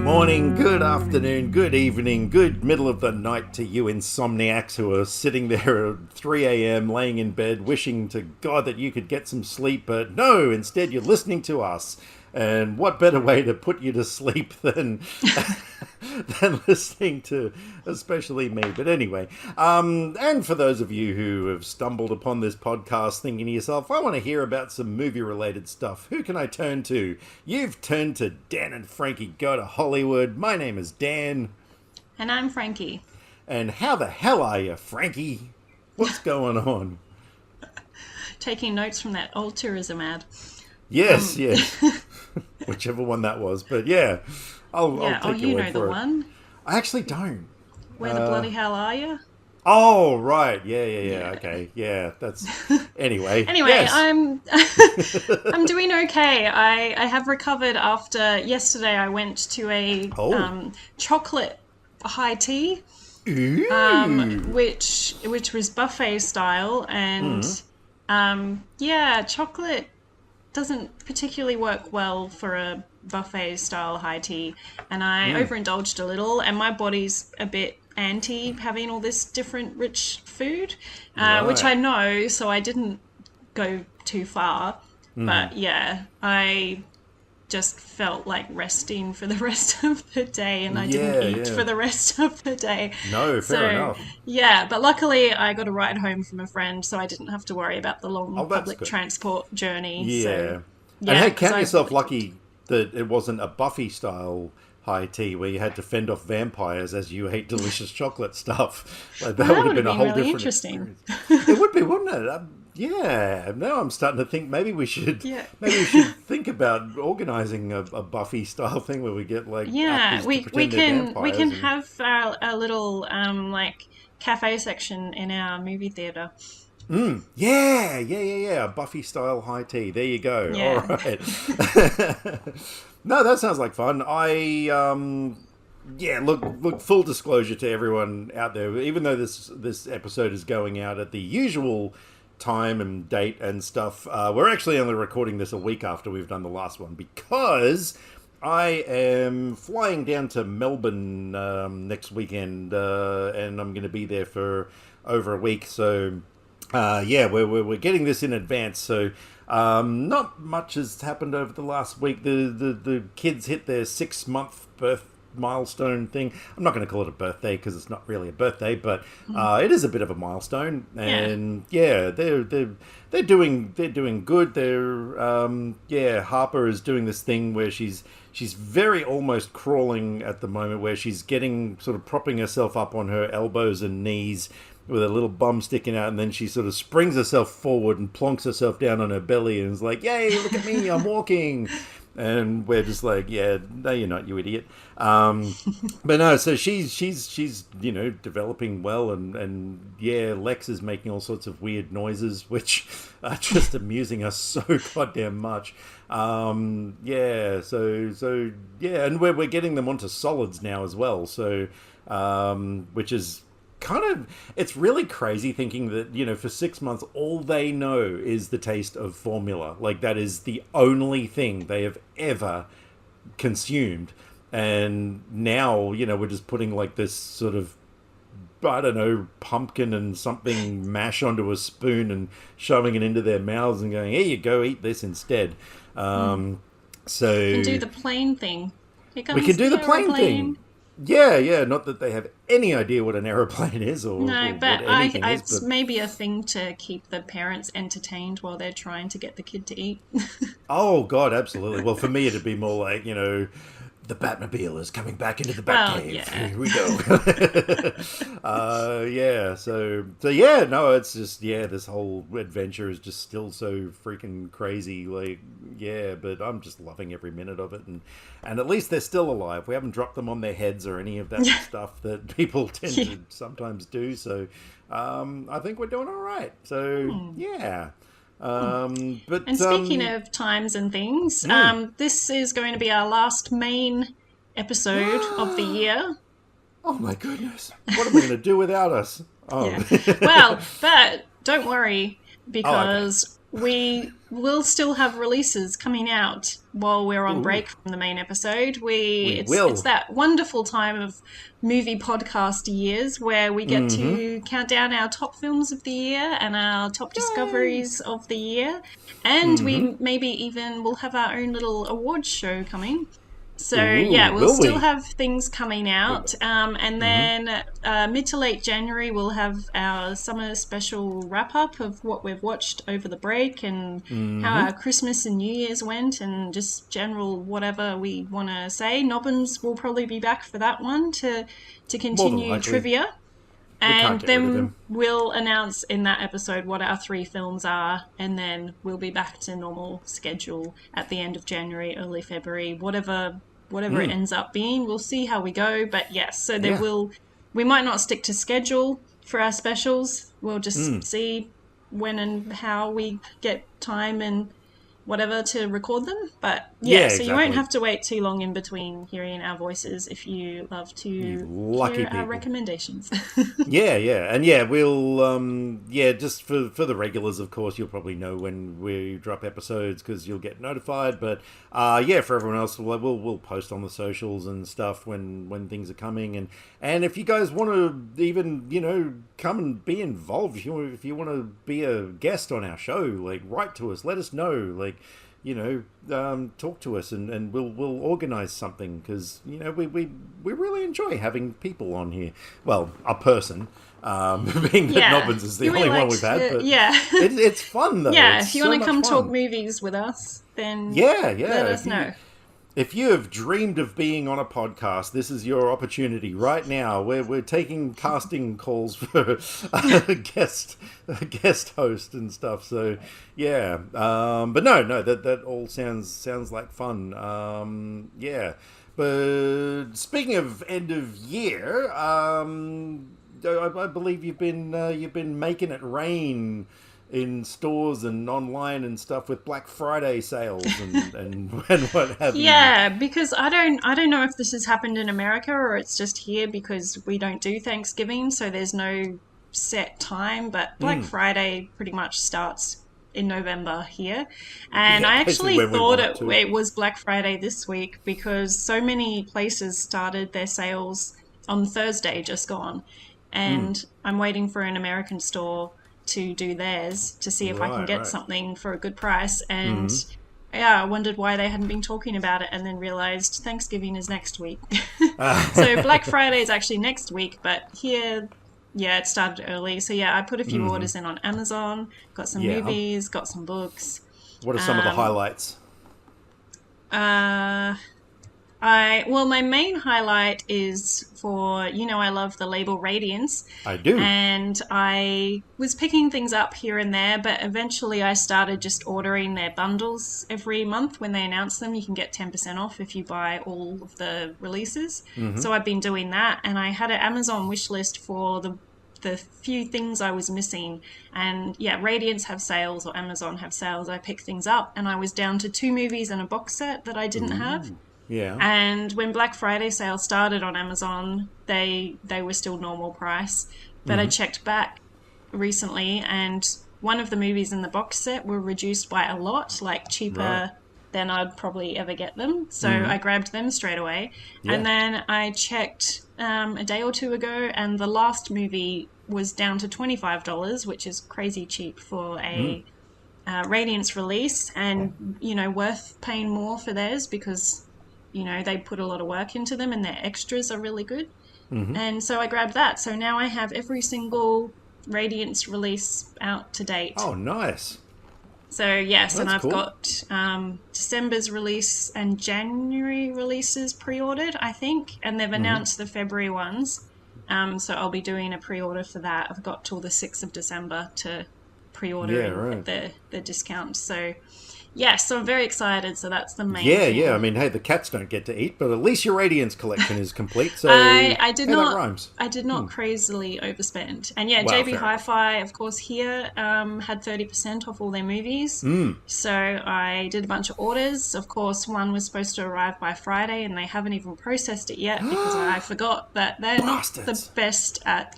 morning, good afternoon, good evening, good middle of the night to you insomniacs who are sitting there at 3 a.m. laying in bed wishing to God that you could get some sleep, but no, instead you're listening to us. And what better way to put you to sleep than than listening to especially me. But anyway, and for those of you who have stumbled upon this podcast thinking to yourself, I want to hear about some movie-related stuff, who can I turn to? You've turned to Dan and Frankie Go to Hollywood. My name is Dan. And I'm Frankie. And how the hell are you, Frankie? What's going on? Taking notes from that old tourism ad. Yes. Whichever one that was. But yeah, I'll take your word for it. You know the one. I actually don't. Where the bloody hell are you? Oh, right. Yeah. Okay. Yeah, that's... Anyway. Yes. I'm doing okay. I have recovered after yesterday I went to a chocolate high tea. Which was buffet style, and chocolate doesn't particularly work well for a buffet style high tea, and I overindulged a little, and my body's a bit anti having all this different rich food, which I know, so I didn't go too far. But yeah, I just felt like resting for the rest of the day, and I didn't eat for the rest of the day. No, fair enough. Yeah, but luckily I got a ride home from a friend, so I didn't have to worry about the long public transport journey. Yeah. So, and hey, count yourself lucky that it wasn't a Buffy-style high tea where you had to fend off vampires as you ate delicious chocolate stuff. Like, that would have been a whole really different interesting. It would be, wouldn't it? Yeah. Now I'm starting to think maybe we should think about organising a Buffy style thing where we get actors we to pretend they're vampires. We can have a little cafe section in our movie theatre. Yeah. A Buffy style high tea. There you go. Yeah. All right. No, that sounds like fun. Look, full disclosure to everyone out there, even though this episode is going out at the usual time and date and stuff, we're actually only recording this a week after we've done the last one because I am flying down to Melbourne next weekend, and I'm going to be there for over a week. So, we're getting this in advance. So, not much has happened over the last week. The kids hit their 6-month birth milestone thing. I'm not going to call it a birthday because it's not really a birthday, but it is a bit of a milestone. And they're doing good. They're Harper is doing this thing where she's very almost crawling at the moment, where she's getting sort of propping herself up on her elbows and knees with a little bum sticking out, and then she sort of springs herself forward and plonks herself down on her belly and is like, "Yay, look at me, I'm walking." And we're just like, "Yeah, no, you're not, you idiot." But no, so she's developing well, and Lex is making all sorts of weird noises, which are just amusing us so goddamn much. And we're getting them onto solids now as well. So, which is it's really crazy thinking that, for 6 months, all they know is the taste of formula. Like, that is the only thing they have ever consumed. And now, we're just putting like this sort of, I don't know, pumpkin and something mash onto a spoon and shoving it into their mouths and going, "Here you go, eat this instead." So we can do the plane thing. We can do the plane thing. Yeah, not that they have any idea what an aeroplane is or no, but what anything is. It's maybe a thing to keep the parents entertained while they're trying to get the kid to eat. So God, absolutely. Well, for me, it'd be more like, the Batmobile is coming back into the Batcave. Yeah. Here we go. It's just, this whole adventure is just still so freaking crazy. But I'm just loving every minute of it. And at least they're still alive. We haven't dropped them on their heads or any of that stuff that people tend to sometimes do. So I think we're doing all right. So, and speaking of times and things, this is going to be our last main episode of the year. Oh my goodness. What are we going to do without us? Oh. Yeah. Well, but don't worry, because we we'll still have releases coming out while we're on break from the main episode. It's that wonderful time of movie podcast years where we get to count down our top films of the year and our top discoveries of the year. And we maybe even will have our own little awards show coming. So, we'll still have things coming out. And then mid to late January, we'll have our summer special wrap-up of what we've watched over the break and how our Christmas and New Year's went and just general whatever we want to say. Nobbins will probably be back for that one to continue trivia. And then we'll announce in that episode what our 3 films are, and then we'll be back to normal schedule at the end of January, early February, whatever it ends up being. We'll see how we go. But yes, so we might not stick to schedule for our specials. We'll just see when and how we get time and whatever to record them. But so you won't have to wait too long in between hearing our voices if you love to hear our recommendations. And we'll just for the regulars, of course, you'll probably know when we drop episodes because you'll get notified. But for everyone else, we'll post on the socials and stuff when things are coming. And if you guys want to even come and be involved, if you want to be a guest on our show, like, write to us, let us know, talk to us and we'll organize something because we really enjoy having people on here. Well, a person, being that Nobbins is the only one we've had, but it's fun though. If you want to come talk movies with us, then let us know. If you have dreamed of being on a podcast, this is your opportunity right now. We're taking casting calls for a guest host and stuff. So but no, that all sounds like fun. But speaking of end of year, I believe you've been making it rain in stores and online and stuff with Black Friday sales and what have you. Yeah, because I don't know if this has happened in America or it's just here because we don't do Thanksgiving, so there's no set time, but Black Friday pretty much starts in November here. And I actually thought it was Black Friday this week because so many places started their sales on Thursday just gone. And I'm waiting for an American store to do theirs to see if I can get something for a good price. And I wondered why they hadn't been talking about it and then realized Thanksgiving is next week. So Black Friday is actually next week, but here, it started early. So I put a few orders in on Amazon, got some movies, got some books. What are some of the highlights? My main highlight is for, I love the label Radiance. I do. And I was picking things up here and there, but eventually I started just ordering their bundles every month. When they announce them, you can get 10% off if you buy all of the releases. So I've been doing that, and I had an Amazon wish list for the few things I was missing. And Radiance have sales or Amazon have sales. I picked things up, and I was down to 2 movies and a box set that I didn't have. Yeah. And when Black Friday sale started on Amazon, they were still normal price. But I checked back recently, and one of the movies in the box set were reduced by a lot, like cheaper than I'd probably ever get them. So I grabbed them straight away. Yeah. And then I checked a day or two ago, and the last movie was down to $25, which is crazy cheap for a Radiance release, and, worth paying more for theirs because they put a lot of work into them and their extras are really good. And so I grabbed that. So now I have every single Radiance release out to date. Oh, nice. So, yes, and I've got December's release and January releases pre-ordered, I think. And they've announced the February ones. So I'll be doing a pre-order for that. I've got till the 6th of December to pre-order at the discount. So... so I'm very excited. So that's the main thing. I mean, hey, the cats don't get to eat, but at least your Radiance collection is complete. So I did not. That rhymes. I did not crazily overspend. And JB Hi-Fi, of course, here had 30% off all their movies. So I did a bunch of orders. Of course, one was supposed to arrive by Friday, and they haven't even processed it yet because I forgot that they're not the best at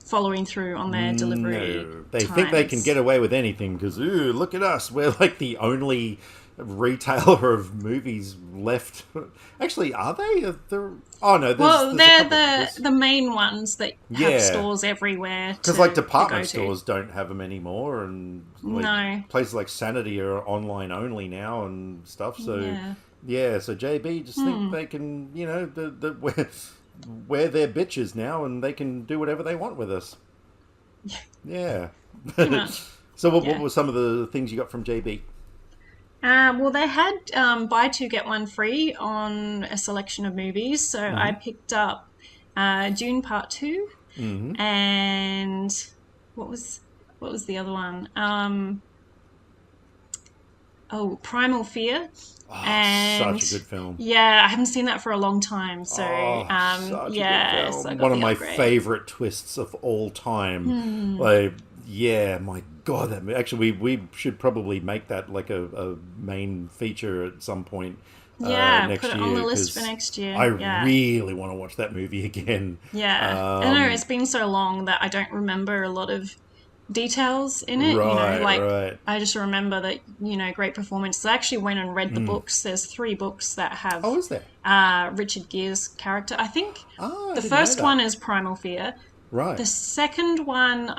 following through on their delivery. No, they think they can get away with anything because, ooh, look at us. We're like the only retailer of movies left. Actually, are they? Oh no, they're the main ones that have stores everywhere. Because like department stores don't have them anymore, and like, no places like Sanity are online only now and stuff. So so JB just think they can, we're their bitches now, and they can do whatever they want with us. Yeah. So what were some of the things you got from JB? Well, they had buy two get one free on a selection of movies, so I picked up Dune Part 2 and what was the other one? Primal Fear. And such a good film. Yeah, I haven't seen that for a long time. So, such a good film. One of my favorite twists of all time. Like, yeah, my God, actually, we should probably make that like a main feature at some point. Next put it year, on the list for next year. I really want to watch that movie again. Yeah, I know it's been so long that I don't remember a lot of details in it. Right. I just remember that great performance. I actually went and read the books. There's 3 books that have. Oh, is there? Richard Gere's character. I think the first one is Primal Fear. Right. The second one,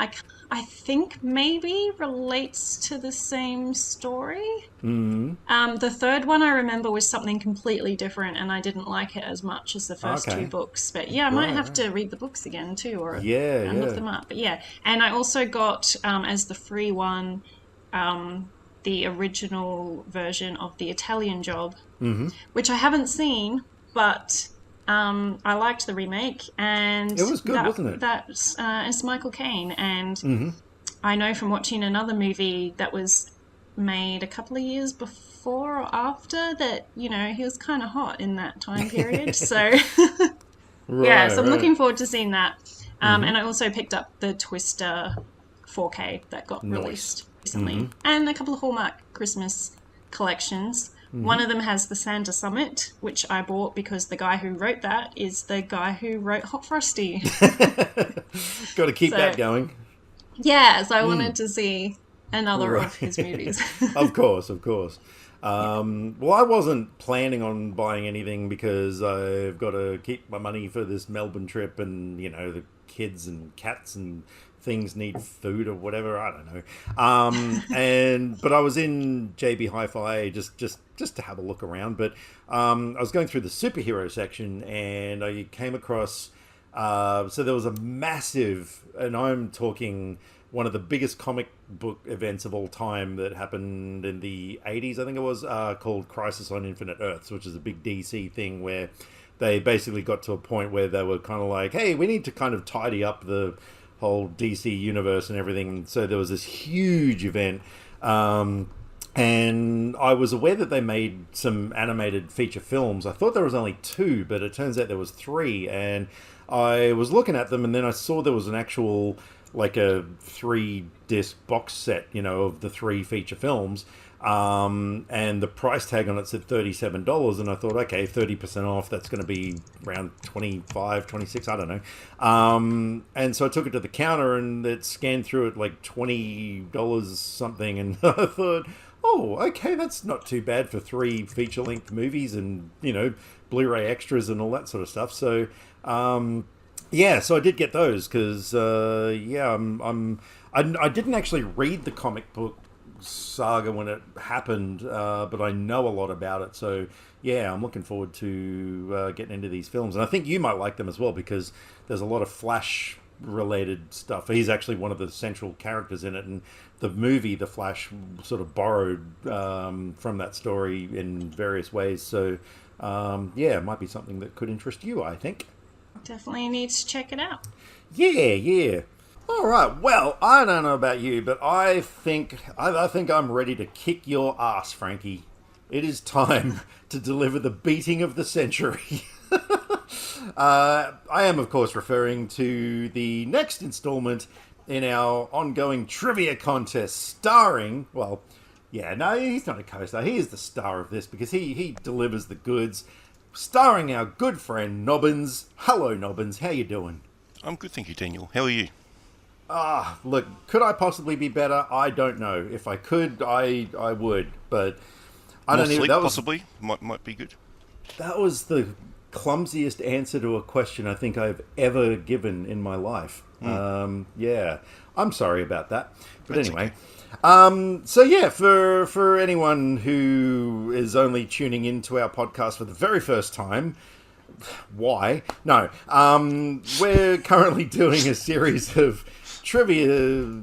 I think maybe relates to the same story. The third one I remember was something completely different, and I didn't like it as much as the first 2 books. But I might have to read the books again too, or look them up. But and I also got as the free one the original version of The Italian Job, which I haven't seen, but. I liked the remake, and it was good, wasn't it? It's Michael Caine, and I know from watching another movie that was made a couple of years before or after that, he was kind of hot in that time period. So, so I'm looking forward to seeing that. And I also picked up the Twister 4K that got released recently, and a couple of Hallmark Christmas collections. One of them has the Santa Summit, which I bought because the guy who wrote that is the guy who wrote Hot Frosty. Got to keep that going. Yeah, so I wanted to see another of his movies. Of course. Well, I wasn't planning on buying anything because I've got to keep my money for this Melbourne trip, and the kids and cats and things need food or whatever, I don't know. But I was in JB Hi-Fi just to have a look around. But I was going through the superhero section, and I came across so there was a massive, and I'm talking one of the biggest comic book events of all time that happened in the 80s, I think it was, called Crisis on Infinite Earths, which is a big DC thing where they basically got to a point where they were kind of like, hey, we need to kind of tidy up the whole DC universe and everything. So there was this huge event, and I was aware that they made some animated feature films. I thought there was only 2, but it turns out there was 3, and I was looking at them, and then I saw there was an actual, like a 3-disc box set, of the 3 feature films. And the price tag on it said $37, and I thought, okay, 30% off, that's going to be around 25, 26, I don't know. And so I took it to the counter, and it scanned through at like $20 something, and I thought, oh, okay, that's not too bad for 3 feature-length movies and, Blu-ray extras and all that sort of stuff. So, so I did get those because, I didn't actually read the comic book saga when it happened, but I know a lot about it. So, I'm looking forward to getting into these films. And I think you might like them as well because there's a lot of Flash-related stuff. He's actually one of the central characters in it, and the movie, The Flash, sort of borrowed from that story in various ways. So, it might be something that could interest you, I think. Definitely need to check it out. Yeah. All right. Well, I don't know about you, but I think I'm ready to kick your ass, Frankie. It is time to deliver the beating of the century. I am, of course, referring to the next installment in our ongoing trivia contest, starring, he's not a co-star. He is the star of this because he delivers the goods. Starring our good friend Nobbins. Hello, Nobbins. How you doing? I'm good, thank you, Daniel. How are you? Look, could I possibly be better? I don't know. If I could, I would, but I More don't even. sleep, That was possibly. Might be good. that was the clumsiest answer to a question I think I've ever given in my life. Yeah, I'm sorry about that. But That's anyway, so yeah, for anyone who is only tuning into our podcast for the very first time, why? No, we're currently doing a series of trivia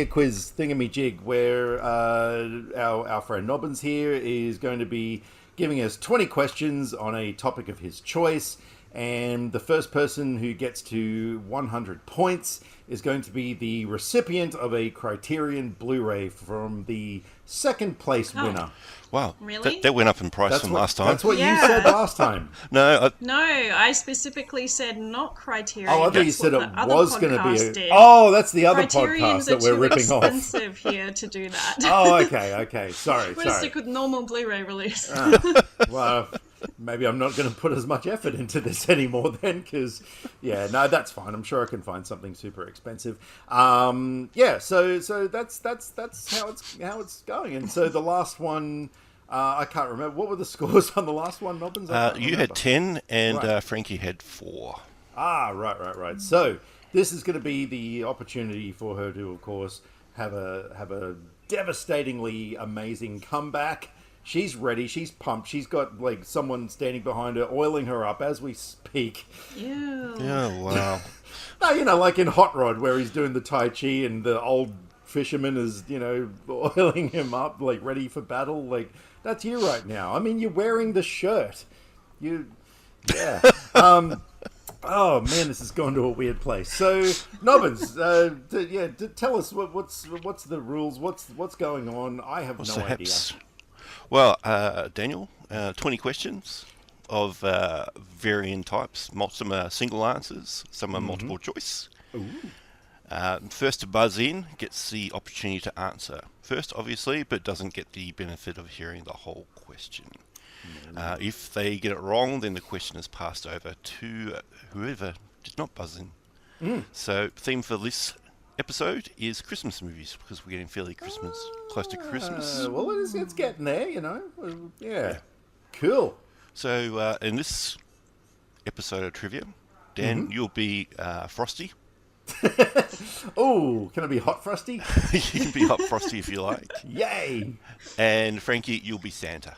quiz thingamajig where our friend Nobbins here is going to be giving us 20 questions on a topic of his choice, and the first person who gets to 100 points is going to be the recipient of a Criterion Blu-ray from the second place winner. Wow. Really? That went up in price from last time. That's what you Yeah. said last time. No, No, I specifically said not Criterion. Oh, I thought you That's said what it the other was going to be podcast did. Oh, that's the other Criterions podcast that are we're too ripping off. expensive here to do that. Oh, okay. Sorry. We're going to stick with normal Blu-ray release. Well, maybe I'm not going to put as much effort into this anymore then, because, yeah, no, that's fine. I'm sure I can find something super expensive. Yeah, so that's how it's going. And so the last one, I can't remember. What were the scores on the last one, Nobbins? you had 10 and Right. Frankie had 4. Right. So this is going to be the opportunity for her to, of course, have a devastatingly amazing comeback. She's ready. She's pumped. She's got like someone standing behind her, oiling her up as we speak. Ew. Oh, wow. No, like in Hot Rod, where he's doing the Tai Chi and the old fisherman is, oiling him up, like ready for battle. Like that's you right now. I mean, you're wearing the shirt. Yeah. Oh man, this has gone to a weird place. So, Nobbins, tell us what's the rules? What's going on? I have no idea. Well, Daniel, 20 questions of varying types. Some are single answers, some are multiple choice. First to buzz in gets the opportunity to answer first, obviously, but doesn't get the benefit of hearing the whole question. If they get it wrong, then the question is passed over to whoever did not buzz in. So, theme for this episode is Christmas movies, because we're getting fairly close to Christmas. Well, it's getting there, Yeah. Cool. So, in this episode of trivia, Dan, you'll be Frosty. Oh, can I be Hot Frosty? You can be Hot Frosty if you like. Yay! And Frankie, you'll be Santa.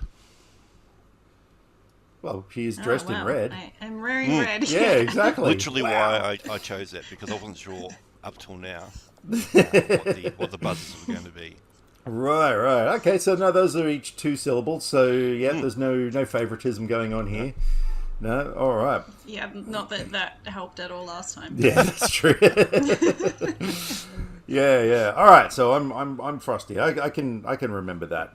Well, she is dressed in red. I am wearing red. Yeah, exactly. Literally why I chose that, because I wasn't sure up till now what the buzzers were going to be. Right. Okay, so no, those are each 2 syllables. So yeah, there's no favoritism going on here. No, all right. Yeah, not that helped at all last time. Yeah, that's true. Yeah. All right, so I'm Frosty. I can remember that.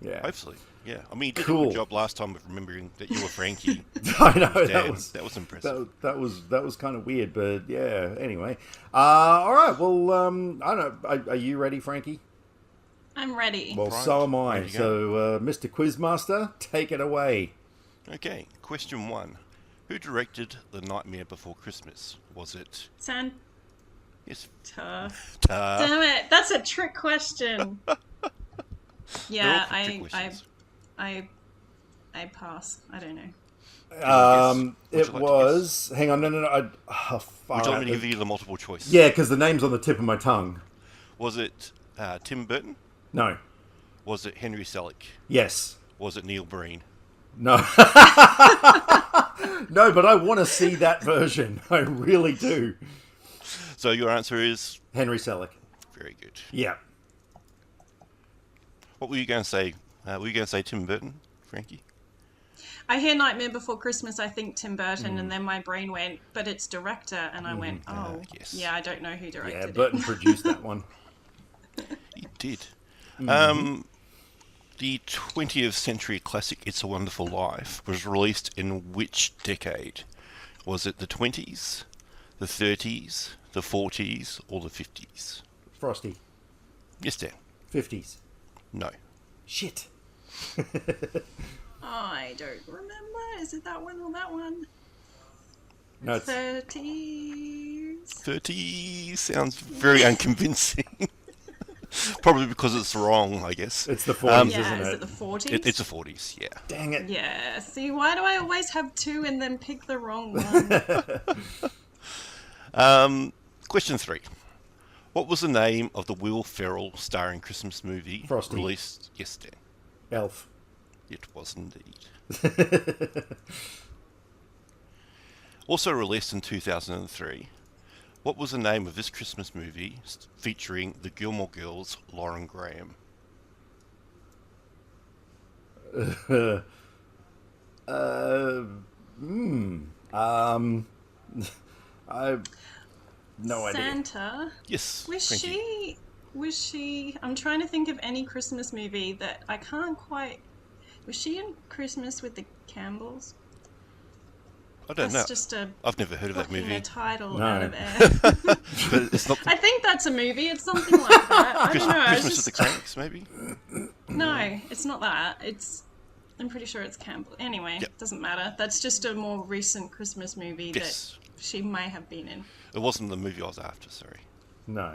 Yeah. Hopefully, yeah. I mean, you did a Cool. good job last time of remembering that you were Frankie. I know Dan, that was impressive. that was kind of weird, but yeah. Anyway, all right. Well, I don't know. Are you ready, Frankie? I'm ready. Well, Right. so am I. Ready to So, Mr. Quizmaster, take it away. Okay, question 1. Who directed The Nightmare Before Christmas? Was it... Santa. Yes. Damn it! That's a trick question. Yeah, They're all trick questions. I pass. I don't know. Would It you like to was. Hang on, no. Would you like me to give you the multiple choice? Yeah, because the name's on the tip of my tongue. Was it Tim Burton? No. Was it Henry Selick? Yes. Was it Neil Breen? No. No, but I want to see that version. I really do. So your answer is Henry Selick. very good. Yeah. What were you going to say? Were you going to say Tim Burton, Frankie? I hear Nightmare Before Christmas, I think Tim Burton, and then my brain went, but it's director, and I went, oh, yes. yeah, I don't know who Yeah, directed Burton it. produced that one. He did. The 20th century classic It's a Wonderful Life was released in which decade? Was it the 20s, the 30s, the 40s, or the 50s? Frosty. Yes, Dan. 50s. No. Shit. I don't remember. Is it that one or that one? No, it's 30s. 30s? 30 sounds very unconvincing. Probably because it's wrong, I guess. It's the 40s, Yeah, isn't is it? it the 40s? It's the 40s, yeah. Dang it. Yeah, see, why do I always have two and then pick the wrong one? Question 3. What was the name of the Will Ferrell starring Christmas movie Frosty. released? Yes, Dan. Elf. It was indeed. Also released in 2003, what was the name of this Christmas movie featuring the Gilmore Girls' Lauren Graham? I no idea. Santa. Yes. Was Frankie. she? I'm trying to think of any Christmas movie that I can't quite. Was she in Christmas with the Campbells? I don't That's know. just a I've never heard of that plucking movie. a title No. out of air. But it's not I think that's a movie. It's something like that. I don't know. I Christmas just... with the Cranks, maybe? No, it's not that. I'm pretty sure it's Campbell. Anyway, Yep. doesn't matter. That's just a more recent Christmas movie Yes. that she may have been in. It wasn't the movie I was after, sorry. No.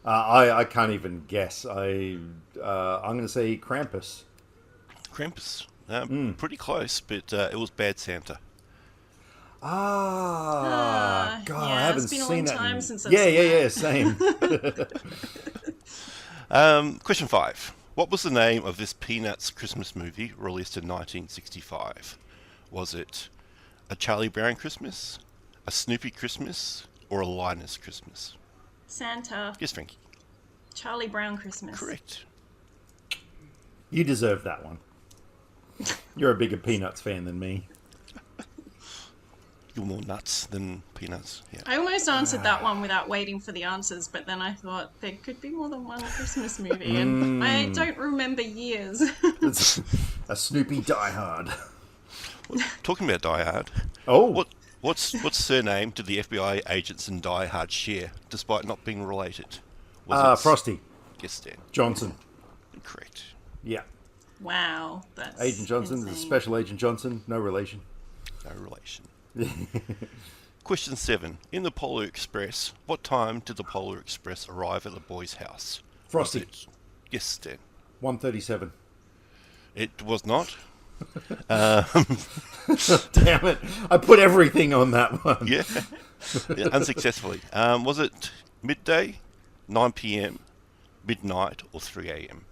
I can't even guess. I'm going to say Krampus. Krampus. Pretty close, but it was Bad Santa. God, yeah, I haven't it's been a seen long that. time since I've Yeah, seen same. Question 5. What was the name of this Peanuts Christmas movie released in 1965? Was it A Charlie Brown Christmas, A Snoopy Christmas, or A Linus Christmas? Santa, Yes, Frankie. Charlie Brown Christmas. Correct. You deserve that one. You're a bigger Peanuts fan than me. You're more nuts than peanuts. Yeah. I almost answered that one without waiting for the answers, but then I thought there could be more than one Christmas movie, and I don't remember years. It's a Snoopy Die Hard. Talking about Die Hard. Oh, What's surname did the FBI agents in Die Hard share, despite not being related? Was it Frosty Yes, Dan. Johnson. Correct. Yeah, Wow, that's Agent Johnson. insane. This is Special Agent Johnson. No relation. No relation. Question 7. In the Polar Express, what time did the Polar Express arrive at the boy's house? Frosty. Was it... Yes, Dan. 137. It was not. Damn it! I put everything on that one. Yeah. Yeah, unsuccessfully. Was it midday, 9 p.m., midnight, or 3 a.m.?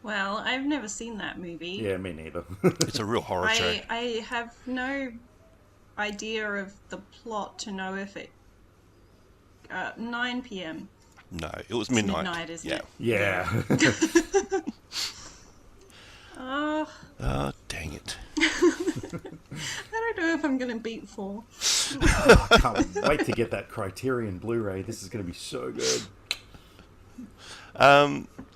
Well, I've never seen that movie. Yeah, me neither. It's a real horror show. I have no idea of the plot to know if it... 9 p.m. No, it was midnight. Midnight, isn't yeah. it? Yeah. Oh, Oh, dang it. I don't know if I'm going to beat 4. I can't wait to get that Criterion Blu-ray. This is going to be so good.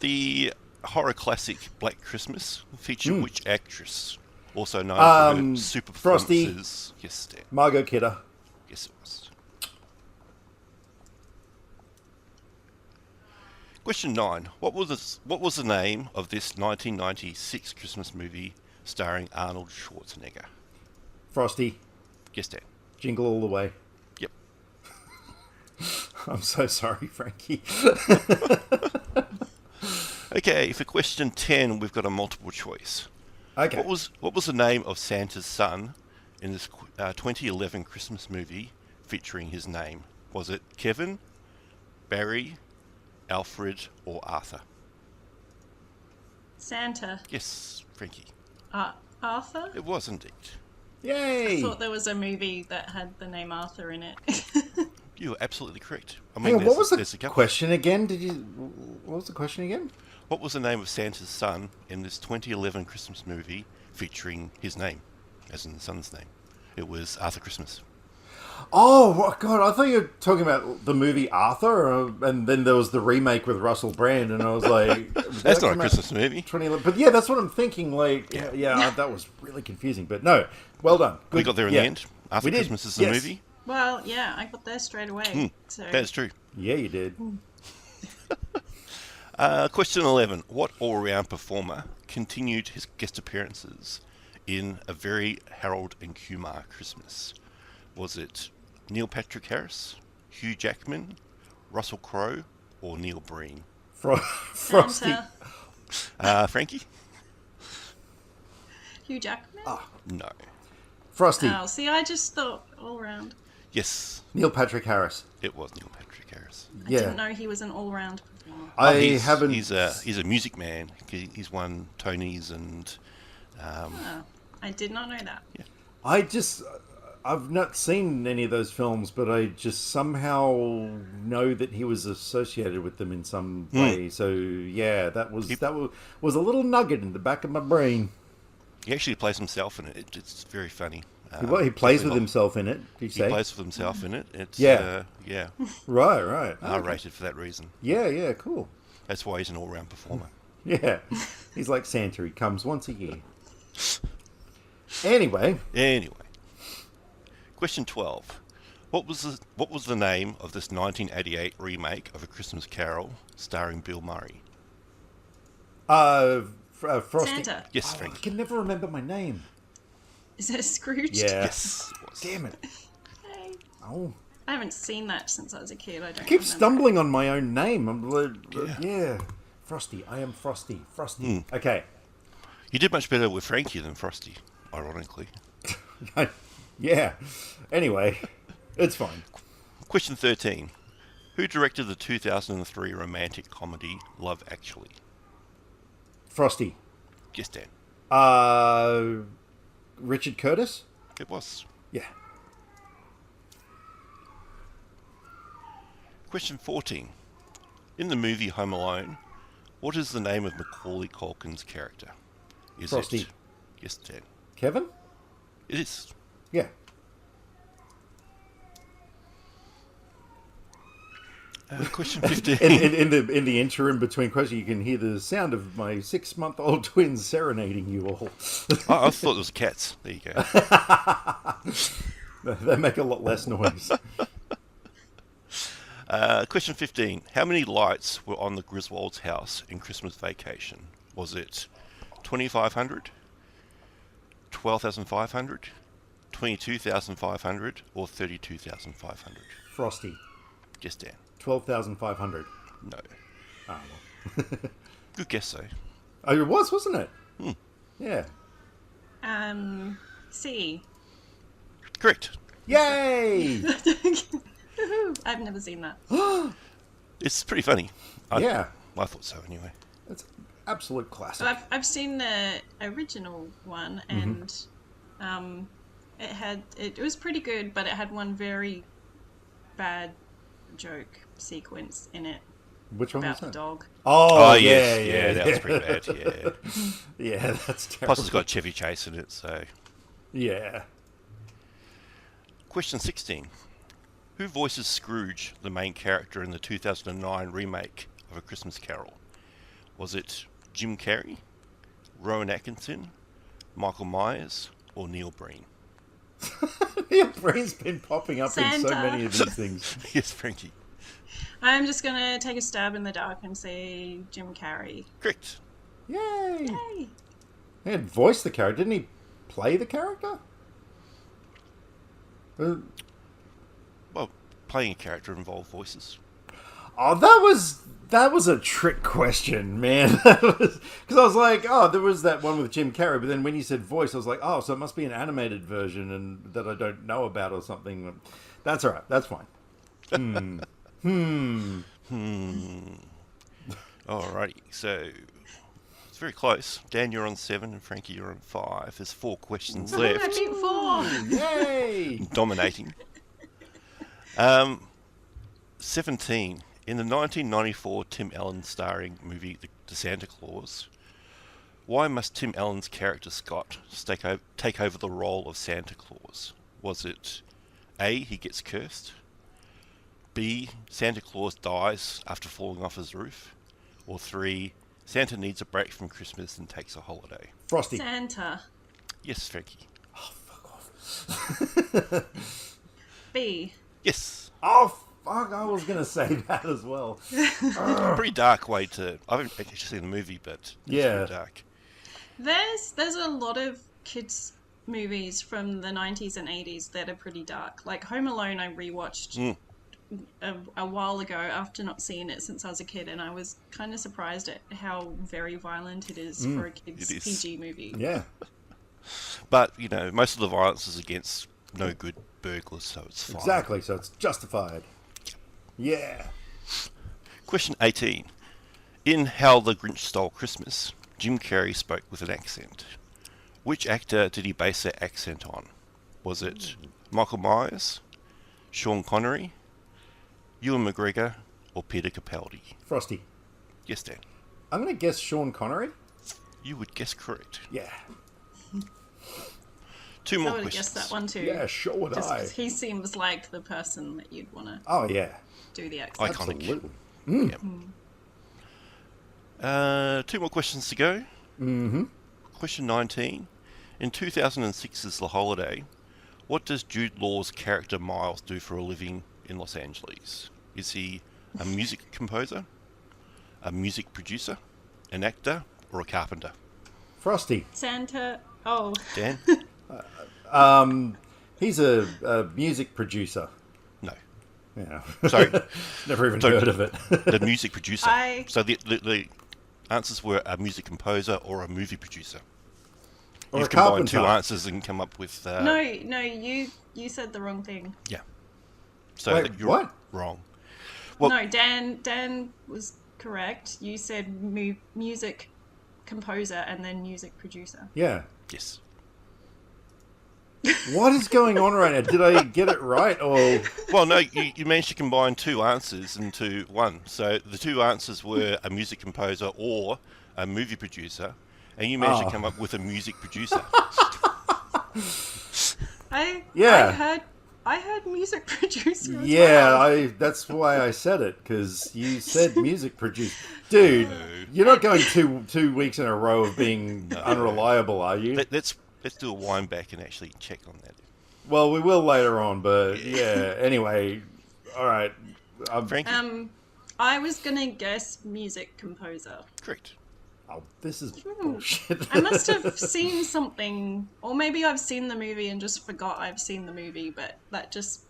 The horror classic Black Christmas featured which actress? Also known for her super Frosty. performances. Yes, Dan. Margot Kidder. Yes, it was. Question 9. What was the name of this 1996 Christmas movie starring Arnold Schwarzenegger? Frosty. Yes, Dan. Jingle All the Way. Yep. I'm so sorry, Frankie. Okay, for question 10, we've got a multiple choice. Okay. What was the name of Santa's son in this 2011 Christmas movie featuring his name? Was it Kevin, Barry, Alfred, or Arthur? Santa. Yes, Frankie. Arthur? It was indeed. Yay! I thought there was a movie that had the name Arthur in it. You were absolutely correct. I Hang on, what was there's a the couple. question again? What was the question again? What was the name of Santa's son in this 2011 Christmas movie featuring his name, as in the son's name? It was Arthur Christmas. Oh, God, I thought you were talking about the movie Arthur, and then there was the remake with Russell Brand, and I was like... That's not a Christmas movie. 2011. But yeah, that's what I'm thinking, like, yeah, that was really confusing. But no, well done. Good. We got there in Yeah. the end. Arthur We did, Christmas is the yes. movie. Well, yeah, I got there straight away. So That's true. Yeah, you did. Question 11. What all-round performer continued his guest appearances in A Very Harold and Kumar Christmas? Was it Neil Patrick Harris, Hugh Jackman, Russell Crowe, or Neil Breen? Frosty. Santa. Frankie? Hugh Jackman? No. Frosty. Oh, see, I just thought all round. Yes, Neil Patrick Harris. it was Neil Patrick Harris. I didn't know he was an all-round performer. He's a music man. He's won Tonys and. I did not know that. I've not seen any of those films, but I just somehow know that he was associated with them in some way. So yeah, that was a little nugget in the back of my brain. He actually plays himself in it. It's very funny. He plays with himself in it. Did you say? He plays with himself in it. It's Yeah. Right. R-rated for that reason. Yeah, cool. That's why he's an all-round performer. Yeah, he's like Santa. He comes once a year. Anyway, question 12. What was the name of this 1988 remake of A Christmas Carol starring Bill Murray? Frosty. Santa. Yes, I Frankie. can never remember my name. Is it Scrooge? Yeah. Yes. it was. Damn it. Hey. Oh. I haven't seen that since I was a kid. I Keep remember. stumbling on my own name. I'm like, yeah. Frosty. I am Frosty. Frosty. Okay. You did much better with Frankie than Frosty, ironically. Yeah. Anyway, it's fine. Question 13. Who directed the 2003 romantic comedy Love Actually? Frosty. Yes, Dan. Richard Curtis? It was. Yeah. Question 14. In the movie Home Alone, what is the name of Macaulay Culkin's character? Is Frosty. it... Yes, Dan. Kevin? It is. Yeah. Question 15. In the interim between questions, you can hear the sound of my 6-month-old twins serenading you all. I thought it was cats. There you go. They make a lot less noise. Question 15. How many lights were on the Griswold's house in Christmas Vacation? Was it 2,500, 12,500, 22,500, or 32,500? Frosty. Yes, Dan. 12,500. No. Oh, well. Good guess, though. Oh, it was, wasn't it? Yeah. C. Correct. Yay! I've never seen that. It's pretty funny. Yeah. I thought so, anyway. It's absolute classic. So I've seen the original one, and it was pretty good, but it had one very bad joke sequence in it Which one about was the that? dog. Oh, yeah, that was pretty bad, yeah. Yeah, that's terrible. Plus it's got Chevy Chase in it, so... Yeah. Question 16. Who voices Scrooge, the main character in the 2009 remake of A Christmas Carol? Was it Jim Carrey, Rowan Atkinson, Michael Myers, or Neil Breen? Your brain's been popping up in so Santa. many of these things. Yes, Frankie. I'm just gonna take a stab in the dark and say Jim Carrey. Correct. Yay! Yay! He had voiced the character. Didn't he play the character? Well, playing a character involved voices. Oh, that was a trick question, man. Because I was like, oh, there was that one with Jim Carrey, but then when you said voice, I was like, oh, so it must be an animated version and that I don't know about or something. That's all right. That's fine. Alrighty, so it's very close. Dan, you're on 7 and Frankie, you're on 5. There's 4 questions I left. beat 4. Yay! Dominating. 17. In the 1994 Tim Allen starring movie The Santa Claus, why must Tim Allen's character Scott take over the role of Santa Claus? Was it A, he gets cursed, B, Santa Claus dies after falling off his roof, or 3, Santa needs a break from Christmas and takes a holiday? Frosty. Santa. Yes, Frankie. Oh, fuck off. B. Yes. Oh, fuck. I was going to say that as well. Pretty dark way to... I haven't actually seen the movie, but it's Yeah. pretty dark. There's a lot of kids movies from the 90s and 80s that are pretty dark. Like Home Alone, I rewatched a while ago after not seeing it since I was a kid, and I was kind of surprised at how very violent it is for a kid's It is. PG movie. Yeah. But, most of the violence is against no good burglars, so it's fine. Exactly. So it's justified. Yeah. Question 18. In How the Grinch Stole Christmas, Jim Carrey spoke with an accent. Which actor did he base that accent on? Was it Michael Myers, Sean Connery, Ewan McGregor, or Peter Capaldi? Frosty. Yes, Dan. I'm going to guess Sean Connery. You would guess correct. Yeah. Two I more would have questions. guessed that one too. Yeah, sure would Just I. 'cause he seems like the person that you'd want to Oh, yeah. do the accent. Iconic. Absolutely. Yep. Two more questions to go. Mm-hmm. Question 19. In 2006's The Holiday, what does Jude Law's character Miles do for a living in Los Angeles? Is he a music composer, a music producer, an actor, or a carpenter? Frosty. Santa. Oh, Dan? He's a music producer. No. Yeah. Sorry. Never even So- heard of it. The music producer. I- So the answers were a music composer or a movie producer. Or You've a combined two carpenter. answers and come up with... no, you said the wrong thing. Yeah. So Wait, you're what? wrong. Well- No, Dan was correct. You said music composer and then music producer. Yeah. Yes. What is going on right now? Did I get it right? Or Well, no, you managed to combine two answers into one. So the two answers were a music composer or a movie producer, and you managed to come up with a music producer. I heard music producer. As yeah, well. that's why I said it, because you said music producer. Dude, you're not going two weeks in a row of being unreliable, are you? Let's do a wind back and actually check on that. Well, we will later on, but yeah. Anyway, all right. Frankie? I was gonna guess music composer. Correct. Oh, this is bullshit. I must have seen something, or maybe I've seen the movie and just forgot I've seen the movie. But that just,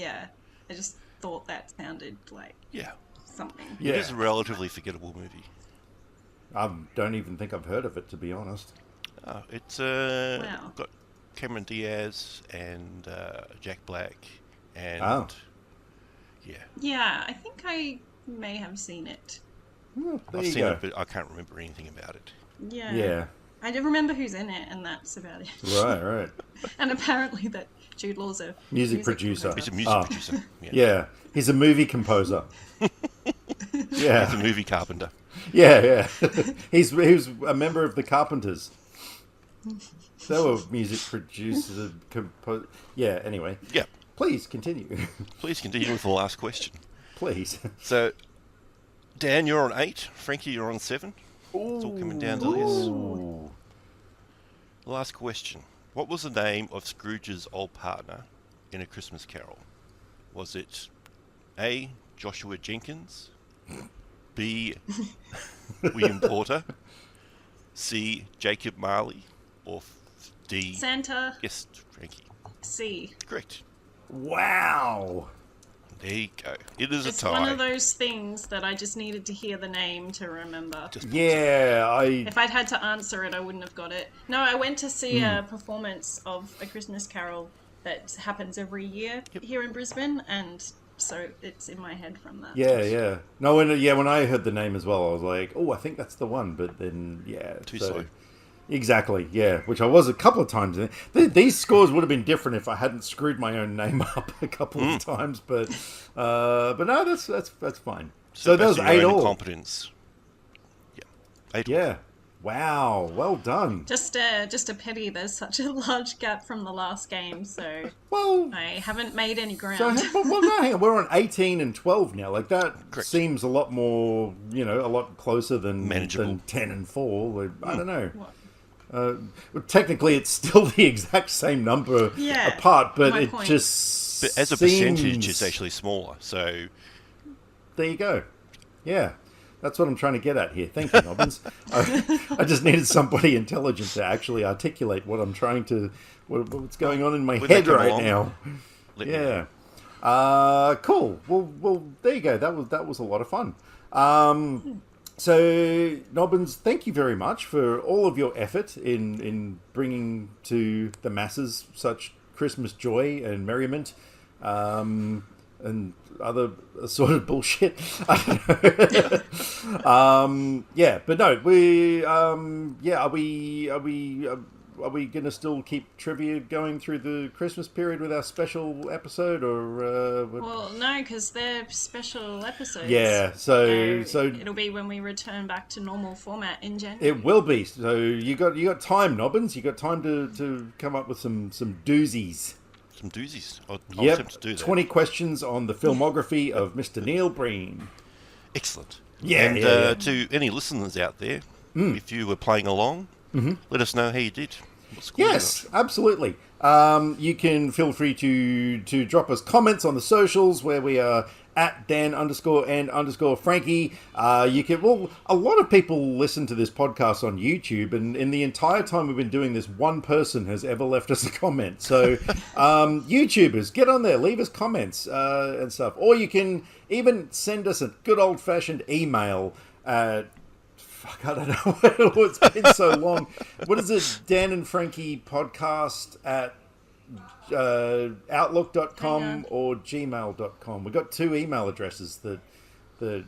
I just thought that sounded like Yeah. something. Yeah. It is a relatively forgettable movie. I don't even think I've heard of it, to be honest. It's Wow. got Cameron Diaz and Jack Black and yeah, Yeah, I think I may have seen it. There I've you seen go. it, but I can't remember anything about it. Yeah. Yeah. I do remember who's in it, and that's about it. Right. And apparently that Jude Law's a Music producer. It's a music producer. Yeah. Yeah, he's a movie composer. Yeah. It's a movie carpenter. Yeah. He was a member of the Carpenters. They were music producers, yeah. Anyway, Yeah. please continue. Please continue with the last question. Please. So, Dan, you're on 8. Frankie, you're on 7. It's all coming down to this. Ooh. Last question. What was the name of Scrooge's old partner in A Christmas Carol? Was it A. Joshua Jenkins, B. William Porter, C. Jacob Marley, or D. Santa Yes, Frankie. C. Correct. Wow. There you go. It is It's a tie. one of those things that I just needed to hear the name to remember. Yeah, If I'd had to answer it, I wouldn't have got it. No, I went to see a performance of A Christmas Carol that happens every year here in Brisbane, and so it's in my head from that. Yeah. No, when I heard the name as well, I was like, oh, I think that's the one. But then, yeah. Too slow. Exactly, yeah. Which I was a couple of times. These scores would have been different if I hadn't screwed my own name up a couple of times. But no, that's fine. So that was based on your 8 own all. incompetence. Yeah. 8 all. Yeah. Wow. Well done. Just a pity there's such a large gap from the last game, so Well. I haven't made any ground. So, well, no, hang on. We're on 18 and 12 now. Like, that Correct. seems a lot more, a lot closer than Manageable. 10 and 4. Like, I don't know. What? Well, technically, it's still the exact same number Yeah, apart, but my it point. just But as a seems... percentage, it's actually smaller. So There you go. Yeah. That's what I'm trying to get at here. Thank you, Nobbins. I just needed somebody intelligent to actually articulate what I'm trying to, what's going on in my head right now. Yeah. Cool. Well, there you go. That was a lot of fun. So, Nobbins, thank you very much for all of your effort in bringing to the masses such Christmas joy and merriment, and other assorted bullshit. I don't know. Yeah, but no, are we going to still keep trivia going through the Christmas period with our special episode, or? Well, no, because they're special episodes. Yeah, so it'll be when we return back to normal format in January. It will be. So you got time, Nobbins. You got time to come up with some doozies. Some doozies. I'll Yep. attempt to do that. 20 questions on the filmography of Mr. Neil Breen. Excellent. Yeah, And yeah. to any listeners out there, if you were playing along, let us know how you did. What score you Yes, got. absolutely. You can feel free to drop us comments on the socials where we are at Dan_and_Frankie. You can, well, a lot of people listen to this podcast on YouTube, and in the entire time we've been doing this, one person has ever left us a comment. So, YouTubers, get on there, leave us comments and stuff. Or you can even send us a good old-fashioned email at I don't know. It's been so long. What is it? Dan and Frankie podcast at outlook.com or gmail.com. We've got two email addresses that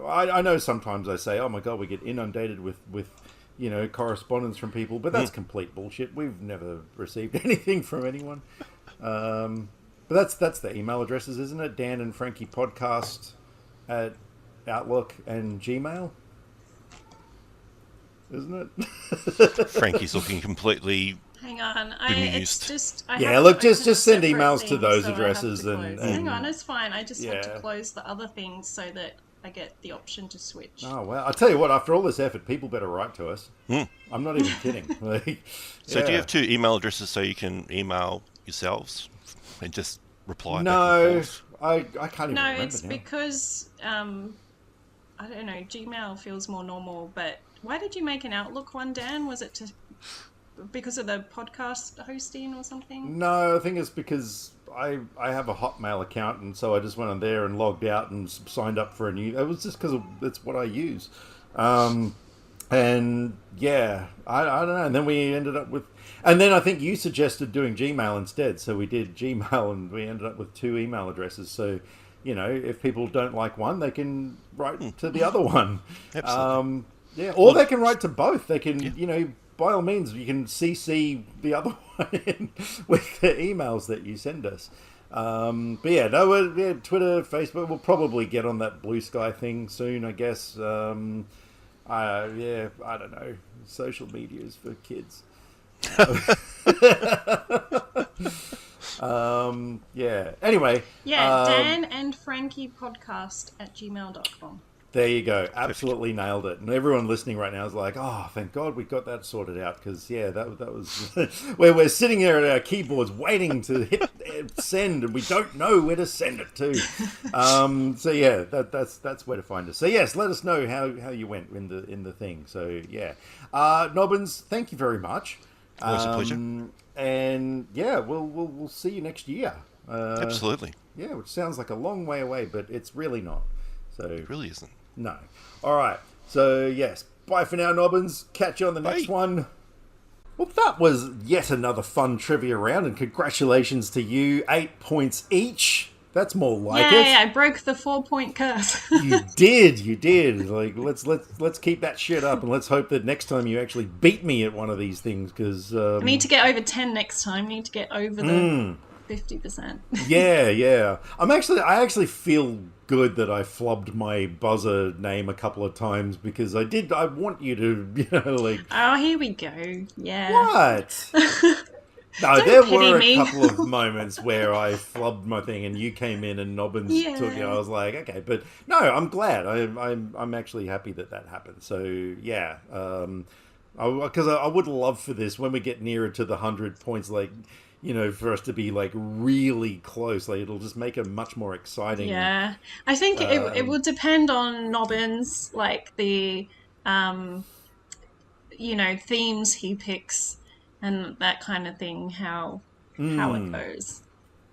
I know sometimes I say, oh my God, we get inundated with correspondence from people, but that's complete bullshit. We've never received anything from anyone. But that's the email addresses, isn't it? Dan and Frankie podcast at Outlook and Gmail. Isn't it? Frankie's looking completely... Hang on, bemused. it's just... Just send emails to those addresses and hang on, it's fine. I just have to Yeah. close the other thing so that I get the option to switch. Oh, well, I'll tell you what, after all this effort, people better write to us. I'm not even kidding. So do you have two email addresses so you can email yourselves and just reply No, back and forth? I can't even No, remember it's now. because, I don't know, Gmail feels more normal, but why did you make an Outlook one, Dan? Was it because of the podcast hosting or something? No, I think it's because I have a Hotmail account, and so I just went on there and logged out and signed up for a new... It was just because it's what I use. And yeah, I don't know. And then we ended up with... And then I think you suggested doing Gmail instead, so we did Gmail, and we ended up with two email addresses. So, if people don't like one, they can write to the other one. Absolutely. Yeah, or they can write to both. They can, by all means, you can CC the other one in with the emails that you send us. But yeah, Twitter, Facebook, we'll probably get on that Blue Sky thing soon, I guess. I don't know. Social media is for kids. Yeah. Anyway. Yeah, Dan and Frankie podcast at gmail.com. There you go. Absolutely nailed it. And everyone listening right now is like, oh, thank God we got that sorted out. Because, yeah, that was... where we're sitting there at our keyboards waiting to hit send, and we don't know where to send it to. So, yeah, that's where to find us. So, yes, let us know how you went in the thing. So, yeah. Nobbins, thank you very much. Always a pleasure. And, yeah, we'll see you next year. Absolutely. Yeah, which sounds like a long way away, but it's really not. So It really isn't. no. All right. So, yes. Bye for now, Nobbins. Catch you on the next Bye. one. Well, that was yet another fun trivia round, and congratulations to you. 8 points each. That's more like Yay, I it. broke the 4-point curse. You did. Like, let's keep that shit up, and let's hope that next time you actually beat me at one of these things, because I need to get over 10 next time. I need to get over the 50%. yeah. I actually feel good that I flubbed my buzzer name a couple of times, because I want you to, like... Oh, here we go. Yeah. What? No, Don't there pity were a me. couple of moments where I flubbed my thing and you came in and Nobbins Yeah. took it. I was like, okay, but no, I'm glad. I'm actually happy that happened. So yeah, Because I would love for this when we get nearer to the 100 points, like, for us to be like really close. Like it'll just make it much more exciting. Yeah, I think it would depend on Nobbins, like the themes he picks and that kind of thing. How it goes.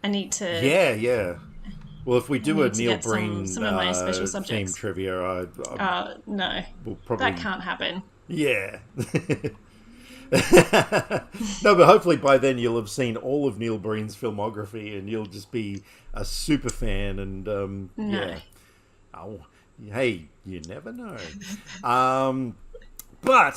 I need to. Yeah. Well, if we do a Neil get Breen some of my special theme subjects. trivia, No, we'll probably that can't happen. Yeah. No, but hopefully by then you'll have seen all of Neil Breen's filmography and you'll just be a super fan. And yeah. Oh, hey, you never know. But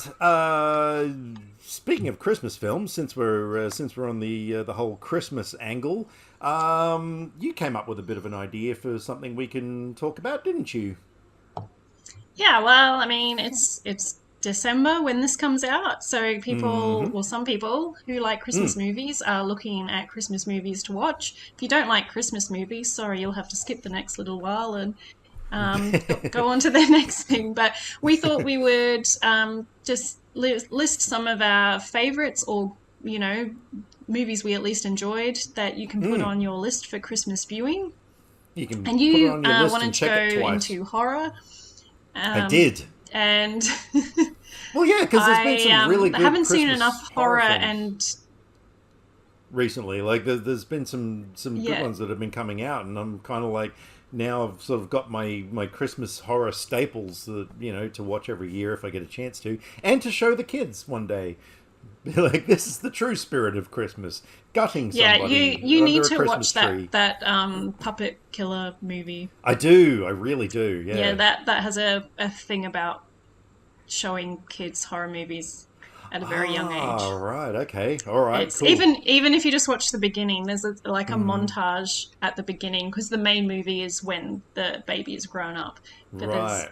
speaking of Christmas films, since we're on the whole Christmas angle, you came up with a bit of an idea for something we can talk about, didn't you? Yeah, well, I mean, it's December when this comes out, so some people who like Christmas movies are looking at Christmas movies to watch. If you don't like Christmas movies, sorry, you'll have to skip the next little while and go on to the next thing. But we thought we would just list some of our favorites, or movies we at least enjoyed that you can put on your list for Christmas viewing. You can and you put it on your list wanted and to check go it twice. into horror. I did. And well, yeah, because there's been some really good I haven't Christmas seen enough horror films and recently. Like there's been some good ones that have been coming out, and I'm kind of like, now I've sort of got my Christmas horror staples that to watch every year if I get a chance to, and to show the kids one day. Like, this is the true spirit of Christmas. Gutting somebody. You need to Christmas watch tree. that puppet killer movie. I do. I really do. Yeah. Yeah, that has a thing about showing kids horror movies at a very young age. Oh, right. Okay. All right. It's cool. even if you just watch the beginning, there's a montage at the beginning, because the main movie is when the baby is grown up. But right.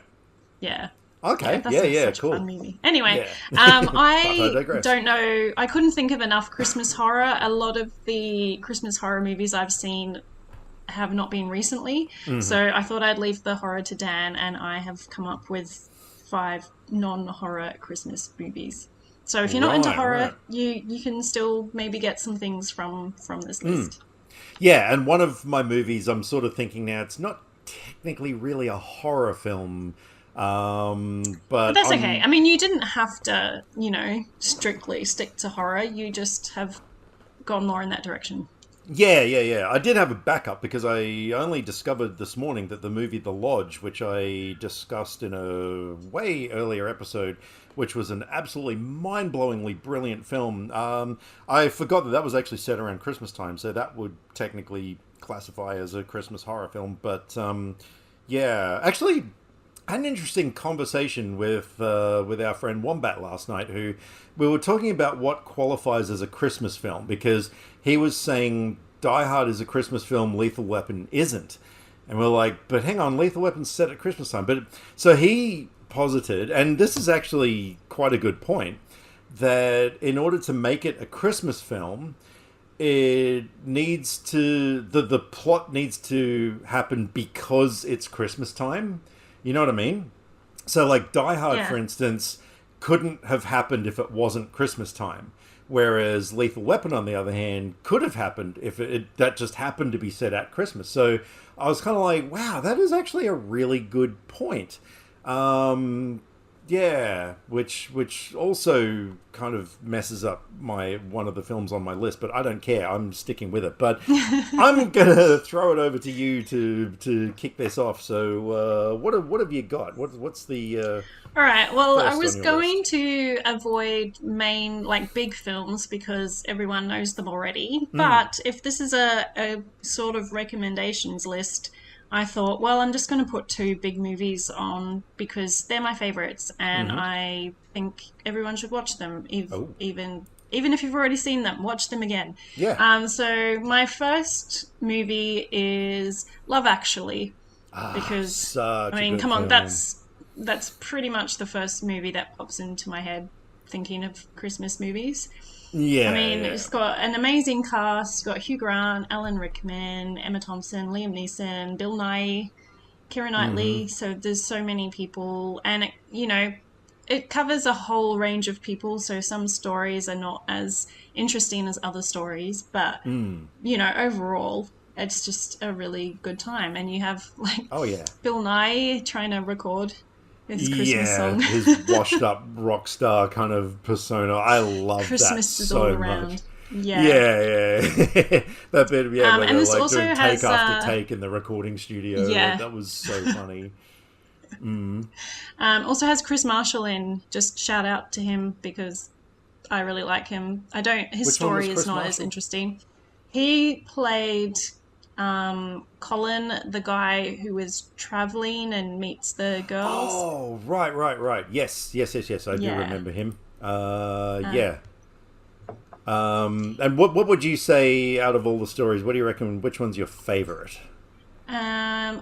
Yeah. Okay. That's such cool. a fun movie. Anyway, Yeah. I don't know. I couldn't think of enough Christmas horror. A lot of the Christmas horror movies I've seen have not been recently. So I thought I'd leave the horror to Dan, and I have come up with 5 non-horror Christmas movies. So if you're not into horror, you can still maybe get some things from this list. Yeah, and one of my movies, I'm sort of thinking now, it's not technically really a horror film, but that's okay. I mean, you didn't have to, strictly stick to horror. You just have gone more in that direction. Yeah. I did have a backup, because I only discovered this morning that the movie The Lodge, which I discussed in a way earlier episode, which was an absolutely mind-blowingly brilliant film. I forgot that was actually set around Christmas time, so that would technically classify as a Christmas horror film. But yeah, actually, I had an interesting conversation with our friend Wombat last night, who we were talking about what qualifies as a Christmas film, because he was saying Die Hard is a Christmas film, Lethal Weapon isn't. And we're like, but hang on, Lethal Weapon's set at Christmas time. But so he posited, and this is actually quite a good point, that in order to make it a Christmas film, it needs to the plot needs to happen because it's Christmas time. You know what I mean? So like Die Hard, for instance, couldn't have happened if it wasn't Christmas time. Whereas Lethal Weapon, on the other hand, could have happened if that just happened to be set at Christmas. So I was kind of like, wow, that is actually a really good point. Yeah, which also kind of messes up one of the films on my list, but I don't care. I'm sticking with it. But I'm gonna throw it over to you to kick this off. So what have you got? What's the all right. Well, I first was on your going list? to avoid main, like, big films because everyone knows them already. But if this is a sort of recommendations list, I thought, well, I'm just going to put 2 big movies on because they're my favorites, and I think everyone should watch them. Even if you've already seen them, watch them again. Yeah. So my first movie is Love Actually, because I mean, come on, that's pretty much the first movie that pops into my head thinking of Christmas movies. Yeah. I mean, it's got an amazing cast. It's got Hugh Grant, Alan Rickman, Emma Thompson, Liam Neeson, Bill Nighy, Keira Knightley. So there's so many people. And, it covers a whole range of people, so some stories are not as interesting as other stories, but overall it's just a really good time. And you have like Oh yeah. Bill Nye trying to record his Christmas Yeah, song. his washed up rock star kind of persona. I love Christmas that is so all much. around. Yeah. Yeah. That bit, where and they're this like also doing has, take after take in the recording studio. Yeah. That was so funny. Also has Chris Marshall in. Just shout out to him because I really like him. His Which one was story is Chris not as Marshall? interesting. He played Colin, the guy who was traveling and meets the girls. Oh, right. Yes. I do Yeah. remember him. Yeah. And what would you say out of all the stories? What do you reckon? Which one's your favorite?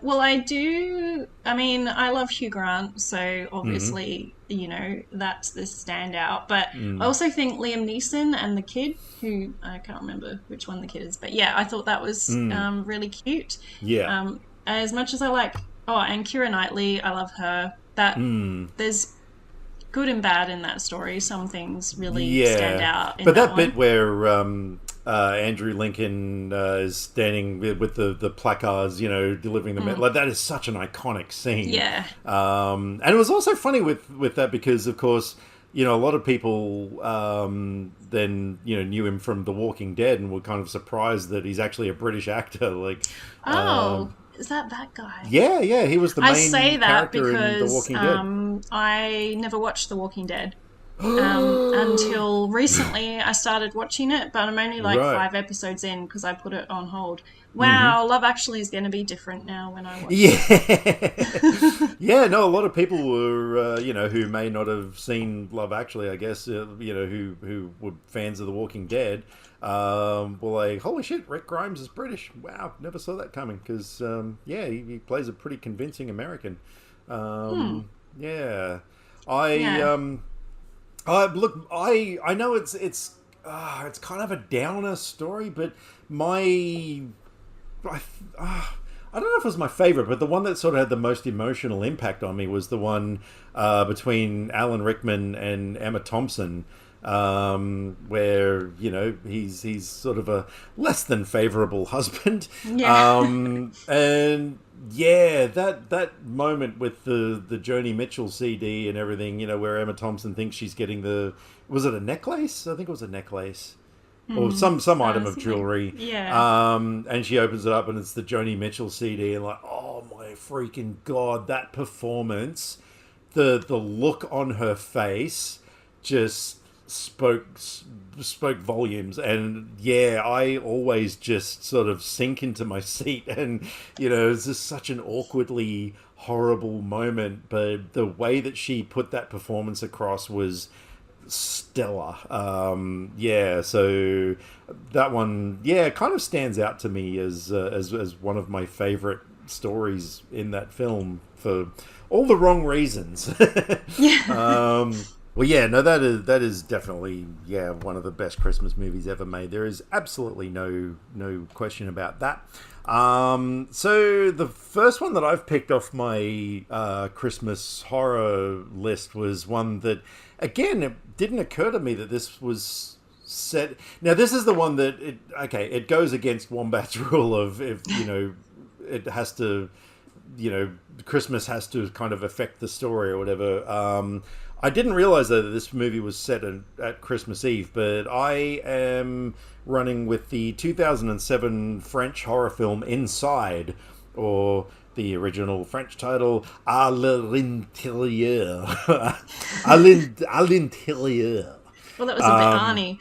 Well, I love Hugh Grant, so obviously, that's the standout. But I also think Liam Neeson and the kid, who I can't remember which one the kid is, but yeah, I thought that was really cute. Yeah. As much as I like, and Keira Knightley, I love her. There's good and bad in that story. Some things really stand out. But that one. bit where Andrew Lincoln is standing with the placards, delivering them, like that is such an iconic scene. Yeah. And it was also funny with that because, of course, a lot of people then knew him from The Walking Dead and were kind of surprised that he's actually a British actor. Like, is that guy? Yeah, he was the main I say that character because in The Walking Dead. I never watched The Walking Dead until recently. I started watching it, but I'm only like 5 episodes in because I put it on hold. Wow, Love Actually is going to be different now when I watch it. Yeah, no, a lot of people were, who may not have seen Love Actually, I guess, who were fans of The Walking Dead, were like, holy shit, Rick Grimes is British. Wow, never saw that coming because, he plays a pretty convincing American. Yeah. I know it's kind of a downer story, but I don't know if it was my favorite, but the one that sort of had the most emotional impact on me was the one between Alan Rickman and Emma Thompson, where he's sort of a less than favorable husband, and yeah, that moment with the Joni Mitchell CD and everything, where Emma Thompson thinks she's getting was it a necklace? I think it was a necklace. Or some item of jewelry. Yeah. And she opens it up and it's the Joni Mitchell CD and like, oh my freaking God, that performance, the look on her face just spoke volumes. And yeah, I always just sort of sink into my seat and, it's just such an awkwardly horrible moment. But the way that she put that performance across was stellar. So that one kind of stands out to me as one of my favorite stories in that film for all the wrong reasons. That is definitely one of the best Christmas movies ever made. There is absolutely no question about that. So the first one that I've picked off my Christmas horror list was one that, again, it didn't occur to me that this was set. Now, this is the one that it goes against Wombat's rule of if it has to, Christmas has to kind of affect the story or whatever. I didn't realize though that this movie was set at Christmas Eve, but I am running with the 2007 French horror film Inside, or the original French title, À l'intérieur. À l'intérieur. Well, that was a bit Arnie.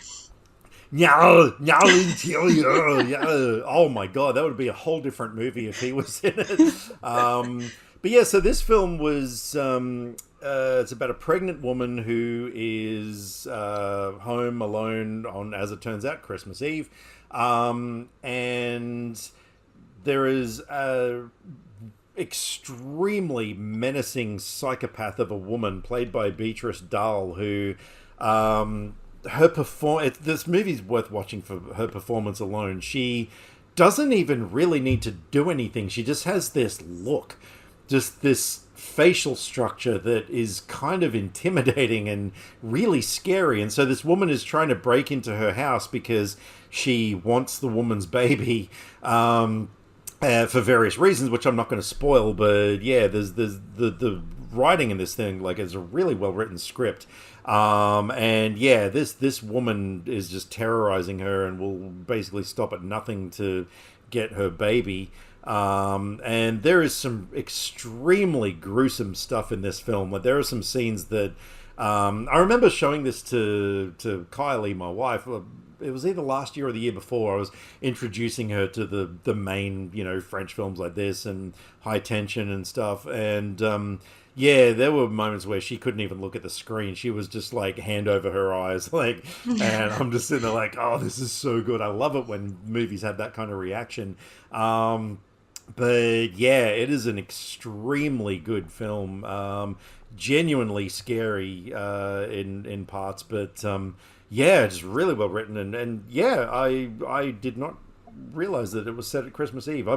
Oh my God, that would be a whole different movie if he was in it. But yeah, so this film was... it's about a pregnant woman who is home alone on, as it turns out, Christmas Eve. And there is a extremely menacing psychopath of a woman played by Beatrice Dahl, who this movie's worth watching for her performance alone. She doesn't even really need to do anything. She just has this look. just this facial structure that is kind of intimidating and really scary. And so this woman is trying to break into her house because she wants the woman's baby, for various reasons, which I'm not going to spoil. But yeah, there's the writing in this thing, like, it's a really well written script. And yeah, this woman is just terrorizing her and will basically stop at nothing to get her baby. And there is some extremely gruesome stuff in this film. Like, there are some scenes that I remember showing this to Kylie, my wife. It was either last year or the year before. I was introducing her to the main, French films like this and High Tension and stuff. And yeah, there were moments where she couldn't even look at the screen. She was just like hand over her eyes, like, and I'm just sitting there like, oh, this is so good. I love it when movies have that kind of reaction. But yeah, it is an extremely good film. Genuinely scary in parts, but yeah, just really well written. And yeah, I did not realize that it was set at Christmas Eve.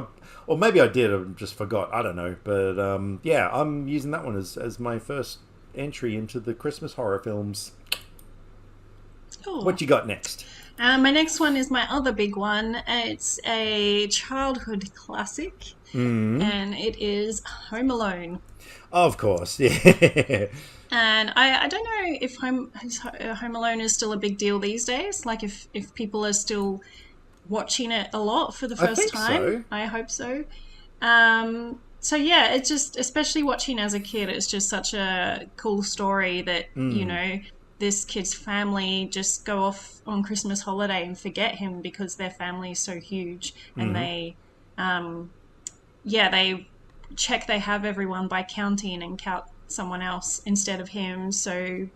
Or maybe I did, I just forgot. I don't know. But yeah, I'm using that one as my first entry into the Christmas horror films. Oh. What you got next? My next one is my other big one. It's a childhood classic, and it is Home Alone. Of course, yeah. And I don't know if Home Alone is still a big deal these days. Like, if people are still watching it a lot for the first time. So. I hope so. So yeah, it's just, especially watching as a kid, it's just such a cool story that, this kid's family just go off on Christmas holiday and forget him because their family is so huge. And they check they have everyone by counting and count someone else instead of him. So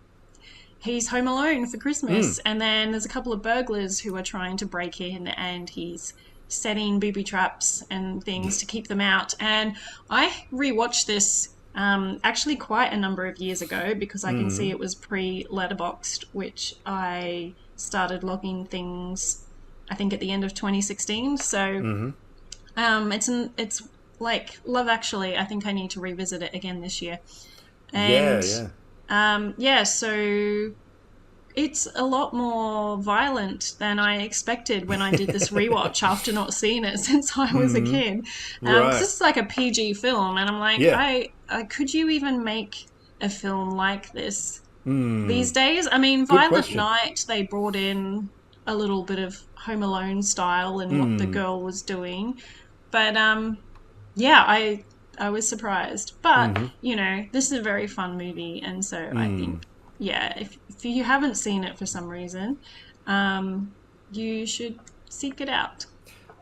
he's home alone for Christmas. And then there's a couple of burglars who are trying to break in, and he's setting booby traps and things to keep them out. And I rewatched this actually quite a number of years ago, because I can see it was pre-Letterboxd, which I started logging things, I think, at the end of 2016. So it's like Love Actually. I think I need to revisit it again this year. And so it's a lot more violent than I expected when I did this rewatch after not seeing it since I was a kid. This is like a PG film, and I'm like, I could you even make a film like this these days? I mean, Violent Night, they brought in a little bit of Home Alone style and what the girl was doing. But, I was surprised. But, this is a very fun movie, and so I think, if you haven't seen it for some reason, you should seek it out.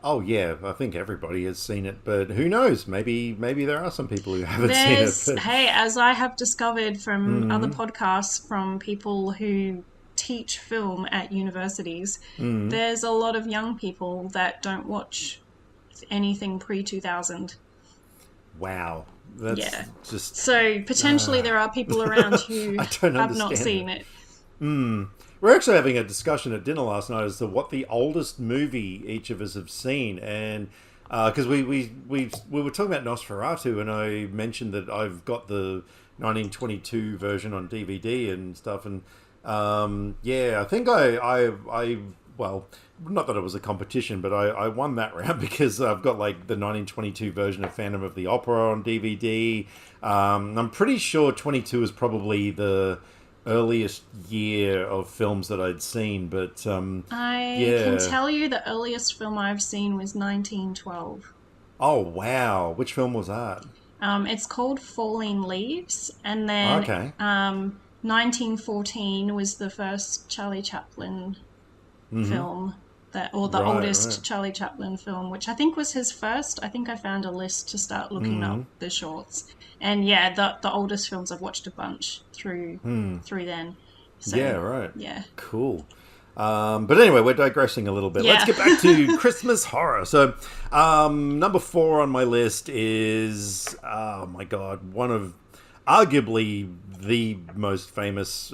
Oh yeah, I think everybody has seen it, but who knows? Maybe there are some people who haven't seen it. But... Hey, as I have discovered from other podcasts from people who teach film at universities, there's a lot of young people that don't watch anything pre-2000. Wow. That's just... So potentially there are people around who have not seen it. We're actually having a discussion at dinner last night as to what the oldest movie each of us have seen, and because we were talking about Nosferatu, and I mentioned that I've got the 1922 version on DVD and stuff, and I think I well, not that it was a competition, but I won that round because I've got like the 1922 version of Phantom of the Opera on DVD. I'm pretty sure 22 is probably the earliest year of films that I'd seen, but I can tell you the earliest film I've seen was 1912. Oh wow, which film was that? It's called Falling Leaves, and then 1914 was the first Charlie Chaplin film, oldest Charlie Chaplin film, which I think was his first. I think I found a list to start looking up the shorts. And the oldest films I've watched a bunch through then. So, yeah. Cool. But anyway, we're digressing a little bit. Let's get back to Christmas horror. So, number 4 on my list is, oh my God, one of arguably the most famous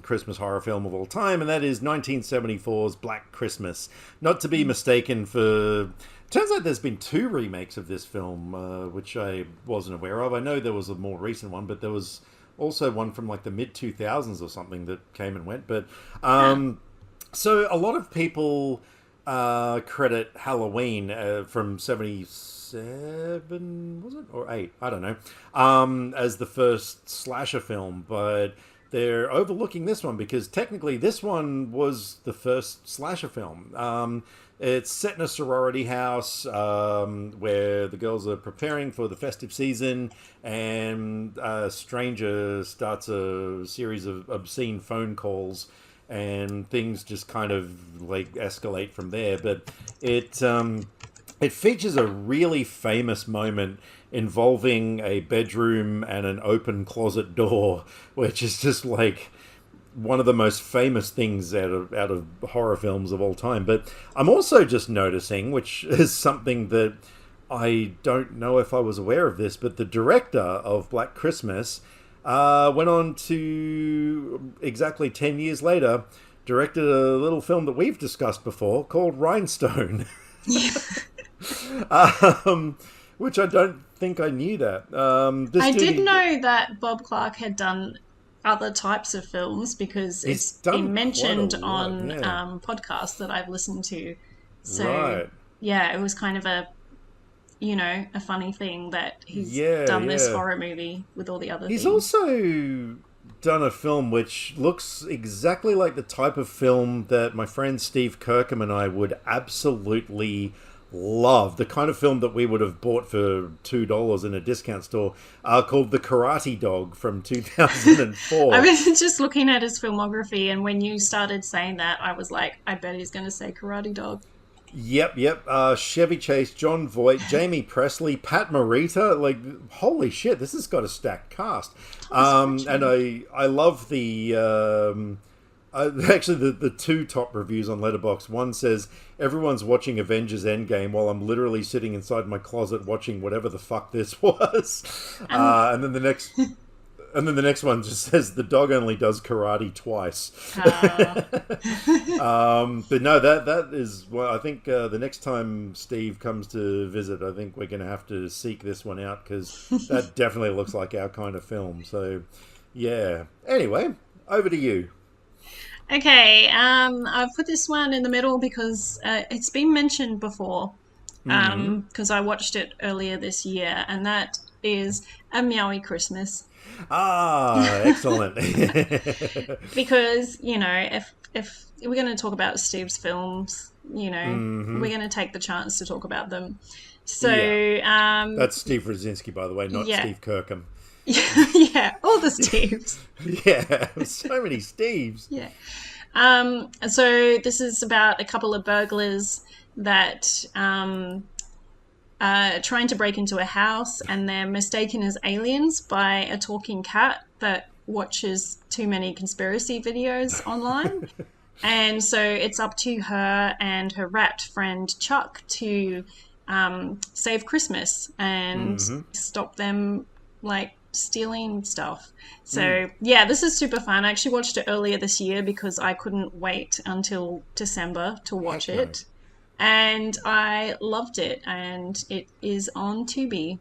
Christmas horror film of all time, and that is 1974's Black Christmas. Not to be mistaken for... Turns out there's been 2 remakes of this film, which I wasn't aware of. I know there was a more recent one, but there was also one from like the mid-2000s or something that came and went. But so a lot of people credit Halloween from 77, was it? Or 8? I don't know. As the first slasher film, but they're overlooking this one because technically this one was the first slasher film. It's set in a sorority house where the girls are preparing for the festive season, and a stranger starts a series of obscene phone calls, and things just kind of like escalate from there. But it features a really famous moment involving a bedroom and an open closet door, which is just like one of the most famous things out of horror films of all time. But I'm also just noticing, which is something that I don't know if I was aware of this, but the director of Black Christmas went on to, exactly 10 years later, directed a little film that we've discussed before called Rhinestone. Which I don't think I knew that. I did know that Bob Clark had done other types of films because it's been mentioned on podcasts that I've listened to. So yeah, it was kind of a funny thing that he's done this horror movie with all the other things. He's also done a film which looks exactly like the type of film that my friend Steve Kirkham and I would absolutely love. The kind of film that we would have bought for $2 in a discount store, called The Karate Dog from 2004. I was just looking at his filmography, and when you started saying that, I was like, I bet he's going to say Karate Dog. Yep. Chevy Chase, John Voight, Jamie Presley, Pat Morita. Like, holy shit, this has got a stacked cast. And I love the... actually, the 2 top reviews on Letterboxd. One says, everyone's watching Avengers Endgame while I'm literally sitting inside my closet watching whatever the fuck this was. And then the next one just says, the dog only does karate twice. But no, that is... Well, I think the next time Steve comes to visit, I think we're going to have to seek this one out, because that definitely looks like our kind of film. So, yeah. Anyway, over to you. Okay, I've put this one in the middle because it's been mentioned before, because I watched it earlier this year, and that is A Meowy Christmas. Ah, excellent. Because, if we're going to talk about Steve's films, we're going to take the chance to talk about them. So, that's Steve Rosinski, by the way, not Steve Kirkham. Yeah, all the Steves. Yeah, so many Steves. Yeah. So this is about a couple of burglars that trying to break into a house, and they're mistaken as aliens by a talking cat that watches too many conspiracy videos online. And so it's up to her and her rat friend Chuck to save Christmas and stop them, like, stealing stuff. So yeah, this is super fun. I actually watched it earlier this year because I couldn't wait until December to watch it. And I loved it, and it is on Tubi.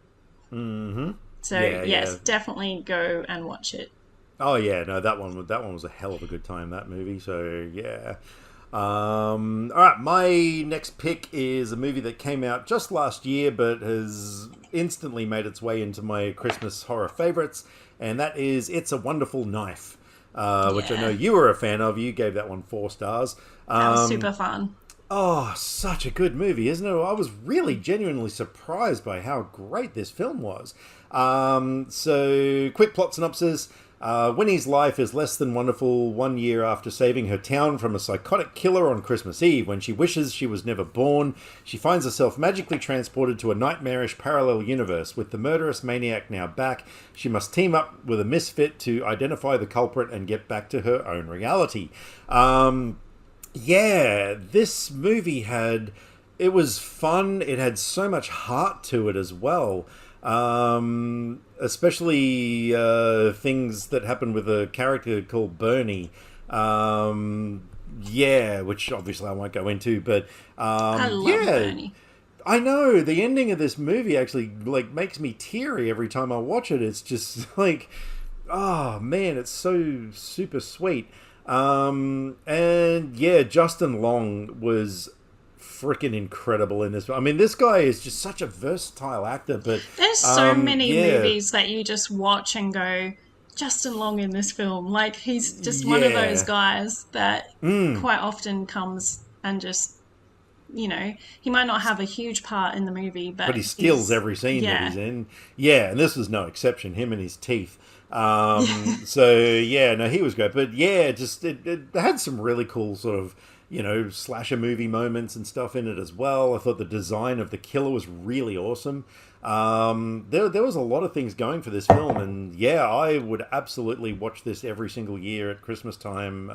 So yes, definitely go and watch it. Oh yeah, no, that one was a hell of a good time, that movie. So yeah. All right, my next pick is a movie that came out just last year but has instantly made its way into my Christmas horror favorites, and that is It's a Wonderful Knife, which I know you were a fan of. You gave that one 4 stars. That was super fun. Oh, such a good movie, isn't it? I was really genuinely surprised by how great this film was. So, quick plot synopsis. Winnie's life is less than wonderful 1 year after saving her town from a psychotic killer on Christmas Eve. When she wishes she was never born, she finds herself magically transported to a nightmarish parallel universe. With the murderous maniac now back, she must team up with a misfit to identify the culprit and get back to her own reality. Yeah, this movie it was fun. It had so much heart to it as well. Especially things that happen with a character called Bernie. Yeah, which obviously I won't go into, but I love yeah, Bernie. I know the ending of this movie actually like makes me teary every time I watch it. It's just like, oh man, it's so super sweet. And yeah, Justin Long was freaking incredible in this. I mean, this guy is just such a versatile actor. But There's so many yeah, movies that you just watch and go, Justin Long in this film. Like, he's just one of those yeah, guys that quite often comes and just, he might not have a huge part in the movie, but but he steals every scene that he's in. Yeah, and this was no exception. Him and his teeth. So yeah, no, he was great. But yeah, just it had some really cool sort of slasher movie moments and stuff in it as well. I thought the design of the killer was really awesome. There was a lot of things going for this film, and yeah, I would absolutely watch this every single year at Christmas time.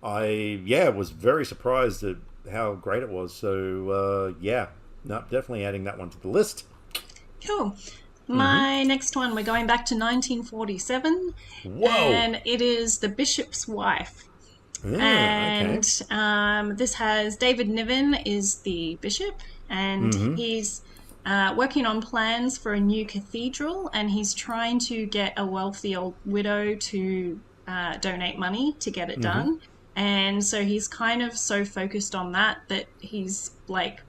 I was very surprised at how great it was. So yeah, no, definitely adding that one to the list. Cool. My next one, we're going back to 1947. Whoa! And it is The Bishop's Wife. And this has David Niven is the bishop, and he's working on plans for a new cathedral, and he's trying to get a wealthy old widow to donate money to get it done. And so he's kind of so focused on that he's like,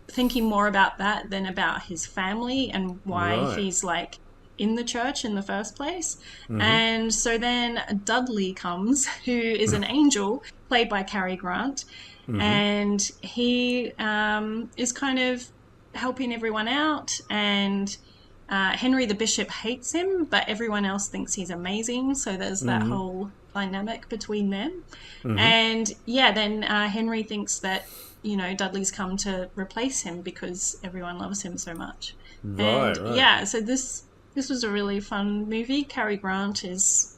thinking more about that than about his family and why he's like in the church in the first place. And so then Dudley comes, who is an angel played by Cary Grant, and he is kind of helping everyone out, and Henry the bishop hates him, but everyone else thinks he's amazing, so there's that whole dynamic between them. And yeah, then Henry thinks that Dudley's come to replace him because everyone loves him so much. Right. Yeah, so this was a really fun movie. Cary Grant is,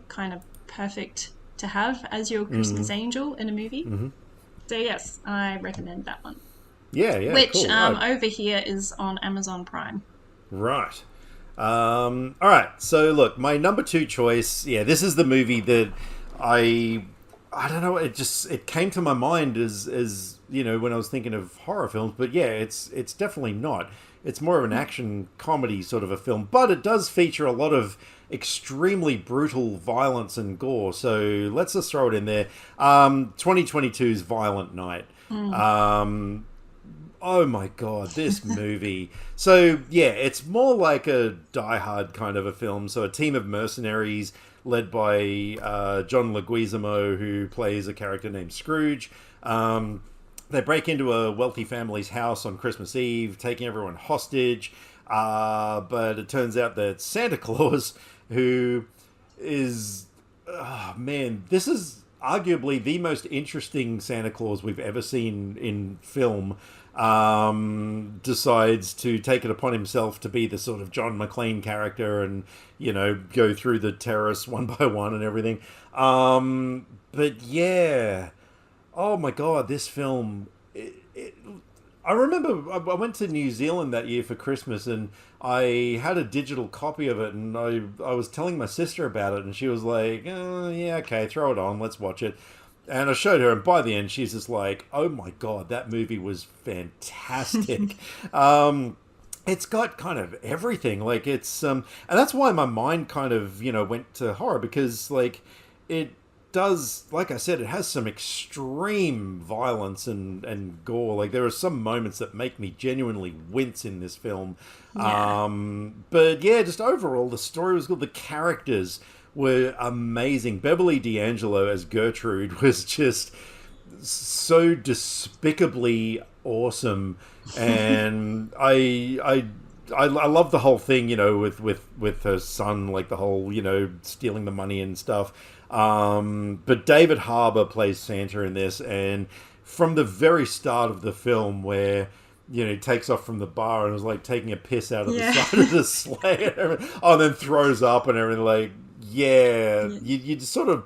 kind of perfect to have as your Christmas angel in a movie. So yes, I recommend that one. Yeah, which cool. Over here is on Amazon Prime. Right. All right. So look, my number 2 choice. Yeah, this is the movie that I don't know. It came to my mind as when I was thinking of horror films. But yeah, it's definitely not. It's more of an action comedy sort of a film, but it does feature a lot of extremely brutal violence and gore. So let's just throw it in there. 2022's Violent Night. Oh my god, this movie. So yeah, it's more like a Die Hard kind of a film. So a team of mercenaries led by John Leguizamo, who plays a character named Scrooge. They break into a wealthy family's house on Christmas Eve, taking everyone hostage. But it turns out that Santa Claus, who is... Oh, man, this is arguably the most interesting Santa Claus we've ever seen in film, decides to take it upon himself to be the sort of John McClane character and, go through the terrorists one by one and everything. But yeah... Oh my god, this film... I remember I went to New Zealand that year for Christmas, and I had a digital copy of it, and I was telling my sister about it, and she was like, yeah, okay, throw it on, let's watch it. And I showed her, and by the end, she's just like, oh my god, that movie was fantastic. It's got kind of everything. Like, it's... and that's why my mind kind of, went to horror, because, like, it does, like I said, it has some extreme violence and gore. Like, there are some moments that make me genuinely wince in this film. Yeah. But yeah, just overall, the story was good. The characters were amazing. Beverly D'Angelo as Gertrude was just so despicably awesome. And I love the whole thing, with her son, like the whole, stealing the money and stuff. But David Harbour plays Santa in this, and from the very start of the film, where he takes off from the bar and is like taking a piss out of the side of the sleigh and everything, and then throws up and everything, like you just sort of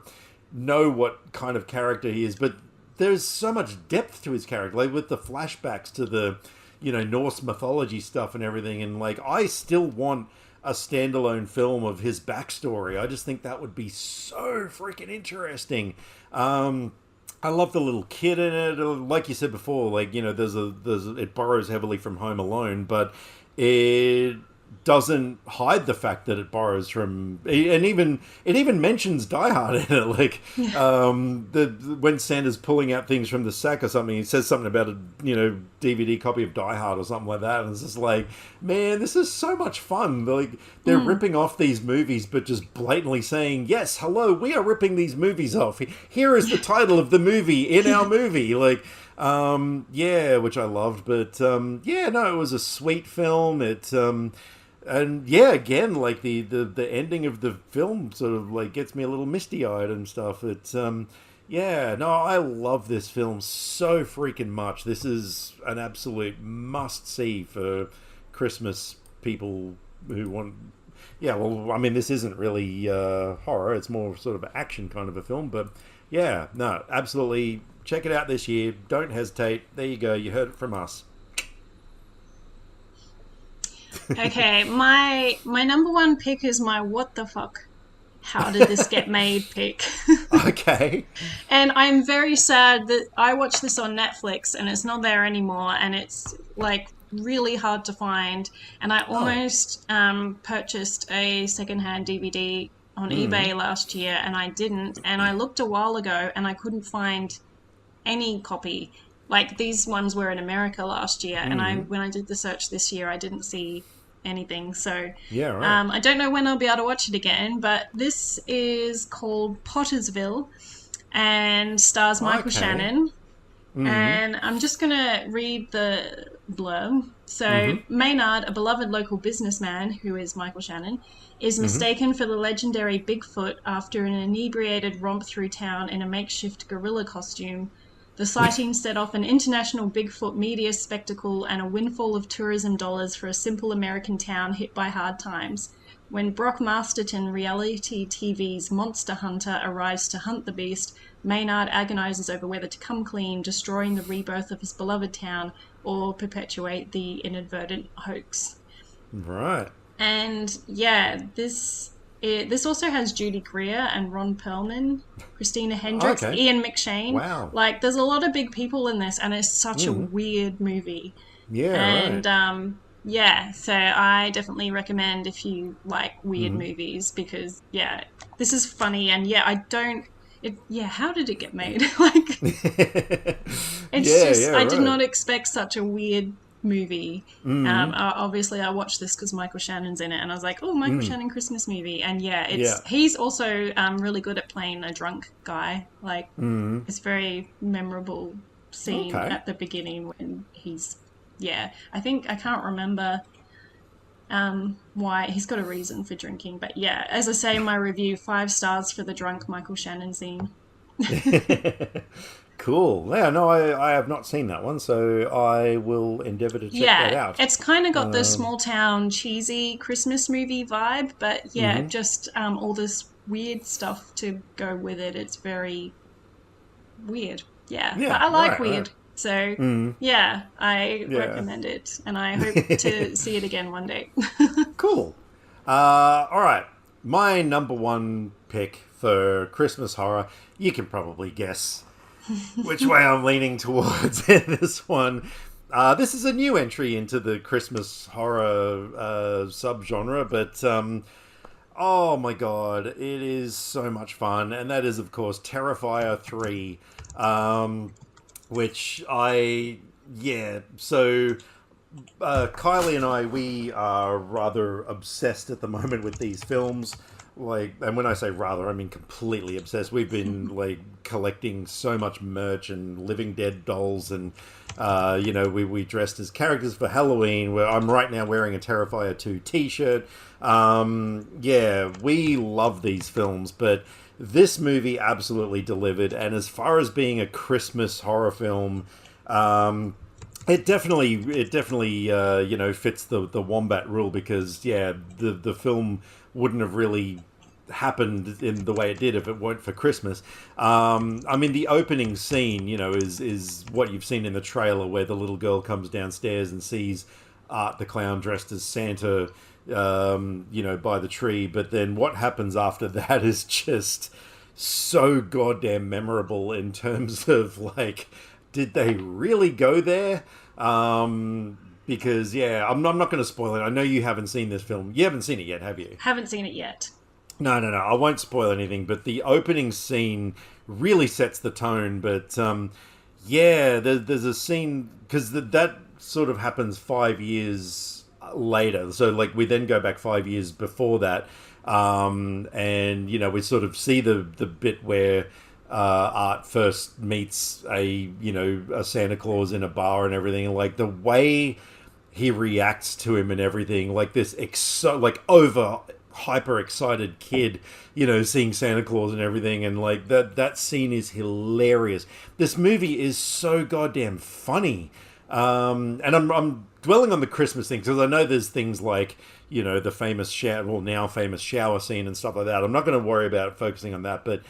know what kind of character he is, but there's so much depth to his character, like with the flashbacks to the Norse mythology stuff and everything. And like, I still want a standalone film of his backstory. I just think that would be so freaking interesting. I love the little kid in it. Like you said before, like, it borrows heavily from Home Alone, but it doesn't hide the fact that it borrows from, and it even mentions Die Hard in it. Like, when Santa's pulling out things from the sack or something, he says something about a DVD copy of Die Hard or something like that, and it's just like, man, this is so much fun. Like, they're ripping off these movies, but just blatantly saying, yes, hello, we are ripping these movies off. Here is the title of the movie in our movie. Like, which I loved, but it was a sweet film. And again, like the ending of the film sort of like gets me a little misty-eyed and stuff. I love this film so freaking much. This is an absolute must-see for Christmas people who want... Yeah, well, I mean, this isn't really horror. It's more sort of an action kind of a film. But yeah, no, absolutely. Check it out this year. Don't hesitate. There you go. You heard it from us. Okay, my number one pick is my what the fuck, how did this get made pick. Okay. And I'm very sad that I watched this on Netflix and it's not there anymore, and it's like really hard to find. And I almost purchased a secondhand DVD on eBay last year, and I didn't. And I looked a while ago and I couldn't find any copy. Like, these ones were in America last year, and when I did the search this year, I didn't see anything. So yeah, right. I don't know when I'll be able to watch it again, but this is called Pottersville and stars Michael Shannon. And I'm just going to read the blurb. So Maynard, a beloved local businessman, who is Michael Shannon, is mistaken for the legendary Bigfoot after an inebriated romp through town in a makeshift gorilla costume. The sighting set off an international Bigfoot media spectacle and a windfall of tourism dollars for a simple American town hit by hard times. When Brock Masterton, reality TV's monster hunter, arrives to hunt the beast, Maynard agonizes over whether to come clean, destroying the rebirth of his beloved town, or perpetuate the inadvertent hoax. Right. And yeah, this also has Judy Greer and Ron Perlman, Christina Hendricks, Ian McShane. Wow. Like, there's a lot of big people in this, and it's such a weird movie. Yeah, and, right. So I definitely recommend if you like weird movies, because, this is funny, and how did it get made? Like, it's I did not expect such a weird movie. Obviously I watched this because Michael Shannon's in it, and I was like, oh, Michael Shannon Christmas movie. And he's also really good at playing a drunk guy. Like, it's very memorable scene at the beginning when he's I think I can't remember why. He's got a reason for drinking, but as I say in my review, 5 stars for the drunk Michael Shannon scene. Cool. Yeah, no, I have not seen that one, so I will endeavour to check that out. It's kind of got the small town cheesy Christmas movie vibe, but just all this weird stuff to go with it. It's very weird. But I like weird. Right. So, I recommend it, and I hope to see it again one day. Cool. All right. My number one pick for Christmas horror, you can probably guess which way I'm leaning towards in this one. This is a new entry into the Christmas horror subgenre, but oh my god, it is so much fun, and that is, of course, Terrifier 3, which so Kylie and I, we are rather obsessed at the moment with these films. Like, and when I say rather, I mean completely obsessed. We've been like collecting so much merch and Living Dead dolls, and we dressed as characters for Halloween. Where I'm right now wearing a Terrifier 2 t-shirt. We love these films, but this movie absolutely delivered. And as far as being a Christmas horror film, it definitely fits the Wombat rule, because the film wouldn't have really happened in the way it did if it weren't for Christmas. I mean, the opening scene, is what you've seen in the trailer, where the little girl comes downstairs and sees Art the Clown dressed as Santa, by the tree. But then what happens after that is just so goddamn memorable in terms of, like, did they really go there? Because, I'm not going to spoil it. I know you haven't seen this film. You haven't seen it yet, have you? Haven't seen it yet. No. I won't spoil anything. But the opening scene really sets the tone. But, there's a scene... Because that sort of happens 5 years later. So, like, we then go back 5 years before that. And, we sort of see the bit where... Art first meets a Santa Claus in a bar and everything, and like the way he reacts to him and everything, like this over hyper excited kid, seeing Santa Claus and everything, and like that scene is hilarious. This movie is so goddamn funny, and I'm dwelling on the Christmas thing because I know there's things like the famous now famous shower scene and stuff like that. I'm not going to worry about focusing on that, but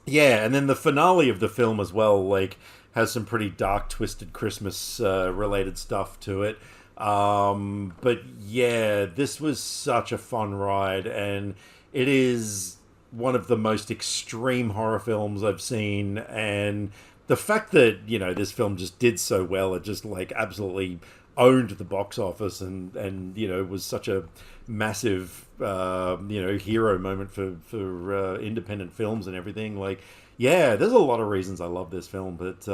and then the finale of the film as well, like, has some pretty dark, twisted Christmas related stuff to it. But yeah, this was such a fun ride, and it is one of the most extreme horror films I've seen. And the fact that, this film just did so well, it just like absolutely owned the box office and was such a massive hero moment for independent films and everything. Like, there's a lot of reasons I love this film, but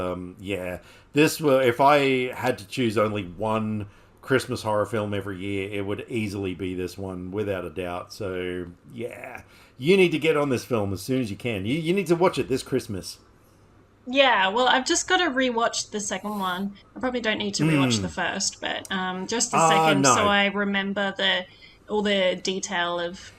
if I had to choose only one Christmas horror film every year, it would easily be this one without a doubt. So you need to get on this film as soon as you can. You need to watch it this Christmas. Yeah, well, I've just got to rewatch the second one. I probably don't need to rewatch the first, but just the second, no. so I remember all the detail of.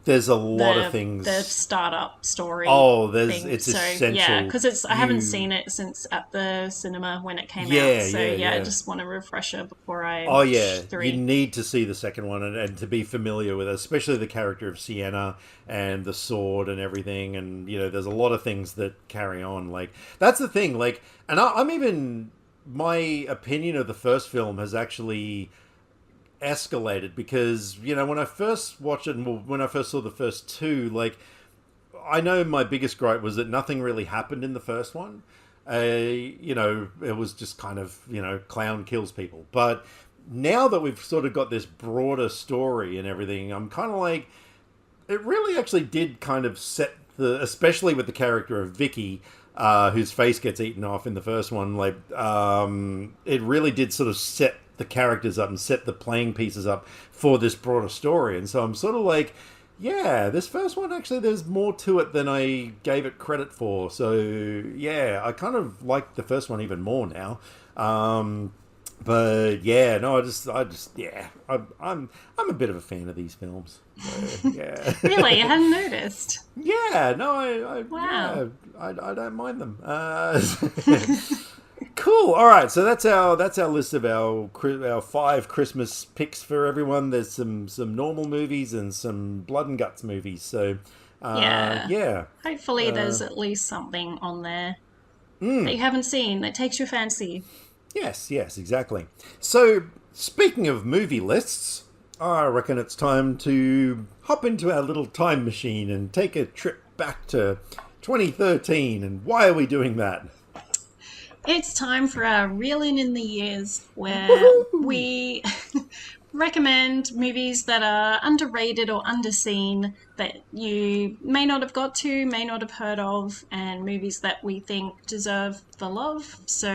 There's a lot of things. The startup story. Oh, thing. It's so, essential. Yeah, because I haven't seen it since at the cinema when it came out. So I just want a refresher before I. Oh yeah, 3. you need to see the second one and to be familiar with it, especially the character of Sienna and the sword and everything. And there's a lot of things that carry on. Like, that's the thing. Like, and I'm even, my opinion of the first film has actually escalated because when I first watched it and when I first saw the first two, like, I know my biggest gripe was that nothing really happened in the first one. It was just kind of clown kills people. But now that we've sort of got this broader story and everything, I'm kind of like, it really actually did kind of set especially with the character of Vicky, whose face gets eaten off in the first one. Like, it really did sort of set the characters up and set the playing pieces up for this broader story. And so I'm sort of like, this first one, actually, there's more to it than I gave it credit for. So, I kind of like the first one even more now. But I'm a bit of a fan of these films. So, Really? I hadn't noticed. Yeah, no, Wow. I don't mind them. Cool. All right, so that's our list of our 5 Christmas picks for everyone. There's some normal movies and some blood and guts movies. So hopefully there's at least something on there that you haven't seen that takes your fancy. Yes, exactly. So, speaking of movie lists, I reckon it's time to hop into our little time machine and take a trip back to 2013. And why are we doing that? It's time for our Reeling in the Years, where we recommend movies that are underrated or underseen that you may not have got to, may not have heard of, and movies that we think deserve the love. So,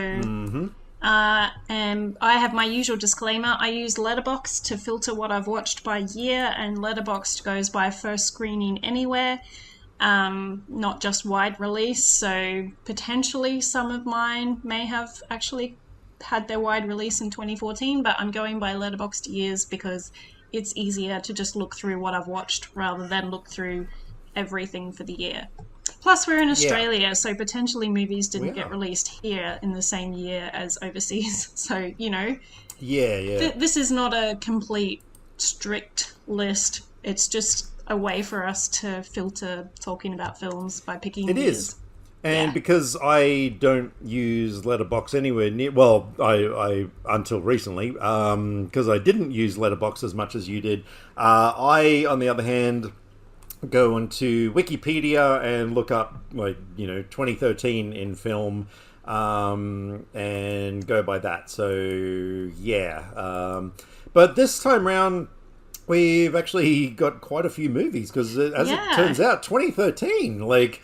and I have my usual disclaimer. I use Letterboxd to filter what I've watched by year, and Letterboxd goes by first screening anywhere. Not just wide release, so potentially some of mine may have actually had their wide release in 2014, but I'm going by Letterboxd years because it's easier to just look through what I've watched rather than look through everything for the year. Plus, we're in Australia, so potentially movies didn't get released here in the same year as overseas. So, this is not a complete, strict list. It's just a way for us to filter talking about films by picking It years. is. And Yeah. because I don't use Letterboxd anywhere near, well, I until recently, because I didn't use Letterboxd as much as you did. I, on the other hand, go onto Wikipedia and look up 2013 in film, and go by that. So yeah, but this time round, we've actually got quite a few movies because, as it turns out, 2013, like.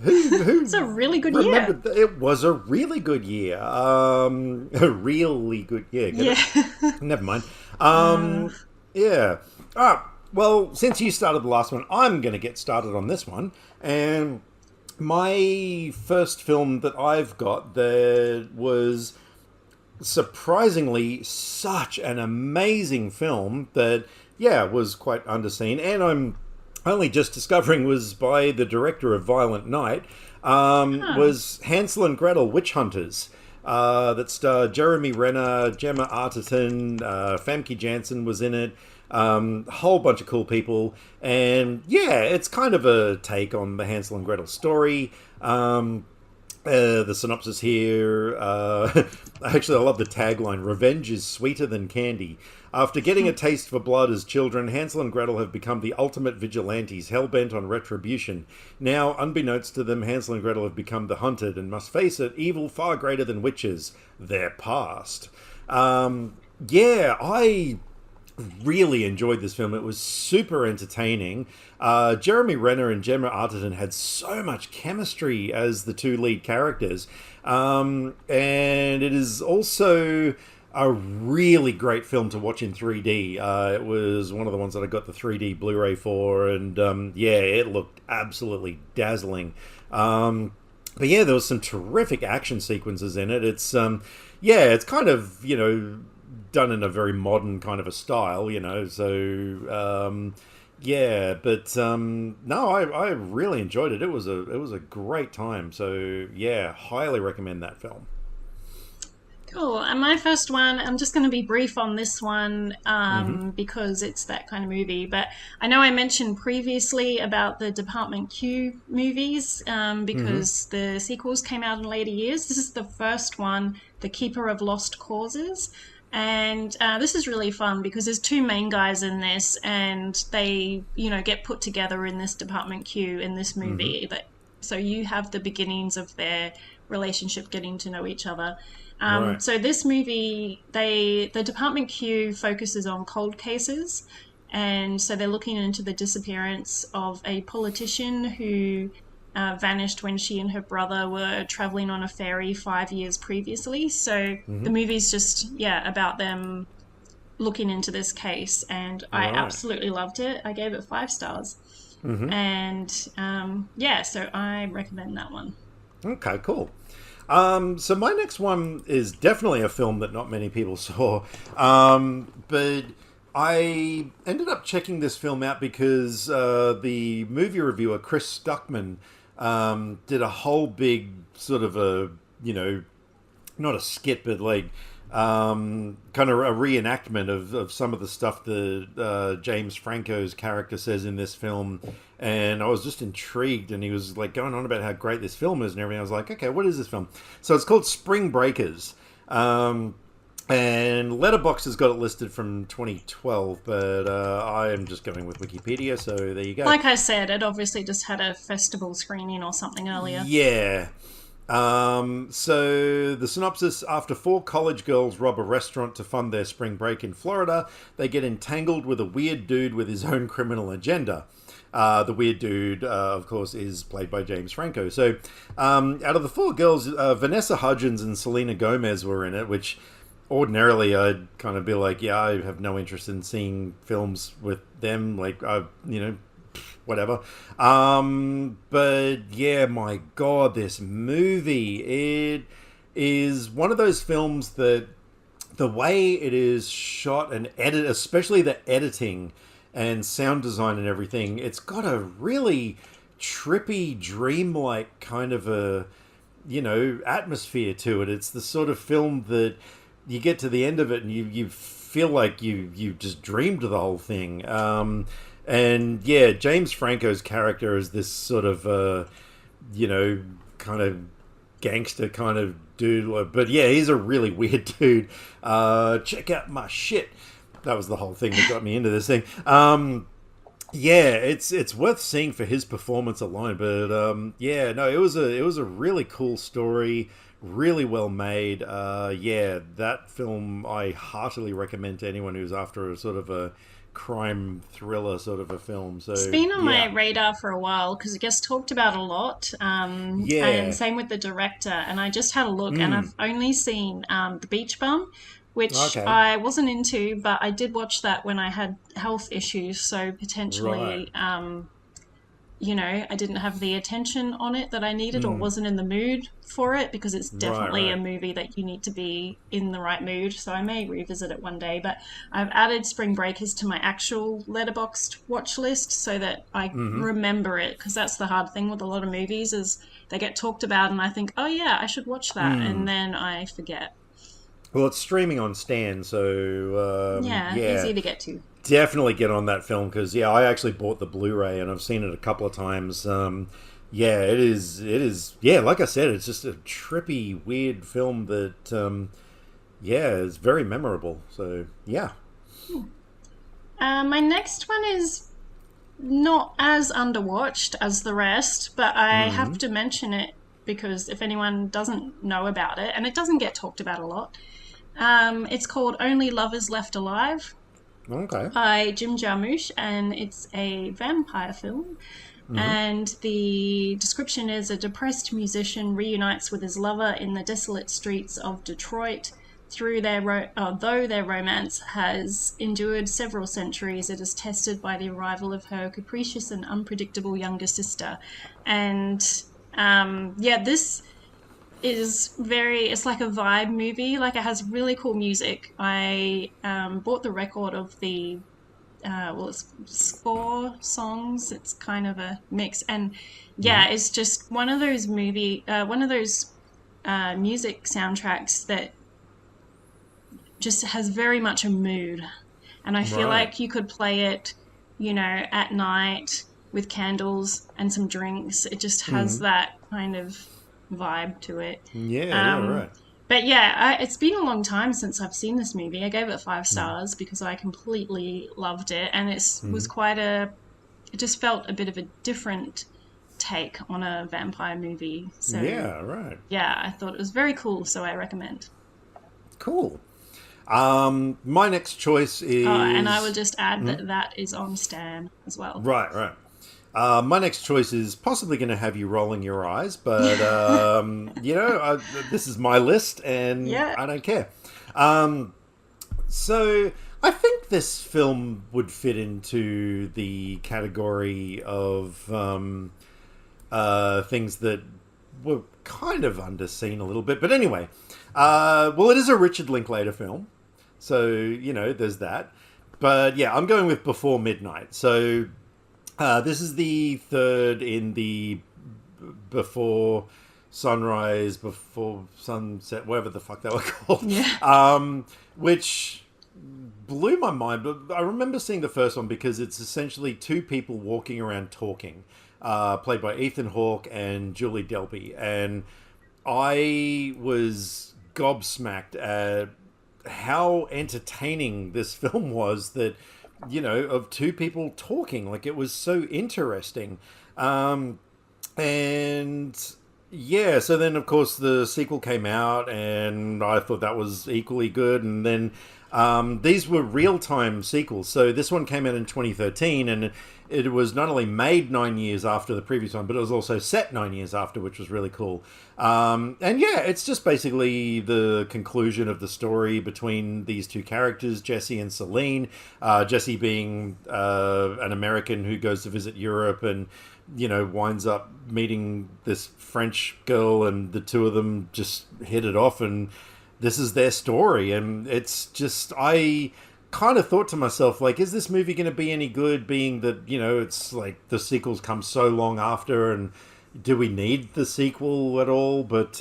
Who It's a really good remembered year. that it was a really good year. A really good year. Get it? Never mind. Yeah. Well, since you started the last one, I'm going to get started on this one. And my first film that I've got that was surprisingly such an amazing film that, was quite underseen. And I'm only just discovering was by the director of Violent Night, was Hansel and Gretel Witch Hunters, that starred Jeremy Renner, Gemma Arterton, Famke Janssen was in it, a whole bunch of cool people, and it's kind of a take on the Hansel and Gretel story. The synopsis here, actually I love the tagline, "Revenge is sweeter than candy." After getting a taste for blood as children, Hansel and Gretel have become the ultimate vigilantes, hell-bent on retribution. Now, unbeknownst to them, Hansel and Gretel have become the hunted and must face it, evil far greater than witches, their past. I really enjoyed this film. It was super entertaining. Jeremy Renner and Gemma Arterton had so much chemistry as the two lead characters. And it is also a really great film to watch in 3D. It was one of the ones that I got the 3D Blu-ray for, and it looked absolutely dazzling. But there was some terrific action sequences in it. It's it's kind of done in a very modern kind of a style, So I really enjoyed it. It was a great time. So highly recommend that film. Cool. And my first one, I'm just going to be brief on this one because it's that kind of movie. But I know I mentioned previously about the Department Q movies because the sequels came out in later years. This is the first one, The Keeper of Lost Causes. And this is really fun because there's two main guys in this and they, get put together in this Department Q in this movie. So you have the beginnings of their relationship, getting to know each other. Right. So this movie, the Department Q focuses on cold cases, and so they're looking into the disappearance of a politician who vanished when she and her brother were traveling on a ferry 5 years previously. So the movie's just about them looking into this case, and I absolutely loved it. I gave it 5 stars, and so I recommend that one. Okay, cool. So my next one is definitely a film that not many people saw, but I ended up checking this film out because the movie reviewer Chris Stuckman did a whole big sort of a not a skit, but like kind of a reenactment of some of the stuff that James Franco's character says in this film. And I was just intrigued, and he was like going on about how great this film is and everything. I was like, okay, what is this film? So it's called Spring Breakers. And Letterboxd has got it listed from 2012, but I am just going with Wikipedia, so there you go. Like I said, it obviously just had a festival screening or something earlier. Yeah. So the synopsis: after 4 college girls rob a restaurant to fund their spring break in Florida, they get entangled with a weird dude with his own criminal agenda. The weird dude, of course, is played by James Franco. So out of the 4 girls, Vanessa Hudgens and Selena Gomez were in it, which ordinarily I'd kind of be like, I have no interest in seeing films with them. Like, whatever. But yeah, my God, this movie, it is one of those films that the way it is shot and edited, especially the editing and sound design and everything, it's got a really trippy, dreamlike kind of a, atmosphere to it. It's the sort of film that you get to the end of it and you feel like you just dreamed the whole thing. And yeah, James Franco's character is this sort of, kind of gangster kind of dude. But yeah, he's a really weird dude. Check out my shit. That was the whole thing that got me into this thing. Yeah, it's worth seeing for his performance alone. But yeah, no, it was a really cool story, really well made. Yeah, that film I heartily recommend to anyone who's after a sort of a crime thriller sort of a film. So It's been on yeah. my radar for a while because it gets talked about a lot. Yeah. And same with the director. And I just had a look, and I've only seen The Beach Bum, which Okay. I wasn't into, but I did watch that when I had health issues. So potentially, Right. I didn't have the attention on it that I needed, or wasn't in the mood for it, because it's definitely a Right. movie that you need to be in the right mood. So I may revisit it one day. But I've added Spring Breakers to my actual letterboxed watch list so that I remember it, because that's the hard thing with a lot of movies is they get talked about and I think, oh yeah, I should watch that, and then I forget. Well, it's streaming on Stan, so Yeah, yeah, easy to get to. definitely get on that film because yeah, I actually bought the Blu-ray and I've seen it a couple of times. Yeah, it is. It is. Yeah, like I said, it's just a trippy, weird film that yeah, is very memorable. So yeah. My next one is not as underwatched as the rest, but I have to mention it because if anyone doesn't know about it, and it doesn't get talked about a lot, it's called Only Lovers Left Alive Okay. by Jim Jarmusch, and it's a vampire film. And the description is: a depressed musician reunites with his lover in the desolate streets of Detroit. Through though their romance has endured several centuries, it is tested by the arrival of her capricious and unpredictable younger sister. And yeah, this is it's like a vibe movie. Like, it has really cool music. I bought the record of the it's 4 songs. It's kind of a mix, and yeah, it's just one of those music soundtracks that just has very much a mood, and I feel Right. like you could play it, at night with candles and some drinks. It just has that kind of vibe to it. Yeah. Yeah. Um, Right. but yeah, it's been a long time since I've seen this movie. I gave it 5 stars because I completely loved it, and was quite it just felt a bit of a different take on a vampire movie. So Yeah. Right. yeah, I thought it was very cool, so I recommend. Cool. My next choice is Oh, and I would just add that that is on Stan as well. right. Right. My next choice is possibly going to have you rolling your eyes, but this is my list, and Yeah. I don't care. So I think this film would fit into the category of things that were kind of underseen a little bit. But anyway, well, it is a Richard Linklater film, so there's that. But yeah, I'm going with Before Midnight. So this is the third in the before sunrise, before sunset, whatever the fuck they were called. Yeah. Which blew my mind. But I remember seeing the first one because it's essentially 2 people walking around talking, played by Ethan Hawke and Julie Delpy, and I was gobsmacked at how entertaining this film was. That of 2 people talking, like, it was so interesting. And yeah, so then of course the sequel came out, and I thought that was equally good. And then these were real-time sequels. So this one came out in 2013, and it was not only made 9 years after the previous one, but it was also set 9 years after, which was really cool. And yeah, it's just basically the conclusion of the story between these 2 characters, Jesse and Celine. Jesse being an American who goes to visit Europe and winds up meeting this French girl, and the 2 of them just hit it off, and this is their story. And it's just, I kind of thought to myself, like, is this movie going to be any good, being that it's like the sequels come so long after, and do we need the sequel at all? But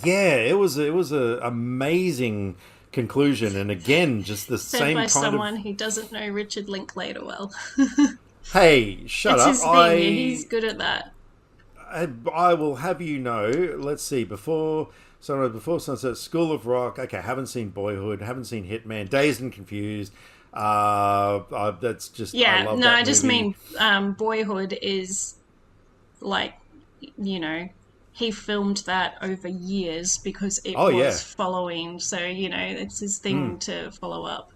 yeah, it was a amazing conclusion. And again, just the Said same by kind someone of... who doesn't know Richard Linklater well. Hey, shut It's up. his thing. He's good at that. I will have you know, let's see, before Sunset, School of Rock, okay, haven't seen Boyhood, haven't seen Hitman, Dazed and Confused. That's just... Yeah, I love no, that I just movie. mean Boyhood is like, you know, he filmed that over years because it Oh, was yeah. following. So, you know, it's his thing to follow up.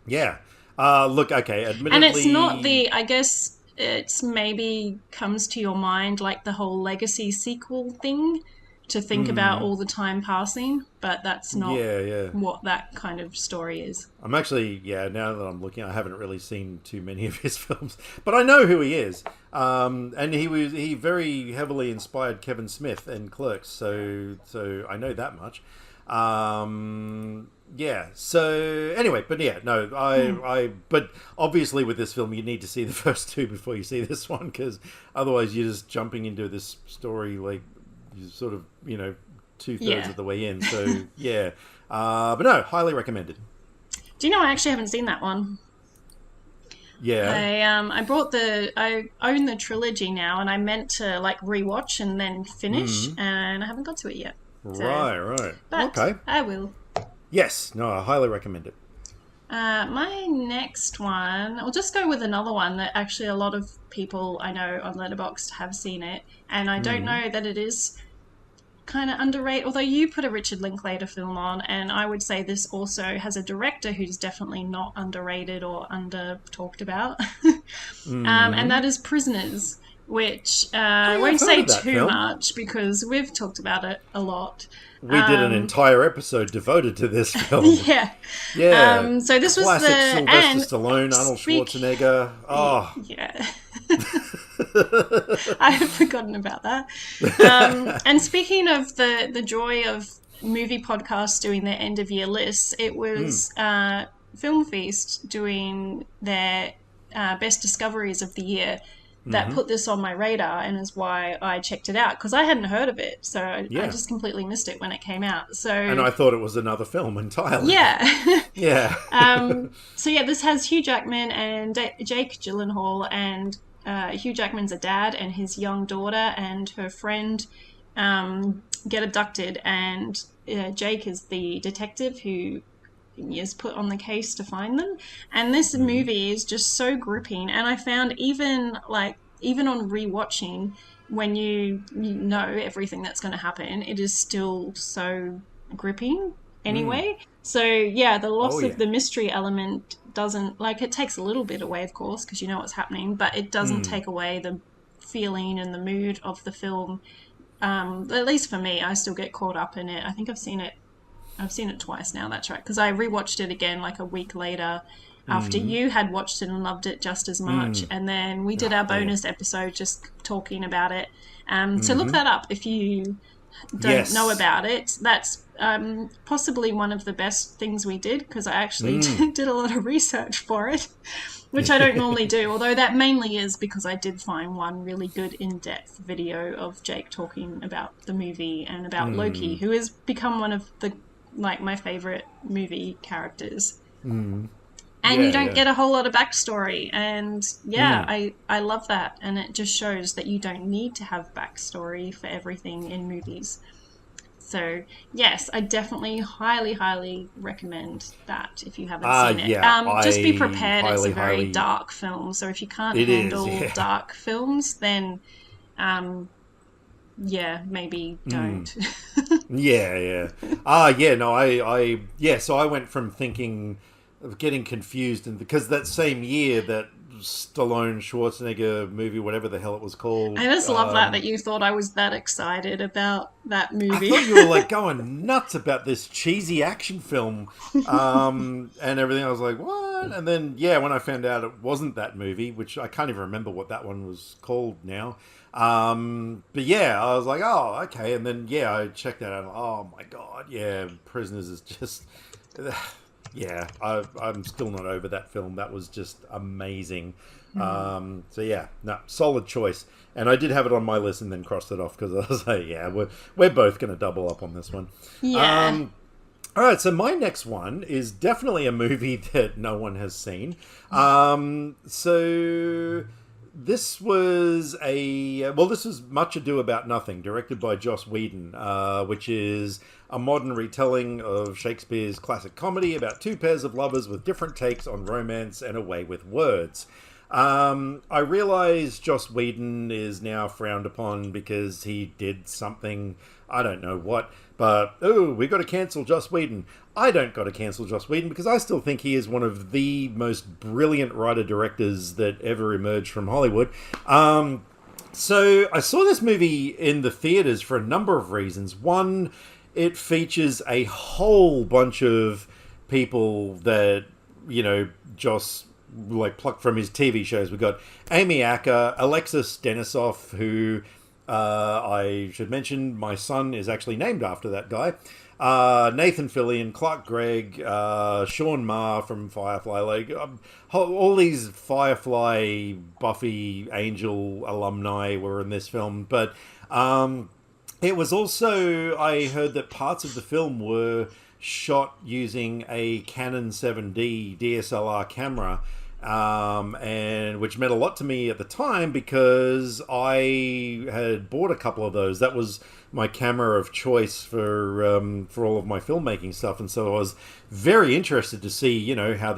Yeah. Look, okay, admittedly... And it's not I guess it's maybe comes to your mind like the whole legacy sequel thing to think about all the time passing, but that's not Yeah. what that kind of story is. I'm actually, now that I'm looking, I haven't really seen too many of his films, but I know who he is. And he very heavily inspired Kevin Smith in Clerks, so I know that much. So anyway, but yeah, no, but obviously with this film, you need to see the first two before you see this one, because otherwise you're just jumping into this story like you sort of, 2/3 of the way in. So yeah, but no, highly recommended. Do you know I actually haven't seen that one? Yeah. I own the trilogy now, and I meant to like rewatch and then finish, and I haven't got to it yet. So, Right. But Okay. I will. Yes. No, I highly recommend it. My next one, I'll just go with another one that actually a lot of people I know on Letterboxd have seen it, and I don't know that it is kind of underrated, although you put a Richard Linklater film on, and I would say this also has a director who's definitely not underrated or under talked about, and that is Prisoners, which I won't say too much because we've talked about it a lot. We did an entire episode devoted to this film. Yeah. So this was classic the Sylvester Stallone, Arnold Schwarzenegger. Oh, yeah. I had forgotten about that. And speaking of the joy of movie podcasts doing their end of year lists, it was Film Feast doing their best discoveries of the year that put this on my radar, and is why I checked it out, because I hadn't heard of it, so I just completely missed it when it came out. And I thought it was another film entirely. Yeah. Yeah. So yeah, this has Hugh Jackman and Jake Gyllenhaal, and Hugh Jackman's a dad, and his young daughter and her friend get abducted, and Jake is the detective who is put on the case to find them. And this movie is just so gripping, and I found even on rewatching, when you know everything that's going to happen, it is still so gripping anyway. So yeah, the loss of the mystery element doesn't, like, it takes a little bit away, of course, because you know what's happening, but it doesn't take away the feeling and the mood of the film. At least for me, I still get caught up in it. I think I've seen it twice now, that's right, because I rewatched it again like a week later after you had watched it and loved it just as much, and then we did our bonus episode just talking about it. So look that up if you don't know about it. That's possibly one of the best things we did, because I actually did a lot of research for it, which I don't normally do, although that mainly is because I did find one really good in-depth video of Jake talking about the movie and about Loki, who has become one of the my favorite movie characters. And you don't get a whole lot of backstory, and I love that, and it just shows that you don't need to have backstory for everything in movies. So yes, I definitely highly recommend that if you haven't seen it. Just be prepared, it's a very dark film, so if you can't handle dark films, then maybe don't. So I went from thinking of getting confused, and because that same year that Stallone Schwarzenegger movie, whatever the hell it was called, I just love that you thought I was that excited about that movie. I thought you were like going nuts about this cheesy action film, and everything. I was like, what? And then when I found out it wasn't that movie, which I can't even remember what that one was called now. But I was like, oh, okay. And then, I checked that out. Oh my God. Yeah. Prisoners is just, I'm still not over that film. That was just amazing. Solid choice. And I did have it on my list and then crossed it off because I was like, we're both going to double up on this one. Yeah. All right, so my next one is definitely a movie that no one has seen. So this was this was Much Ado About Nothing, directed by Joss Whedon, which is a modern retelling of Shakespeare's classic comedy about two pairs of lovers with different takes on romance and a way with words. I realize Joss Whedon is now frowned upon because he did something, I don't know what, but, we got to cancel Joss Whedon. I don't got to cancel Joss Whedon because I still think he is one of the most brilliant writer-directors that ever emerged from Hollywood. So I saw this movie in the theaters for a number of reasons. One, it features a whole bunch of people that, Joss plucked from his TV shows. We've got Amy Acker, Alexis Denisof, who I should mention my son is actually named after that guy. Nathan Fillion, Clark Gregg, Sean Maher from Firefly, all these Firefly, Buffy, Angel alumni were in this film. But it was also, I heard that parts of the film were shot using a Canon 7D DSLR camera, and which meant a lot to me at the time because I had bought a couple of those. That was my camera of choice for all of my filmmaking stuff, and so I was very interested to see, how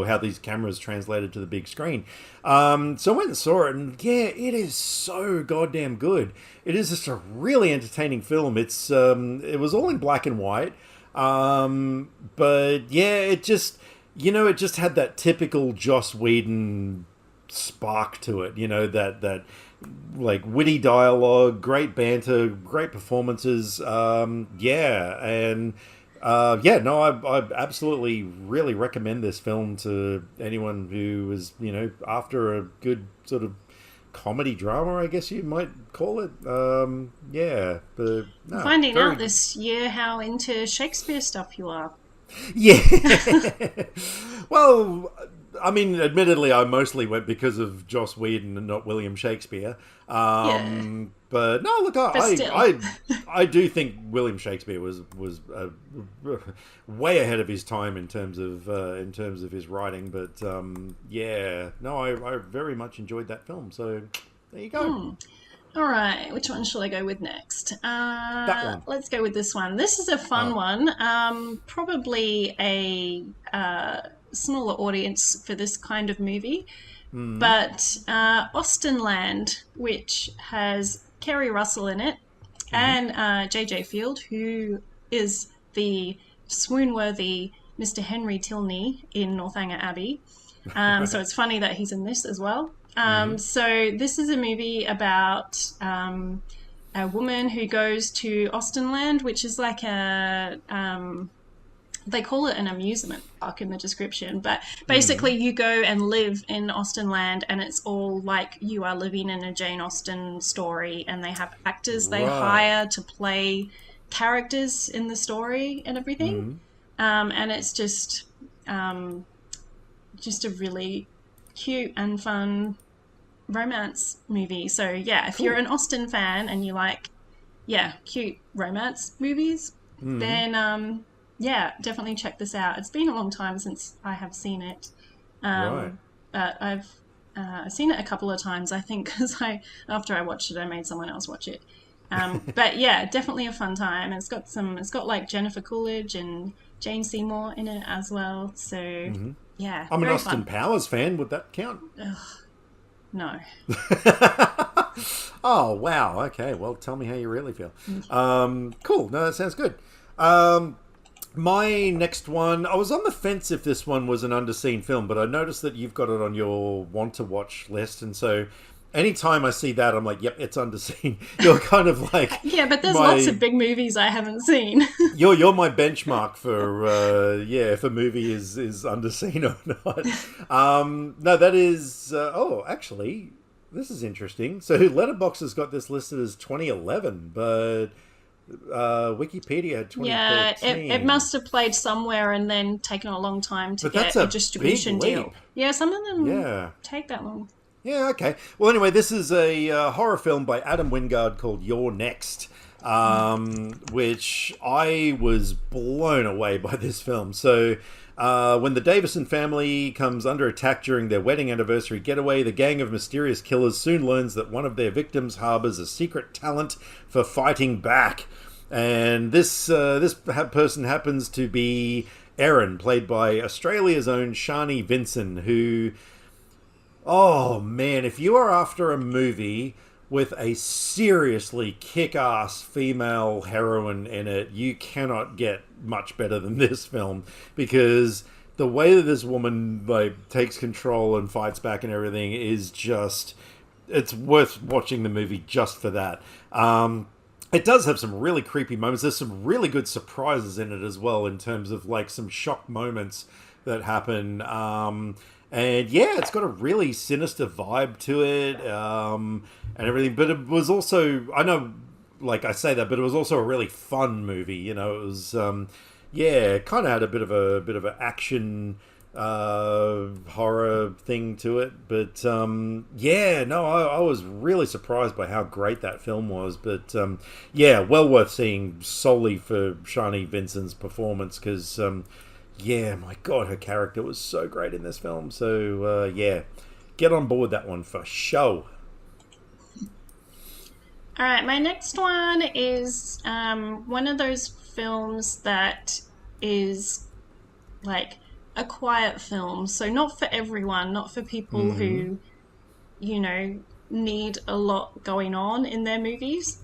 how these cameras translated to the big screen. So I went and saw it, and yeah, it is so goddamn good. It is just a really entertaining film. It's it was all in black and white, but yeah, it just had that typical Joss Whedon spark to it, that witty dialogue, great banter, great performances. I absolutely really recommend this film to anyone who is, after a good sort of comedy drama, I guess you might call it. Finding out this year how into Shakespeare stuff you are. Yeah. Well, I mean, admittedly, I mostly went because of Joss Whedon and not William Shakespeare. But no, look, I do think William Shakespeare was way ahead of his time in terms of his writing. But I very much enjoyed that film. So there you go. All right, which one shall I go with next? That one. Let's go with this one. This is a fun one. Probably a smaller audience for this kind of movie. But Austenland, which has Kerry Russell in it, and J.J. Field, who is the swoon-worthy Mr. Henry Tilney in Northanger Abbey. So it's funny that he's in this as well. So this is a movie about a woman who goes to Austenland, which is like a... they call it an amusement park in the description, but basically you go and live in Austenland, and it's all like you are living in a Jane Austen story, and they have actors they hire to play characters in the story and everything. And it's just a really cute and fun romance movie. So yeah, if you're an Austen fan and you like cute romance movies, then definitely check this out. It's been a long time since I have seen it, but I've seen it a couple of times, I think, because after I watched it I made someone else watch it. But yeah, definitely a fun time. It's got like Jennifer Coolidge and Jane Seymour in it as well, so yeah, I'm an very Austin fun. Powers fan. Would that count? No. Oh, wow. Okay, well, tell me how you really feel. Cool. No, that sounds good. My next one, I was on the fence if this one was an underseen film, but I noticed that you've got it on your want-to-watch list, and so anytime I see that, I'm like, yep, it's underseen. You're kind of like... Yeah, but there's lots of big movies I haven't seen. You're my benchmark for, if a movie is underseen or not. No, that is... actually, this is interesting. So Letterboxd has got this listed as 2011, but... Wikipedia had 2013. Yeah, it must have played somewhere and then taken a long time to get a distribution deal. Yeah, some of them take that long. Yeah, okay. Well, anyway, this is a horror film by Adam Wingard called You're Next. which I was blown away by this film. So when the Davison family comes under attack during their wedding anniversary getaway, the gang of mysterious killers soon learns that one of their victims harbors a secret talent for fighting back. And this person happens to be Erin, played by Australia's own Shani Vinson, who... Oh, man, if you are after a movie with a seriously kick-ass female heroine in it, you cannot get much better than this film, because the way that this woman takes control and fights back and everything is just... It's worth watching the movie just for that. It does have some really creepy moments. There's some really good surprises in it as well, in terms of some shock moments that happen. And yeah, it's got a really sinister vibe to it, and everything. But it was also, I know, I say that, but it was also a really fun movie. It was, it kind of had a bit of an action horror thing to it. But I was really surprised by how great that film was. But well worth seeing solely for Shani Vinson's performance, because my God, her character was so great in this film. So get on board that one for show. All right, my next one is one of those films that is a quiet film. So not for everyone, not for people who, need a lot going on in their movies.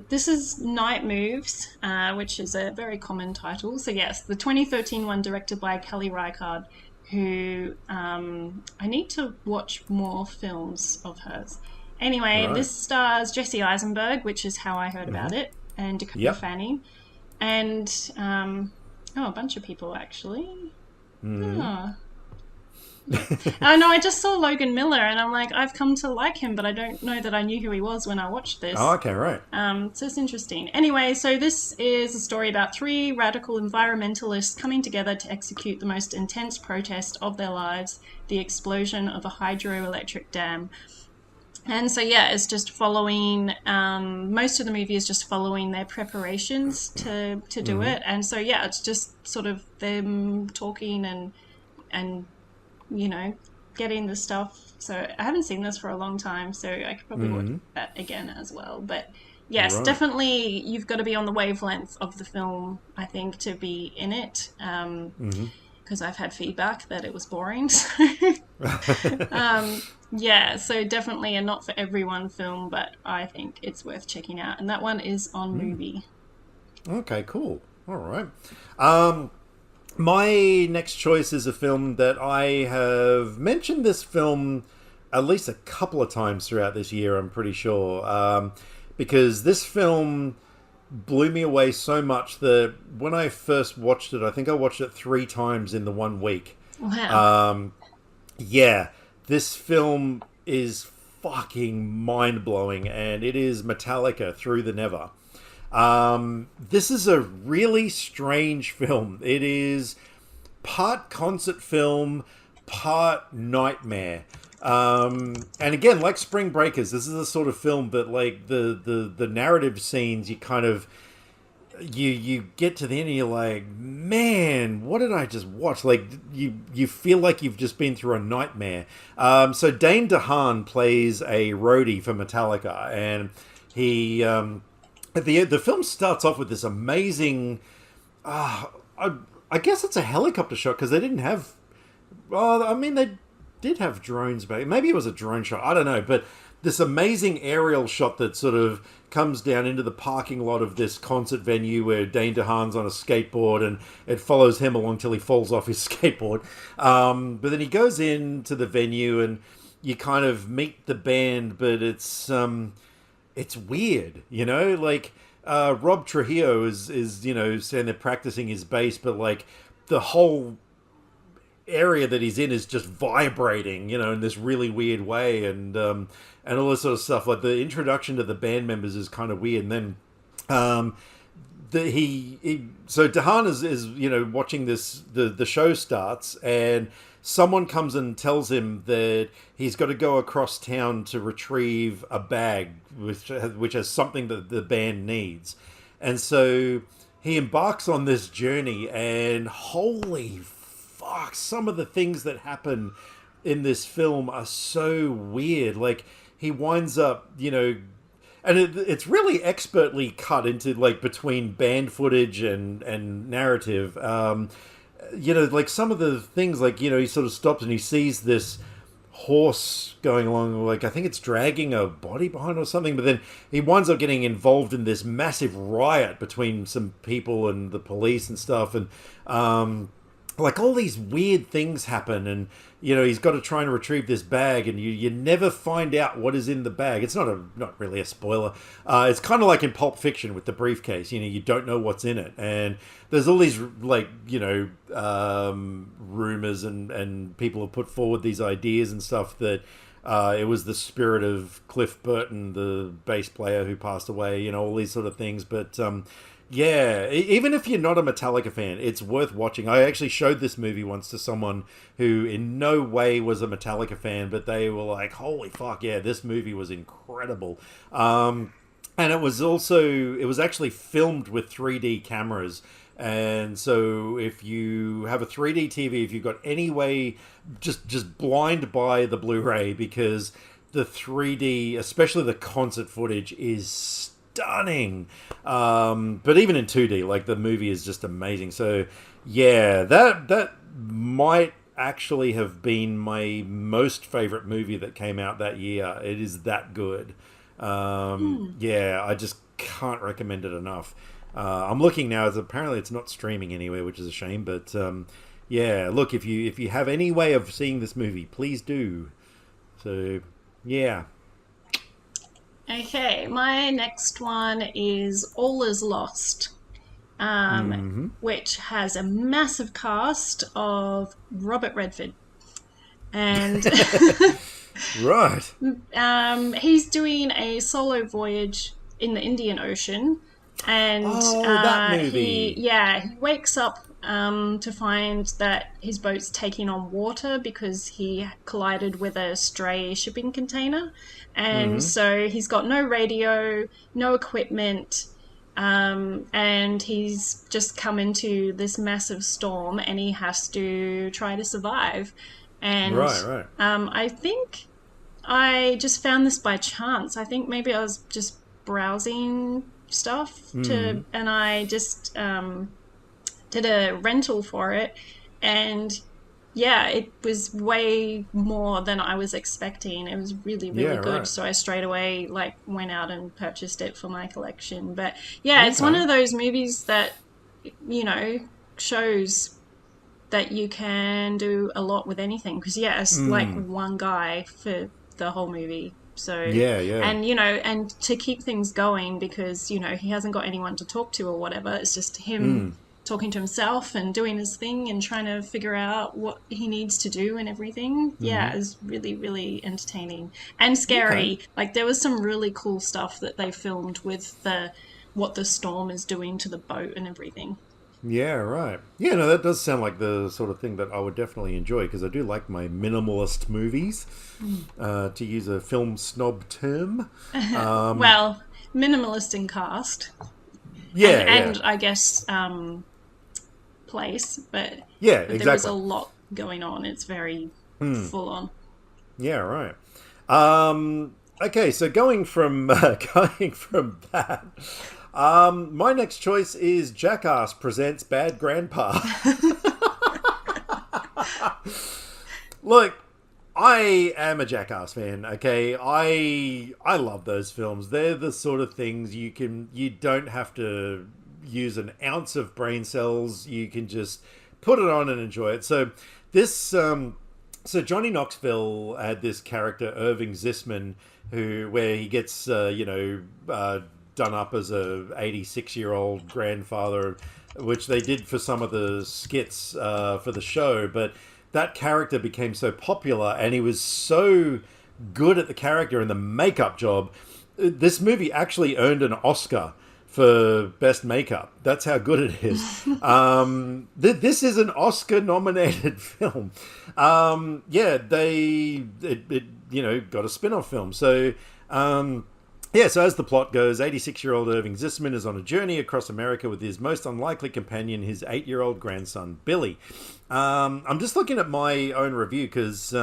This is Night Moves, which is a very common title. So yes, the 2013 one, directed by Kelly Reichardt, who I need to watch more films of hers. Anyway, This stars Jesse Eisenberg, which is how I heard about it, and Dakota Fanning, and a bunch of people actually. I know, I just saw Logan Miller and I'm like, I've come to like him, but I don't know that I knew who he was when I watched this. Oh, okay, right. So it's interesting. Anyway, so this is a story about 3 radical environmentalists coming together to execute the most intense protest of their lives, the explosion of a hydroelectric dam. And so, it's just following, most of the movie is just following their preparations to do it. And so, it's just sort of them talking and getting the stuff. So I haven't seen this for a long time, so I could probably watch that again as well. But yes, definitely you've got to be on the wavelength of the film, I think, to be in it. Because I've had feedback that it was boring. So, so definitely a not for everyone film, but I think it's worth checking out. And that one is on Movie. Okay, cool. All right. My next choice is a film that I have mentioned this film at least a couple of times throughout this year, I'm pretty sure. Because this film blew me away so much that when I first watched it, I think I watched it 3 times in the 1 week. Wow. This film is fucking mind-blowing, and it is Metallica, Through the Never. This is a really strange film. It is part concert film, part nightmare. And again, like Spring Breakers, this is the sort of film that, the narrative scenes, you kind of, you get to the end and you're like, man, what did I just watch? You feel like you've just been through a nightmare. So Dane DeHaan plays a roadie for Metallica, and he, the film starts off with this amazing, I guess it's a helicopter shot, because they didn't have, they did have drones back. Maybe it was a drone shot. I don't know. But this amazing aerial shot that sort of comes down into the parking lot of this concert venue where Dane DeHaan's on a skateboard, and it follows him along till he falls off his skateboard. But then he goes into the venue and you kind of meet the band, but it's weird, Rob Trujillo is standing there practicing his bass, but the whole area that he's in is just vibrating, in this really weird way, and all this sort of stuff. The introduction to the band members is kind of weird, and then so DeHaan is watching this, the show starts, and someone comes and tells him that he's got to go across town to retrieve a bag which has something that the band needs. And so he embarks on this journey, and holy fuck, some of the things that happen in this film are so weird. Like, he winds up, and it's really expertly cut into, like, between band footage and narrative. Like, some of the things, like, he sort of stops and he sees this horse going along, like, I think it's dragging a body behind or something, but then he winds up getting involved in this massive riot between some people and the police and stuff, and like, all these weird things happen, and he's got to try and retrieve this bag, and you never find out what is in the bag. It's not really a spoiler. It's kind of like in Pulp Fiction with the briefcase. You don't know what's in it, and there's all these, like, rumors and people have put forward these ideas and stuff that it was the spirit of Cliff Burton, the bass player who passed away. All these sort of things, but. Yeah, even if you're not a Metallica fan, it's worth watching. I actually showed this movie once to someone who in no way was a Metallica fan, but they were like, holy fuck, yeah, this movie was incredible. And it was actually filmed with 3D cameras. And so if you have a 3D TV, if you've got any way, just blind buy the Blu-ray, because the 3D, especially the concert footage, is stunning. But even in 2D, like, the movie is just amazing. So yeah, that might actually have been my most favorite movie that came out that year. It is that good. Yeah, I just can't recommend it enough. I'm looking now, as apparently it's not streaming anywhere, which is a shame, but yeah, look, if you have any way of seeing this movie, please do. So yeah. Okay, my next one is All Is Lost, which has a massive cast of Robert Redford. And right. He's doing a solo voyage in the Indian Ocean. And that movie. He wakes up to find that his boat's taking on water because he collided with a stray shipping container. And so he's got no radio, no equipment, and he's just come into this massive storm, and he has to try to survive. And right. I think I just found this by chance. I think maybe I was just browsing stuff and I just did a rental for it, and yeah, it was way more than I was expecting. It was really good. Right. So I straight away went out and purchased it for my collection. But yeah, It's one of those movies that shows that you can do a lot with anything, because it's like one guy for the whole movie. So and and to keep things going, because he hasn't got anyone to talk to or whatever. It's just him talking to himself and doing his thing and trying to figure out what he needs to do and everything. Yeah, it's really, really entertaining and scary. Like, there was some really cool stuff that they filmed with what the storm is doing to the boat and everything. Yeah, right. Yeah, no, that does sound like the sort of thing that I would definitely enjoy, because I do like my minimalist movies, to use a film snob term. Well, minimalist in cast. Yeah, and I guess place, but exactly. There was a lot going on. It's very full on. Yeah, right. Okay, so going from that, my next choice is Jackass Presents Bad Grandpa. Look, I am a Jackass fan, okay? I love those films. They're the sort of things you don't have to use an ounce of brain cells. You can just put it on and enjoy it. So this, so Johnny Knoxville had this character, Irving Zisman, where he gets, done up as a 86-year-old grandfather, which they did for some of the skits for the show, but that character became so popular, and he was so good at the character and the makeup job. This movie actually earned an Oscar for best makeup. That's how good it is. This is an Oscar-nominated film. It got a spin-off film. So, so as the plot goes, 86-year-old Irving Zisman is on a journey across America with his most unlikely companion, his 8-year-old grandson, Billy. I'm just looking at my own review because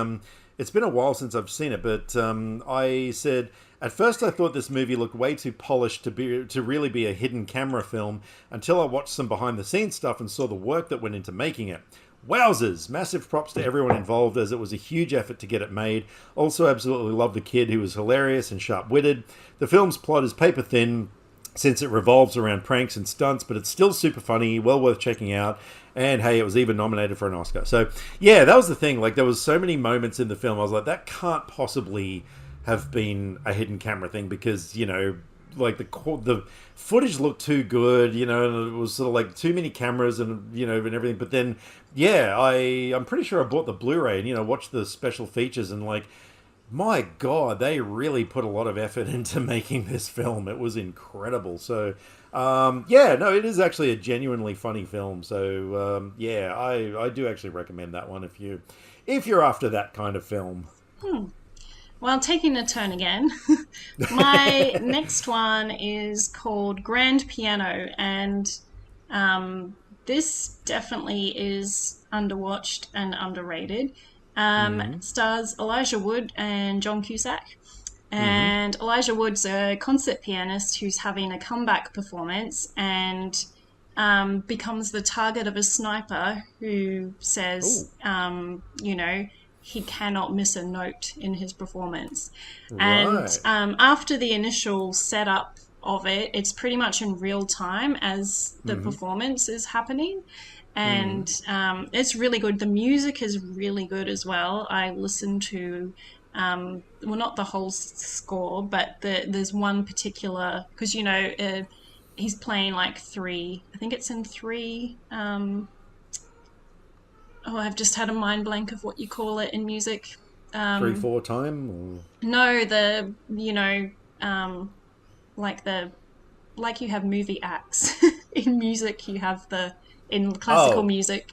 it's been a while since I've seen it, but I said, at first I thought this movie looked way too polished to really be a hidden camera film until I watched some behind-the-scenes stuff and saw the work that went into making it. Wowzers! Massive props to everyone involved, as it was a huge effort to get it made. Also absolutely love the kid, who was hilarious and sharp-witted. The film's plot is paper thin, since it revolves around pranks and stunts, but it's still super funny, well worth checking out. And hey, it was even nominated for an Oscar. So yeah, that was the thing. Like, there was so many moments in the film, I was like, that can't possibly have been a hidden camera thing, because, you know, like the footage looked too good, you know, and it was sort of like too many cameras and, you know, and everything. But then, yeah, I'm pretty sure I bought the Blu-ray and, you know, watched the special features, and like, my God, they really put a lot of effort into making this film. It was incredible. So, it is actually a genuinely funny film. So, I do actually recommend that one if you're after that kind of film. Well, taking a turn again, my next one is called Grand Piano, and this definitely is underwatched and underrated. Stars Elijah Wood and John Cusack. And Elijah Wood's a concert pianist who's having a comeback performance and becomes the target of a sniper who says, he cannot miss a note in his performance. Right. And after the initial setup of it, it's pretty much in real time as the performance is happening. And it's really good. The music is really good as well. I listened to, not the whole score, but there's one particular, because, you know, he's playing like three, I think it's in three, I've just had a mind blank of what you call it in music. 3/4 time? Or... No, like you have movie acts. In music, you have in classical music,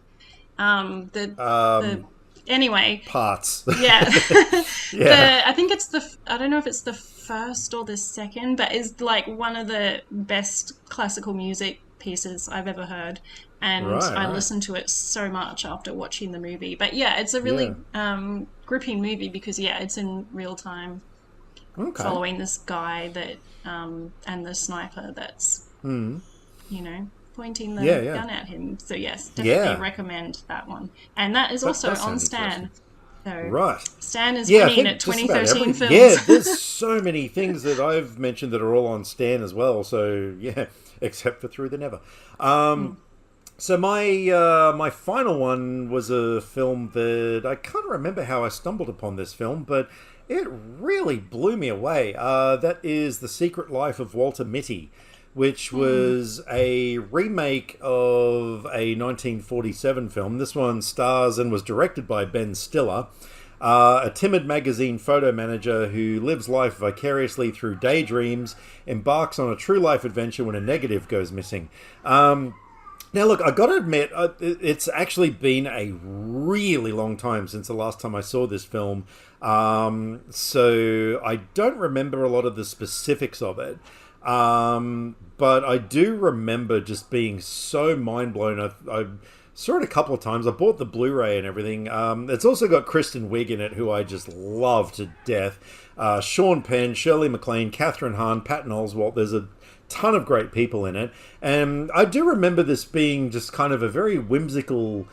anyway. Parts. Yeah. Yeah. I think it's I don't know if it's the first or the second, but is like one of the best classical music pieces I've ever heard. And I listened to it so much after watching the movie. But yeah, it's a really gripping movie because, it's in real time, following this guy that and the sniper that's, pointing the gun at him. So yes, definitely recommend that one. And that is also on Stan. So Stan is winning at 2013 films. Yeah, there's so many things that I've mentioned that are all on Stan as well. So yeah, except for Through the Never. So my final one was a film that I can't remember how I stumbled upon this film, but it really blew me away. That is The Secret Life of Walter Mitty, which was a remake of a 1947 film. This one stars and was directed by Ben Stiller, a timid magazine photo manager who lives life vicariously through daydreams, embarks on a true life adventure when a negative goes missing. Now, look, I got to admit, it's actually been a really long time since the last time I saw this film. So I don't remember a lot of the specifics of it. But I do remember just being so mind blown. I saw it a couple of times. I bought the Blu-ray and everything. It's also got Kristen Wiig in it, who I just love to death. Sean Penn, Shirley MacLaine, Catherine Hahn, Patton Oswalt. There's a ton of great people in it. And I do remember this being just kind of a very whimsical,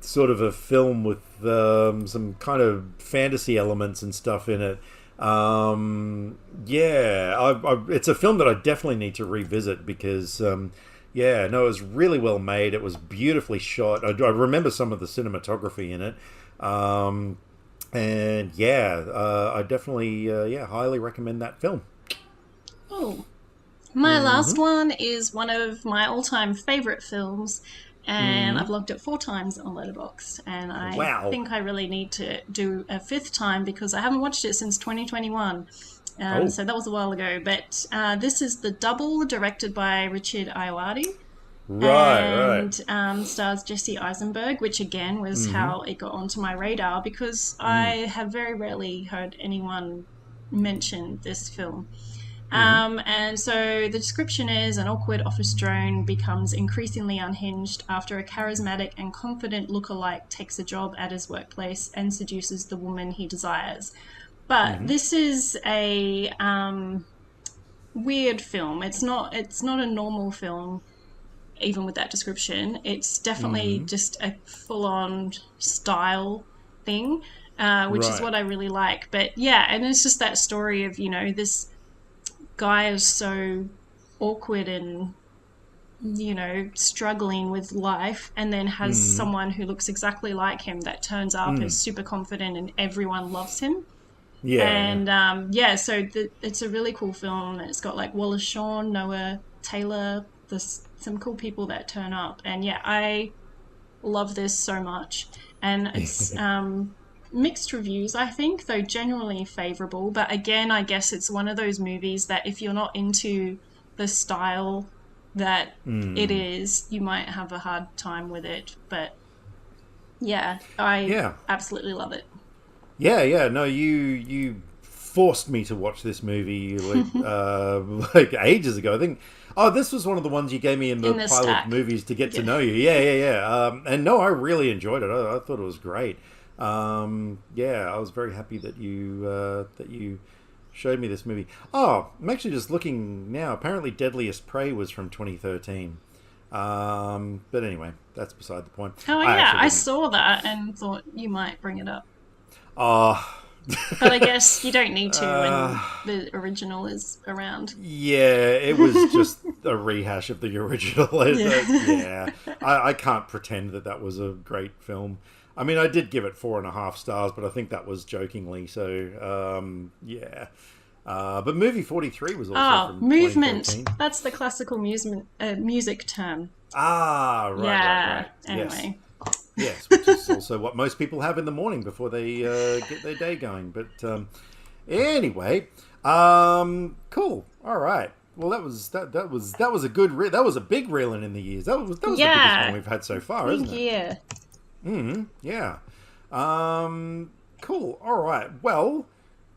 sort of a film with some kind of fantasy elements and stuff in it. It's a film that I definitely need to revisit because, it was really well made. It was beautifully shot. I remember some of the cinematography in it. I definitely, highly recommend that film. Oh, my last one is one of my all-time favorite films, and I've logged it 4 times on Letterboxd, and I think I really need to do a 5th time because I haven't watched it since 2021. Oh. So that was a while ago. But this is The Double, directed by Richard Ayoade. Right. And stars Jesse Eisenberg, which again was how it got onto my radar because I have very rarely heard anyone mention this film. And so the description is an awkward office drone becomes increasingly unhinged after a charismatic and confident lookalike takes a job at his workplace and seduces the woman he desires. But this is a weird film. It's not a normal film, even with that description. It's definitely just a full-on style thing, which is what I really like. But yeah, and it's just that story of, this guy is so awkward and, struggling with life, and then has someone who looks exactly like him that turns up, is super confident, and everyone loves him. Yeah. And so it's a really cool film. It's got like Wallace Shawn, Noah Taylor, some cool people that turn up. And yeah, I love this so much. And it's mixed reviews, I think, though generally favorable. But again, I guess it's one of those movies that if you're not into the style that it is, you might have a hard time with it. But yeah, I absolutely love it. Yeah. No, you forced me to watch this movie like ages ago. I think. Oh, this was one of the ones you gave me in the pile stack. of movies to get to know you. Yeah. And no, I really enjoyed it. I thought it was great. I was very happy that you showed me this movie. Oh, I'm actually just looking now. Apparently, Deadliest Prey was from 2013. But anyway, that's beside the point. Oh yeah, I saw that and thought you might bring it up. Oh. But I guess you don't need to when the original is around. Yeah, it was just a rehash of the original. I can't pretend that was a great film. I mean, I did give it 4.5 stars, but I think that was jokingly. So, but movie 43 was also from movement. 2013. That's the classical music term. Ah, right. Yeah. Right. Anyway. Yes, which is also what most people have in the morning before they get their day going. But anyway, cool. All right. Well, that was a good that was a big reeling in the years. That was the biggest one we've had so far, isn't it? Yeah. Cool. All right. Well,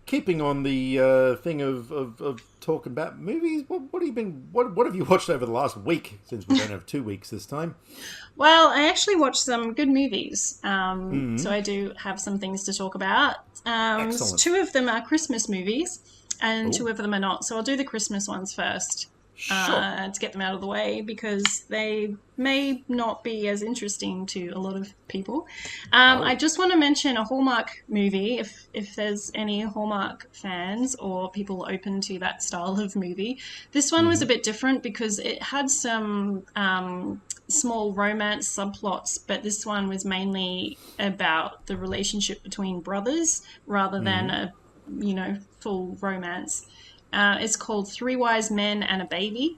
keeping on the thing of talking about movies, what have you watched over the last week, since we don't have 2 weeks this time? Well, I actually watched some good movies, so I do have some things to talk about. Excellent. 2 of them are Christmas movies, and 2 of them are not. So I'll do the Christmas ones first. Sure. To get them out of the way, because they may not be as interesting to a lot of people. I just want to mention a Hallmark movie, if there's any Hallmark fans or people open to that style of movie. This one was a bit different because it had some small romance subplots, but this one was mainly about the relationship between brothers rather than a full romance. It's called 3 Wise Men and a Baby.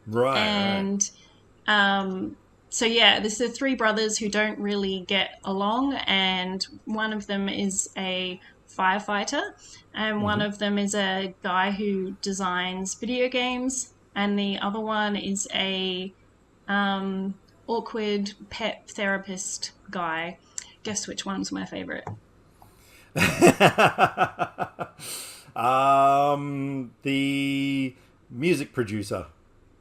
Right. And so yeah, this are 3 brothers who don't really get along, and one of them is a firefighter, and one of them is a guy who designs video games, and the other one is a awkward pet therapist guy. Guess which one's my favorite? The music producer.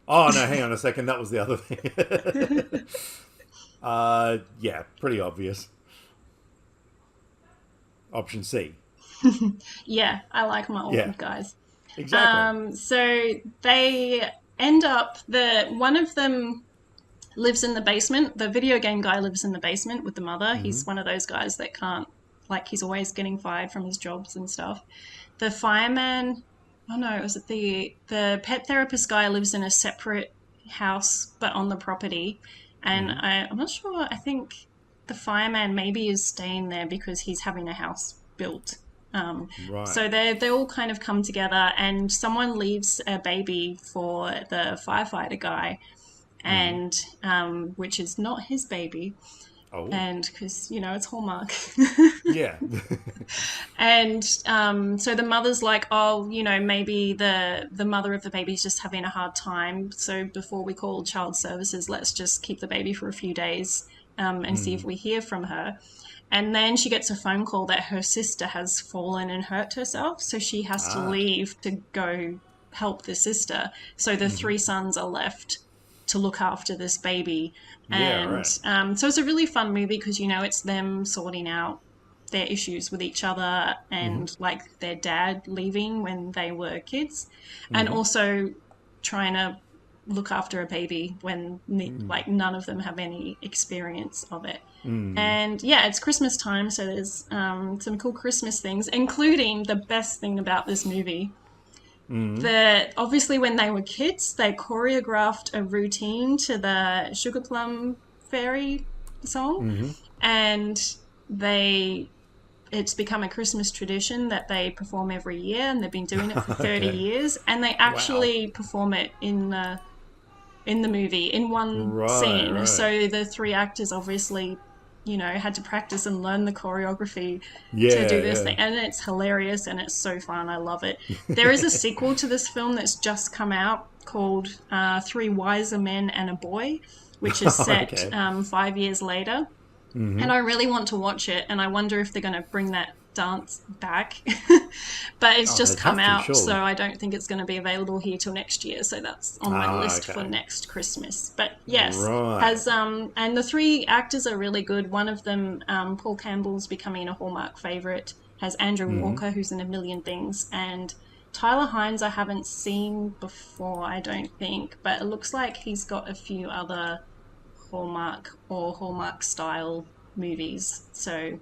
Oh no, hang on a second. That was the other thing. Yeah, pretty obvious. Option C. Yeah, I like my awkward guys. Exactly. So they end up, one of them lives in the basement. The video game guy lives in the basement with the mother. He's one of those guys that can't, he's always getting fired from his jobs and stuff. The fireman, the pet therapist guy lives in a separate house but on the property. And I'm not sure, I think the fireman maybe is staying there because he's having a house built. Right. So they all kind of come together, and someone leaves a baby for the firefighter guy, and which is not his baby. Oh. And because, it's Hallmark. Yeah. And so the mother's like, oh, maybe the mother of the baby's just having a hard time. So before we call child services, let's just keep the baby for a few days and see if we hear from her. And then she gets a phone call that her sister has fallen and hurt herself. So she has to leave to go help the sister. So the three sons are left to look after this baby. And so it's a really fun movie because, it's them sorting out their issues with each other and like their dad leaving when they were kids and also trying to look after a baby when like none of them have any experience of it. And yeah, it's Christmas time, so there's some cool Christmas things, including the best thing about this movie. That obviously when they were kids, they choreographed a routine to the Sugar Plum Fairy song, and it's become a Christmas tradition that they perform every year, and they've been doing it for 30 years, and they actually perform it in the movie in one scene. Right. So the three actors obviously, had to practice and learn the choreography to do this thing. And it's hilarious and it's so fun. I love it. There is a sequel to this film that's just come out called Three Wiser Men and a Boy, which is set 5 years later. And I really want to watch it, and I wonder if they're going to bring that dance back. But it's just come out, so I don't think it's going to be available here till next year. So that's on my list for next Christmas. But yes, and the three actors are really good. One of them, Paul Campbell's becoming a Hallmark favourite, has Andrew Walker, who's in a million things, and Tyler Hynes I haven't seen before, I don't think, but it looks like he's got a few other Hallmark or Hallmark style movies, so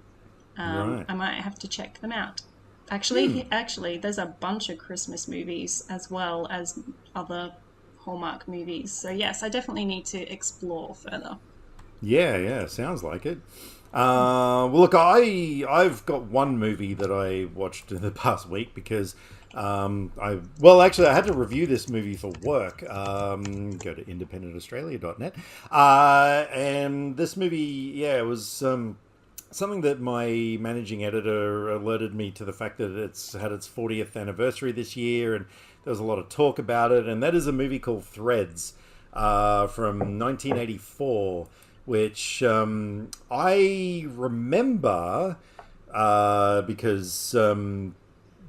I might have to check them out. Actually, there's a bunch of Christmas movies as well as other Hallmark movies, so yes, I definitely need to explore further. Yeah, sounds like it. Well, look, I've got one movie that I watched in the past week because I had to review this movie for work. Go to independentaustralia.net. And this movie, it was something that my managing editor alerted me to the fact that it's had its 40th anniversary this year, and there was a lot of talk about it. And that is a movie called Threads from 1984, which I remember because...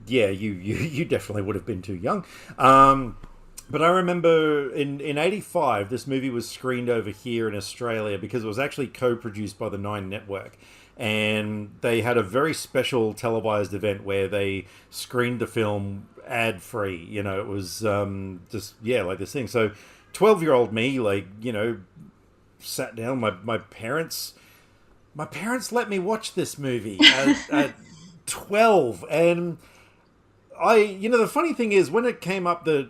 you definitely would have been too young. But I remember in 85, this movie was screened over here in Australia because it was actually co-produced by the Nine Network. And they had a very special televised event where they screened the film ad-free. It was like this thing. So 12-year-old me, sat down. My parents let me watch this movie at 12. And the funny thing is, when it came up that,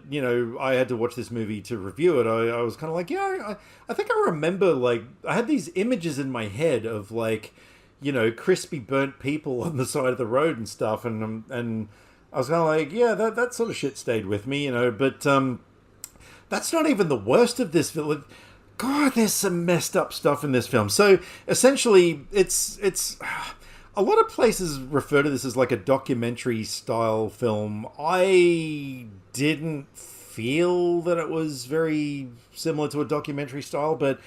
I had to watch this movie to review it, I was kind of like, I think I remember, I had these images in my head of, crispy burnt people on the side of the road and stuff, and I was kind of like, that sort of shit stayed with me, but that's not even the worst of this film. God, there's some messed up stuff in this film. So, essentially, it's a lot of places refer to this as like a documentary style film. I didn't feel that it was very similar to a documentary style, but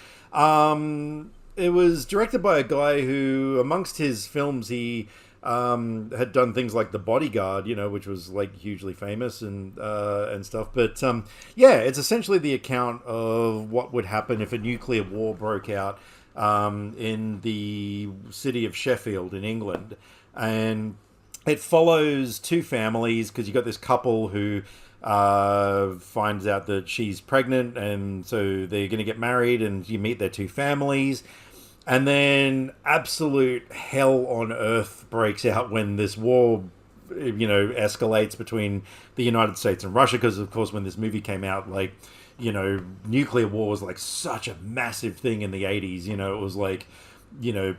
it was directed by a guy who, amongst his films, he had done things like The Bodyguard, which was hugely famous and stuff. But it's essentially the account of what would happen if a nuclear war broke out in the city of Sheffield in England. And it follows two families because you got this couple who finds out that she's pregnant, and so they're going to get married, and you meet their two families. And then absolute hell on earth breaks out when this war, escalates between the United States and Russia. Because, of course, when this movie came out, nuclear war was such a massive thing in the 80s. It was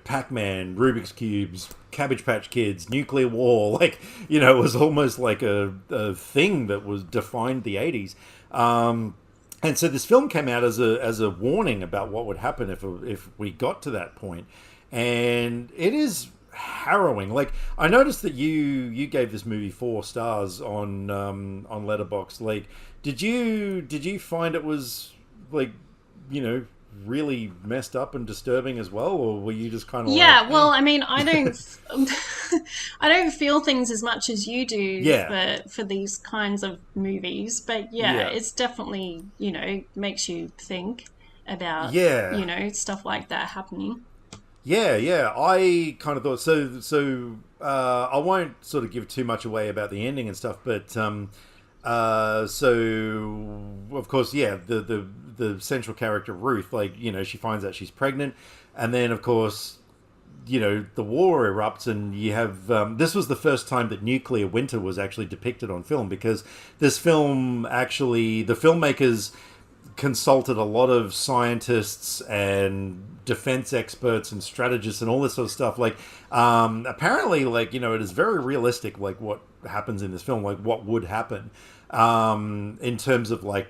Pac-Man, Rubik's Cubes, Cabbage Patch Kids, nuclear war. It was almost like a thing that was defined the 80s. And so this film came out as a warning about what would happen if we got to that point, and it is harrowing. Like, I noticed that you gave this movie 4 stars on Letterboxd. Like, did you find it was, like, really messed up and disturbing as well, or were you just kind of Yeah, well, I mean, I don't I don't feel things as much as you do for these kinds of movies, but yeah, it's definitely, makes you think about stuff like that happening. Yeah. I kind of thought so. So I won't sort of give too much away about the ending and stuff, but so of course, the central character Ruth, like, she finds out she's pregnant, and then of course, the war erupts, and you have this was the first time that nuclear winter was actually depicted on film, because this film actually, the filmmakers consulted a lot of scientists and defense experts and strategists and all this sort of stuff. Like, apparently, like, it is very realistic, like, what happens in this film, like what would happen in terms of, like,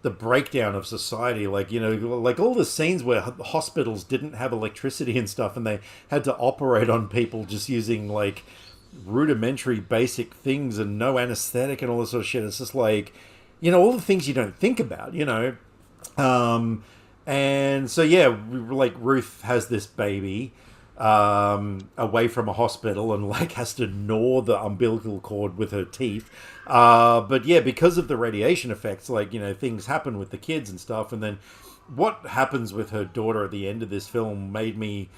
the breakdown of society. Like, like all the scenes where hospitals didn't have electricity and stuff, and they had to operate on people just using, like, rudimentary basic things and no anesthetic and all this sort of shit. It's just like, all the things you don't think about, and so, like, Ruth has this baby away from a hospital, and, like, has to gnaw the umbilical cord with her teeth. But yeah, because of the radiation effects, like, things happen with the kids and stuff. And then what happens with her daughter at the end of this film made me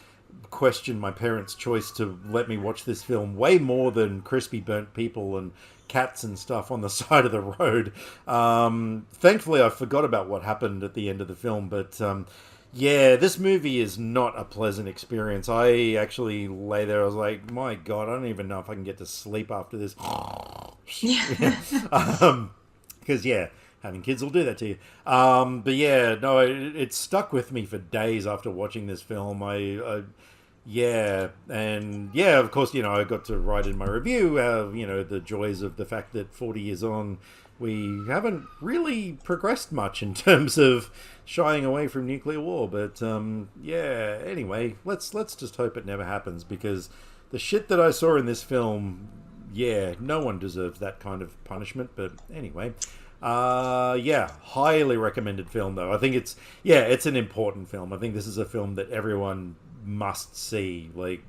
question my parents' choice to let me watch this film way more than crispy burnt people and cats and stuff on the side of the road. Thankfully, I forgot about what happened at the end of the film, but this movie is not a pleasant experience. I actually lay there, I was like, my God, I don't even know if I can get to sleep after this. Because, having kids will do that to you. But yeah, no, it stuck with me for days after watching this film. Of course, I got to write in my review, the joys of the fact that 40 years on, we haven't really progressed much in terms of shying away from nuclear war. But anyway, let's just hope it never happens, because the shit that I saw in this film, no one deserves that kind of punishment. But anyway, highly recommended film though. I think it's an important film. I think this is a film that everyone must see. Like,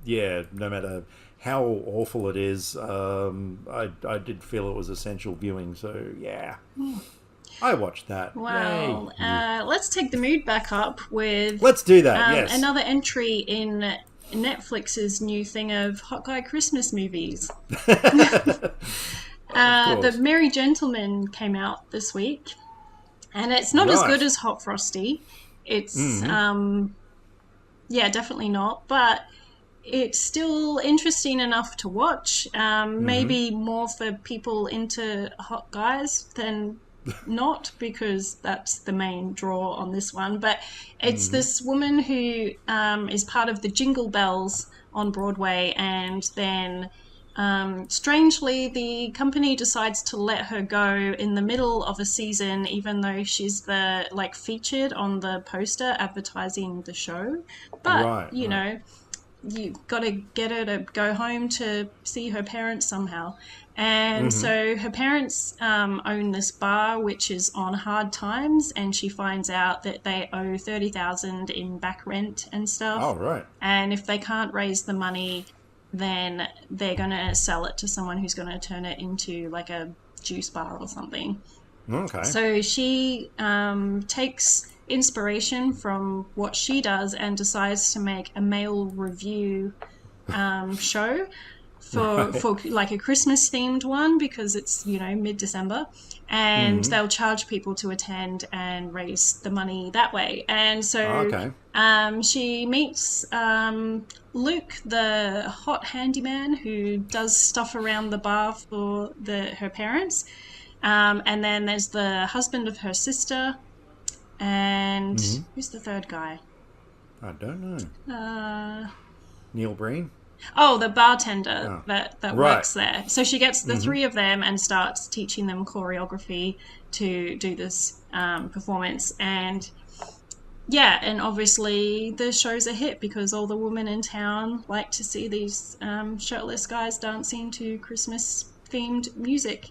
no matter how awful it is, I did feel it was essential viewing. So I watched that. Wow. Let's take the mood back up with. Let's do that. Yes. Another entry in Netflix's new thing of hot guy Christmas movies. The Merry Gentleman came out this week, and it's not as good as Hot Frosty. It's definitely not, but it's still interesting enough to watch. Maybe more for people into hot guys than not, because that's the main draw on this one. But it's this woman who is part of the Jingle Bells on Broadway, and then strangely the company decides to let her go in the middle of a season, even though she's the featured on the poster advertising the show. But you know, you got to get her to go home to see her parents somehow. And so her parents own this bar, which is on hard times, and she finds out that they owe $30,000 in back rent and stuff. Oh, right. And if they can't raise the money, then they're going to sell it to someone who's going to turn it into like a juice bar or something. Okay. So she takes inspiration from what she does and decides to make a male review show for like a Christmas themed one, because it's, you know, mid-December, and they'll charge people to attend and raise the money that way. And so she meets Luke, the hot handyman who does stuff around the bar for her parents, and then there's the husband of her sister, and who's the third guy? I don't know. Neil Breen? Oh, the bartender that right. works there. So she gets the three of them and starts teaching them choreography to do this performance. And yeah, and obviously the show's a hit because all the women in town like to see these shirtless guys dancing to Christmas-themed music.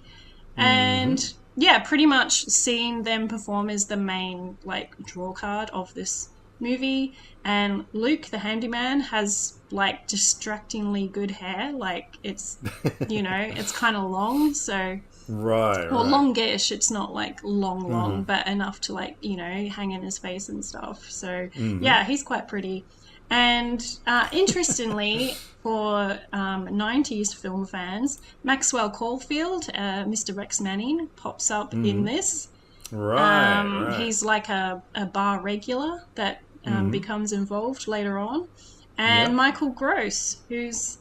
And yeah, pretty much seeing them perform is the main like draw card of this movie. And Luke, the handyman, has like distractingly good hair. Like it's, it's kind of long, so Right. longish. It's not like long, but enough to like hang in his face and stuff. So yeah, he's quite pretty. And interestingly, for 90s film fans, Maxwell Caulfield, Mr. Rex Manning, pops up in this. Right. He's like a bar regular that becomes involved later on. And Michael Gross, who's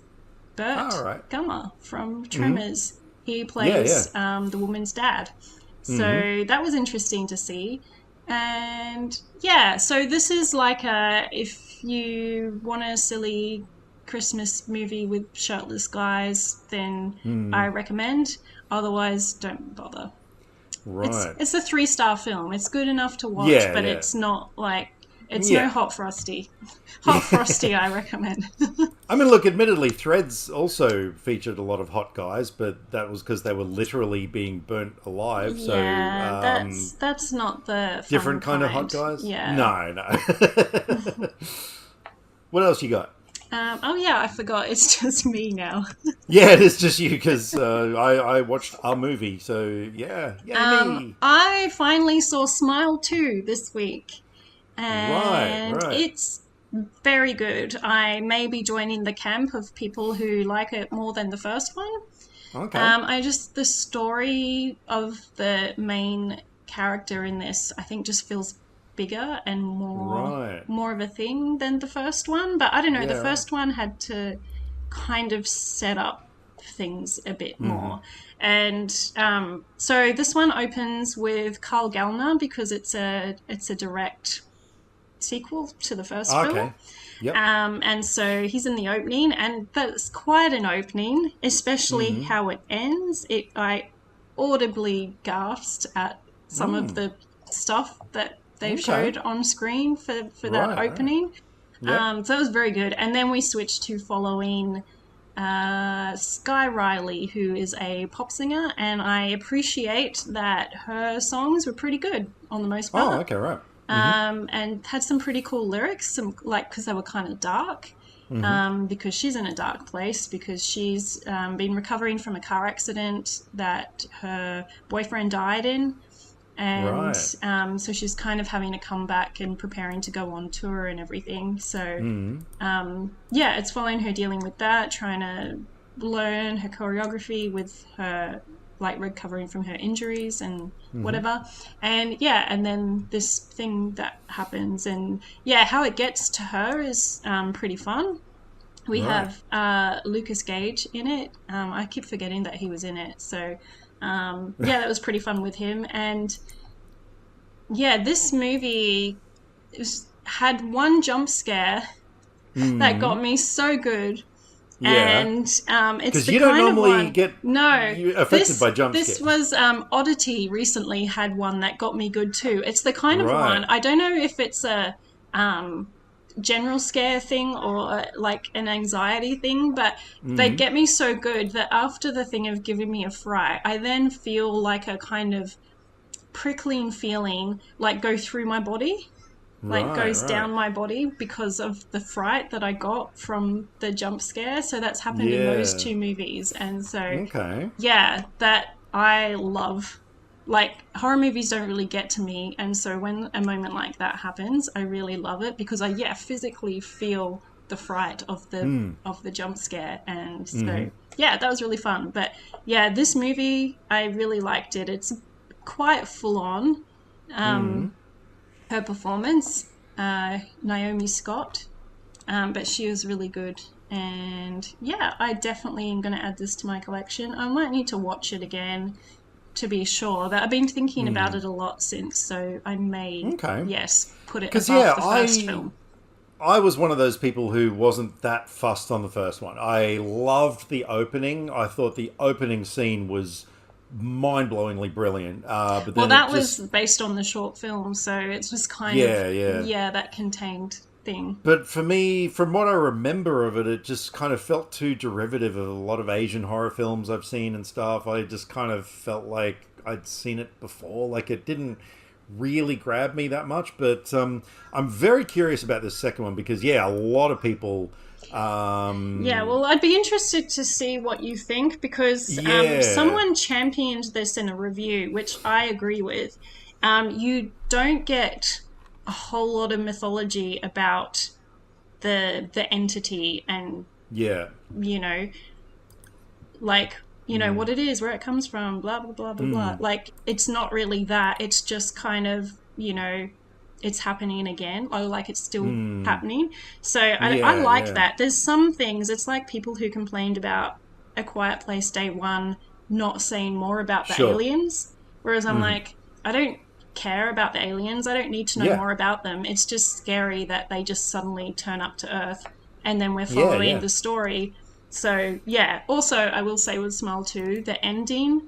Bert Gummer from Tremors. He plays the woman's dad. So that was interesting to see. And yeah, so this is like if you want a silly Christmas movie with shirtless guys, then I recommend. Otherwise, don't bother. Right. It's a 3-star film. It's good enough to watch, but it's not like... It's no Hot Frosty. Hot Frosty, I recommend. I mean, look, admittedly, Threads also featured a lot of hot guys, but that was because they were literally being burnt alive. Yeah, that's not the fun different kind of hot guys? Yeah. No. What else you got? Oh, yeah, I forgot. It's just me now. Yeah, it is just you, because I watched our movie, so yeah. Me. I finally saw Smile 2 this week. And right. It's very good. I may be joining the camp of people who like it more than the first one. Okay. The story of the main character in this, I think, just feels bigger and more of a thing than the first one. But I don't know, the first one had to kind of set up things a bit more. And so this one opens with Carl Gallner because it's a direct sequel to the first film. Yep. And so he's in the opening, and that's quite an opening, especially how it ends. I audibly gasped at some of the stuff that they showed on screen for that opening. Right. So it was very good. And then we switched to following Sky Riley, who is a pop singer, and I appreciate that her songs were pretty good on the most part. Oh, okay, right. And had some pretty cool lyrics, because they were kind of dark, because she's in a dark place, because she's been recovering from a car accident that her boyfriend died in, and so she's kind of having to come back and preparing to go on tour and everything. So it's following her dealing with that, trying to learn her choreography with her like recovering from her injuries and whatever. And and then this thing that happens, and how it gets to her is pretty fun. We have Lucas Gage in it. I keep forgetting that he was in it. So that was pretty fun with him. And this movie had one jump scare that got me so good. Yeah. And it's because the you kind don't of normally one... get affected by jump scares. This was Oddity recently had one that got me good too. It's the kind of one, I don't know if it's a general scare thing or like an anxiety thing, but they get me so good that after the thing of giving me a fright, I then feel like a kind of prickling feeling like go through my body. Goes down my body because of the fright that I got from the jump scare. So that's happened in those two movies. And so, that I love. Like, horror movies don't really get to me. And so when a moment like that happens, I really love it because I, physically feel the fright of the jump scare. And so, that was really fun. But, this movie, I really liked it. It's quite full on. Her performance, Naomi Scott, but she was really good. And I definitely am going to add this to my collection. I might need to watch it again to be sure, but I've been thinking about it a lot since, so I may put it above the first film. I was one of those people who wasn't that fussed on the first one. I loved the opening. I thought the opening scene was mind-blowingly brilliant. But then Well, that was based on the short film, so it's just kind of that contained thing. But for me, from what I remember of it, it just kind of felt too derivative of a lot of Asian horror films I've seen and stuff. I just kind of felt like I'd seen it before. Like, it didn't really grab me that much. But I'm very curious about this second one because, a lot of people... well, I'd be interested to see what you think because someone championed this in a review, which I agree with. You don't get a whole lot of mythology about the entity and what it is, where it comes from, blah blah blah blah blah. Like, it's not really that. It's just kind of it's happening again, or like it's still happening. So I like that. There's some things, it's like people who complained about A Quiet Place Day 1 not saying more about the aliens, whereas I'm like, I don't care about the aliens. I don't need to know more about them. It's just scary that they just suddenly turn up to Earth and then we're following the story. So also I will say with Smile 2, the ending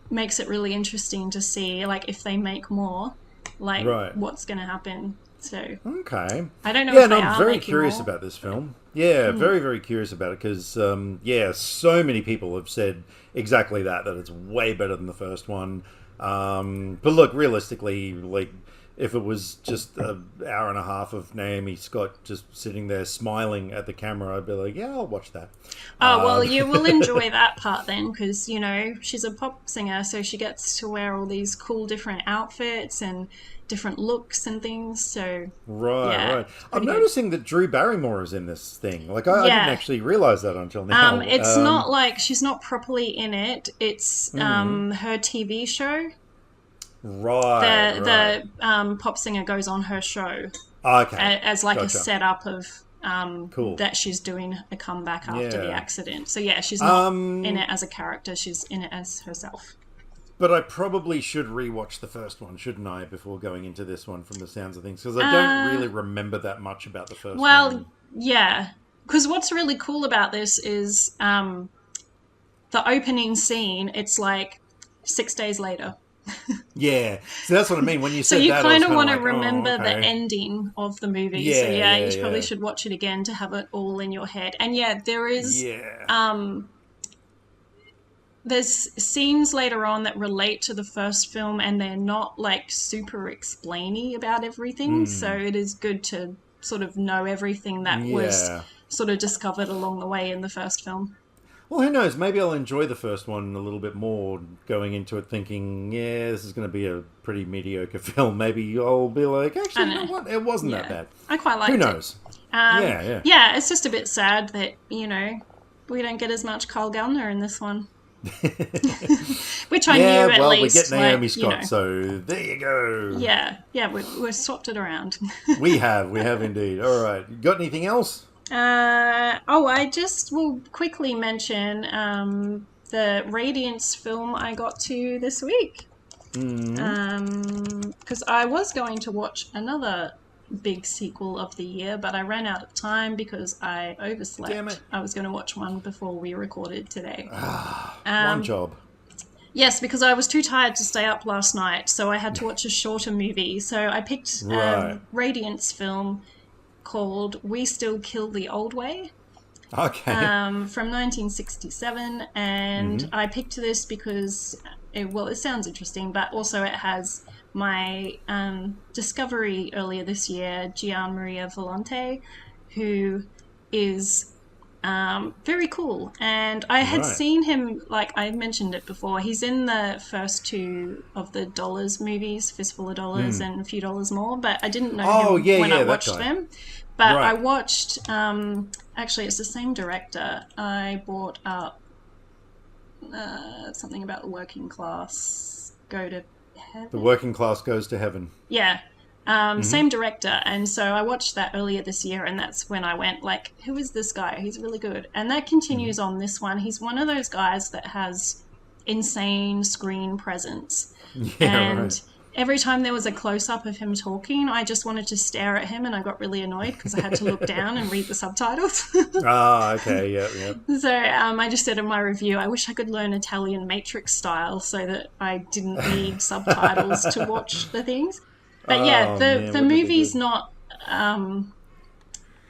makes it really interesting to see, like, if they make more, like what's going to happen. So okay, I don't know if they I'm very curious about this film. Very, very curious about it because so many people have said exactly that it's way better than the first one. But look, realistically, like, if it was just an hour and a half of Naomi Scott just sitting there smiling at the camera, I'd be like, I'll watch that. Well, you will enjoy that part then, because, she's a pop singer, so she gets to wear all these cool different outfits and different looks and things, so... Right. I'm noticing that Drew Barrymore is in this thing. Like, I didn't actually realise that until now. It's not like... She's not properly in it. It's her TV show. The pop singer goes on her show. As like a setup of that she's doing a comeback after the accident. So she's not in it as a character, she's in it as herself. But I probably should rewatch the first one, shouldn't I, before going into this one from the sounds of things? Because I don't really remember that much about the first one. Well, because what's really cool about this is the opening scene, it's like 6 days later. So that's what I mean when you said so you that, kind of want to remember the ending of the movie. You probably should watch it again to have it all in your head. And there is there's scenes later on that relate to the first film, and they're not like super explainy about everything, so it is good to sort of know everything that was sort of discovered along the way in the first film. Well, who knows? Maybe I'll enjoy the first one a little bit more going into it thinking, this is going to be a pretty mediocre film. Maybe I'll be like, actually, you know what? It wasn't that bad. I quite liked it. Who knows? It's just a bit sad that, we don't get as much Kyle Gallner in this one. Which I knew at least. We get Naomi Scott, so there you go. We've swapped it around. We have indeed. All right. Got anything else? I just will quickly mention the Radiance film I got to this week. Because I was going to watch another big sequel of the year, but I ran out of time because I overslept. Damn it. I was going to watch one before we recorded today. One job. Yes, because I was too tired to stay up last night, so I had to watch a shorter movie. So I picked Radiance film called We Still Kill the Old Way. Okay. From 1967, and I picked this because it sounds interesting, but also it has my discovery earlier this year, Gian Maria Volante, who is very cool. And I had seen him, like I mentioned it before, he's in the first two of the Dollars movies, Fistful of Dollars and A Few Dollars More, but I didn't know him when I watched them. But I watched, actually it's the same director. I bought up something about the working class go to heaven. The Working Class Goes to Heaven. Yeah. Same director. And so I watched that earlier this year, and that's when I went, like, who is this guy? He's really good. And that continues on this one. He's one of those guys that has insane screen presence. every time there was a close-up of him talking, I just wanted to stare at him, and I got really annoyed because I had to look down and read the subtitles. Okay, yeah. So I just said in my review, I wish I could learn Italian Matrix style so that I didn't need subtitles to watch the things. But yeah, the movie's not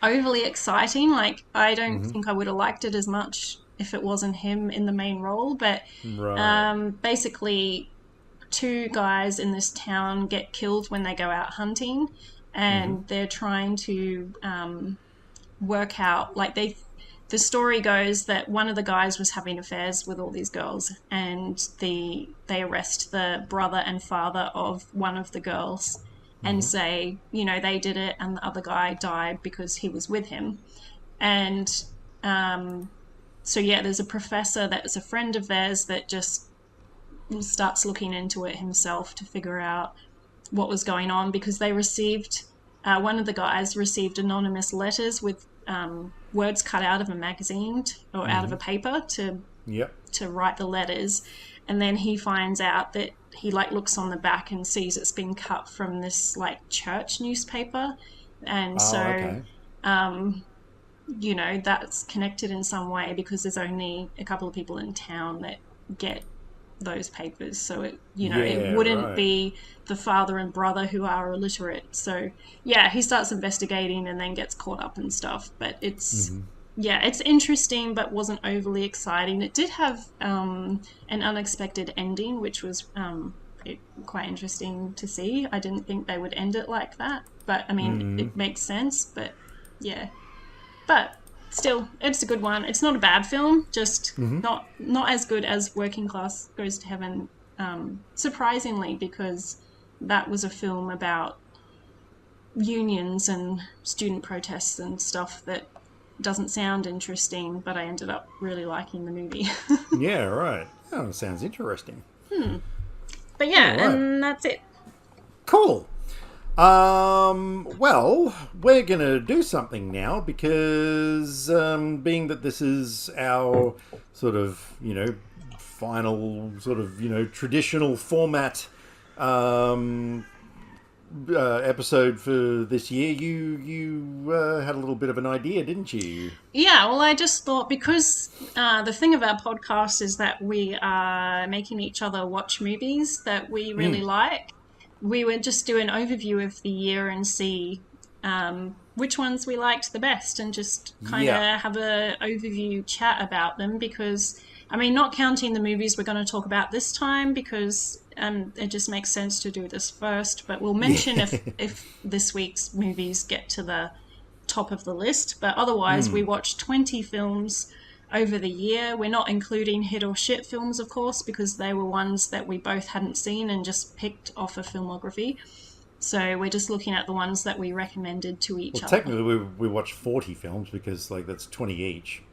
overly exciting. Like, I don't think I would have liked it as much if it wasn't him in the main role. But basically, two guys in this town get killed when they go out hunting, and they're trying to work out, like, the story goes that one of the guys was having affairs with all these girls, and they arrest the brother and father of one of the girls and say, you know, they did it, and the other guy died because he was with him. And so yeah, there's a professor that is a friend of theirs that just starts looking into it himself to figure out what was going on, because they received one of the guys received anonymous letters with words cut out of a magazine or out of a paper to write the letters, and then he finds out that he looks on the back and sees it's been cut from this church newspaper, and you know, that's connected in some way because there's only a couple of people in town that get those papers, so it wouldn't be the father and brother who are illiterate. So yeah, he starts investigating and then gets caught up and stuff, but it's it's interesting but wasn't overly exciting. It did have an unexpected ending, which was quite interesting to see. I didn't think they would end it like that, but I mean it makes sense. But yeah, but still, it's a good one. It's not a bad film, just not as good as Working Class Goes to Heaven, surprisingly, because that was a film about unions and student protests and stuff that doesn't sound interesting, but I ended up really liking the movie. Yeah, right. Oh, sounds interesting. But yeah, and that's it. Cool. Well, we're going to do something now because, being that this is our sort of, final sort of, traditional format, episode for this year, you had a little bit of an idea, didn't you? Yeah, well, I just thought, because the thing of our podcast is that we are making each other watch movies that we really like. We would just do an overview of the year and see which ones we liked the best, and just kind of have a overview chat about them, because, I mean, not counting the movies we're going to talk about this time, because it just makes sense to do this first, but we'll mention if this week's movies get to the top of the list. But otherwise, we watched 20 films over the year. We're not including hit or shit films, of course, because they were ones that we both hadn't seen and just picked off a filmography. So we're just looking at the ones that we recommended to each other. Technically, we watched 40 films because that's 20 each.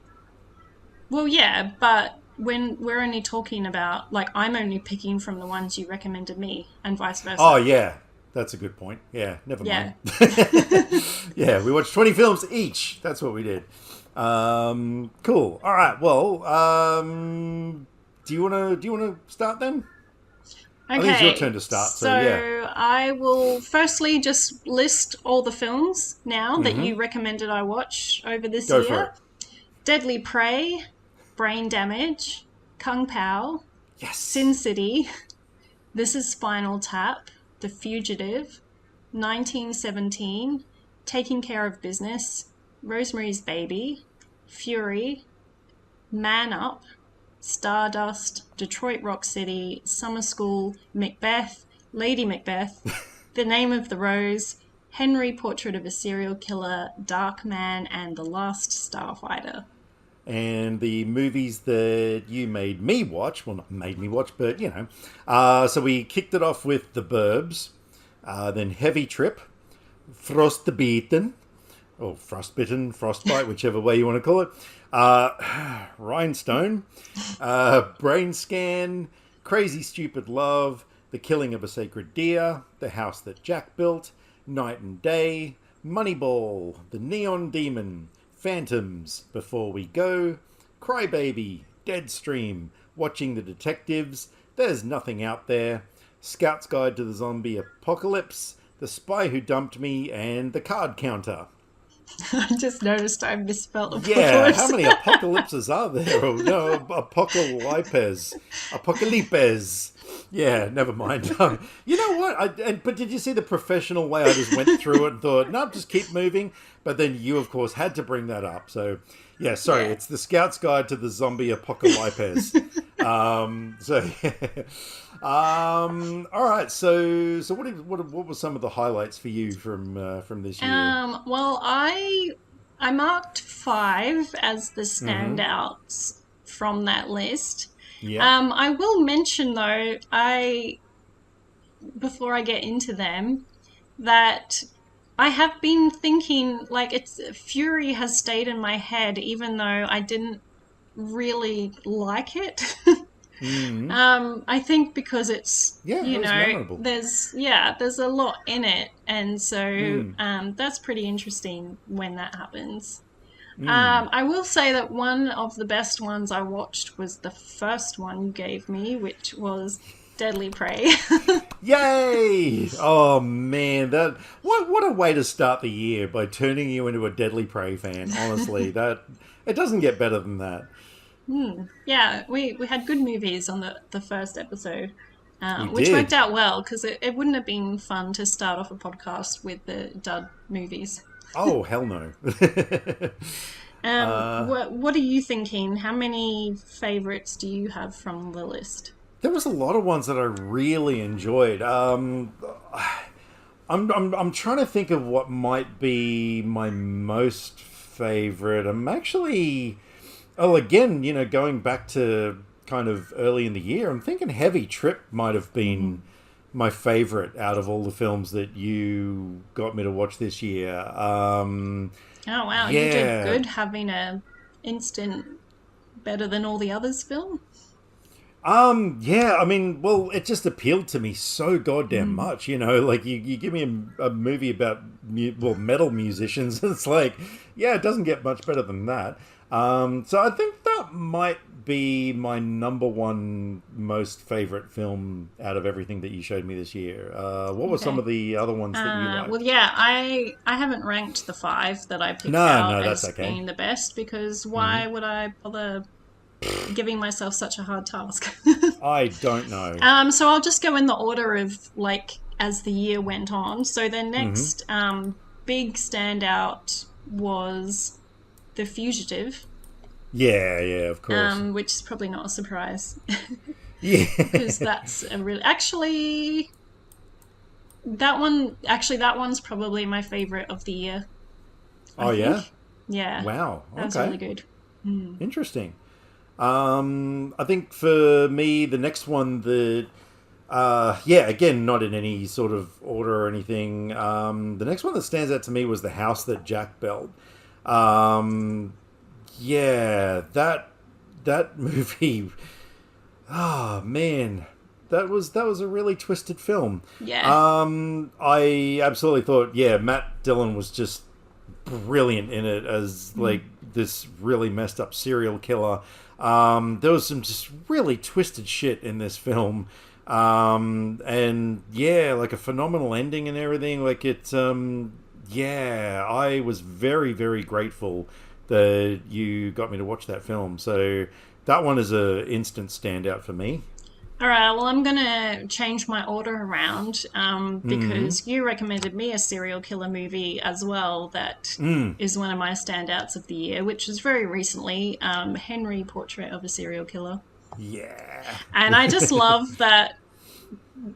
Well, yeah, but when we're only talking about, I'm only picking from the ones you recommended me, and vice versa. Oh, yeah. That's a good point. Yeah, never mind. Yeah, we watched 20 films each. That's what we did. Cool. All right. Well, do you wanna start then? Okay. I think it's your turn to start. So yeah. I will firstly just list all the films now that you recommended I watch over this year. Go for it. Deadly Prey, Brain Damage, Kung Pao, Sin City, This Is Spinal Tap, The Fugitive, 1917, Taking Care of Business, Rosemary's Baby, Fury, Man Up, Stardust, Detroit Rock City, Summer School, Macbeth, Lady Macbeth, The Name of the Rose, Henry, Portrait of a Serial Killer, Dark Man, and The Last Starfighter. And the movies that you made me watch, well, not made me watch, but, so we kicked it off with The Burbs, then Heavy Trip, Frostbitten, or Frostbitten, Frostbite, whichever way you want to call it, Rhinestone, Brain Scan, Crazy Stupid Love, The Killing of a Sacred Deer, The House That Jack Built, Night and Day, Moneyball, The Neon Demon, Phantoms, Before We Go, Crybaby, Deadstream, Watching the Detectives, There's Nothing Out There, Scout's Guide to the Zombie Apocalypse, The Spy Who Dumped Me, and The Card Counter. I just noticed I misspelled apocalypse. Yeah, how many apocalypses are there? Oh, no, apocalypes. Apocalypes. Yeah, never mind. You know what? But did you see the professional way I just went through it and thought, no, just keep moving? But then you, of course, had to bring that up. So, yeah, sorry. It's The Scout's Guide to the Zombie Apocalypes. All right. So what were some of the highlights for you from this year? Well, I marked 5 as the standouts from that list. Yeah. I will mention though, before I get into them, that I have been thinking, like, Fury has stayed in my head even though I didn't really like it. I think because it's, memorable. there's a lot in it, and so that's pretty interesting when that happens. I will say that one of the best ones I watched was the first one you gave me, which was Deadly Prey. Yay! Oh man, what a way to start the year, by turning you into a Deadly Prey fan. Honestly, that it doesn't get better than that. Yeah, we had good movies on the first episode, which did. worked out well, because it wouldn't have been fun to start off a podcast with the dud movies. Oh, hell no. What are you thinking? How many favourites do you have from the list? There was a lot of ones that I really enjoyed. I'm trying to think of what might be my most favourite. I'm actually, again, going back to kind of early in the year, I'm thinking Heavy Trip might have been my favourite out of all the films that you got me to watch this year. Oh wow, you did good having a instant better than all the others film. Yeah, I mean, well, it just appealed to me so goddamn much, like you give me a movie about metal musicians, it's like, yeah, it doesn't get much better than that. So I think that might be my number one most favorite film out of everything that you showed me this year. What were some of the other ones that you liked? Well, yeah, I haven't ranked the 5 that I picked out as being the best, because why would I bother giving myself such a hard task? I don't know. So I'll just go in the order of, like, as the year went on. So the next big standout was The Fugitive. Yeah, of course. Which is probably not a surprise. Yeah. Because that's a really... Actually, that one's probably my favourite of the year. I think. Yeah. Wow. Okay. That was really good. Interesting. I think for me, the next one that, again, not in any sort of order or anything. The next one that stands out to me was The House That Jack Built. That movie. Oh man, that was a really twisted film. Yeah. I absolutely thought, Matt Dillon was just brilliant in it as like this really messed up serial killer. There was some just really twisted shit in this film. And like a phenomenal ending and everything. Like it, I was very, very grateful that you got me to watch that film. So that one is a instant standout for me. All right, well, I'm going to change my order around because you recommended me a serial killer movie as well that is one of my standouts of the year, which was very recently, Henry, Portrait of a Serial Killer. Yeah. And I just love that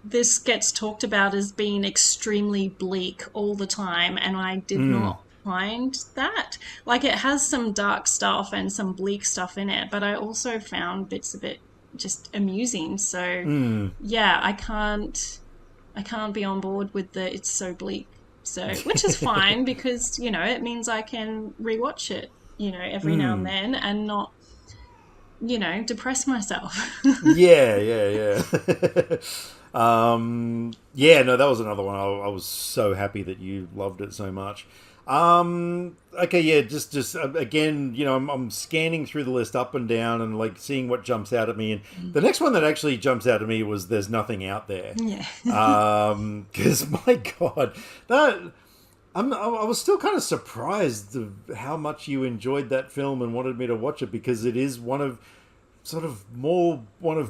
this gets talked about as being extremely bleak all the time, and I did not mind that. Like, it has some dark stuff and some bleak stuff in it, but I also found bits of it just amusing. So I can't be on board with the it's so bleak, so which is fine because it means I can rewatch it every now and then and not depress myself. yeah Yeah, no, that was another one. I was so happy that you loved it so much. Okay, yeah, just again, I'm scanning through the list up and down and like seeing what jumps out at me. And the next one that actually jumps out at me was "There's Nothing Out There." Yeah. Because my God, I was still kind of surprised of how much you enjoyed that film and wanted me to watch it, because it is one of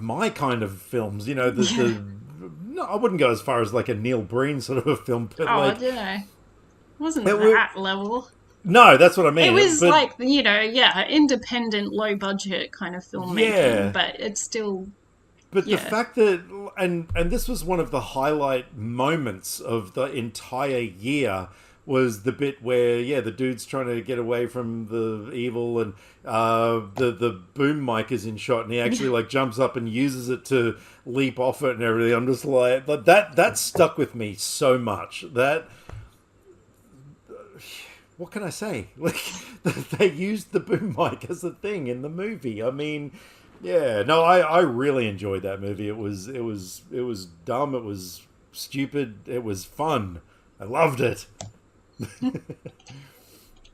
my kind of films. No, I wouldn't go as far as like a Neil Breen sort of a film, but I like, don't know. It wasn't that level. no, that's what I mean. It was but, like, independent, low budget kind of filmmaking, but it's still. But the fact that, and this was one of the highlight moments of the entire year, was the bit where, the dude's trying to get away from the evil, and the boom mic is in shot, and he actually like jumps up and uses it to leap off it and everything. I'm just like, that stuck with me so much. That, what can I say? Like, they used the boom mic as a thing in the movie. I mean, yeah, no, I really enjoyed that movie. It was dumb. It was stupid. It was fun. I loved it.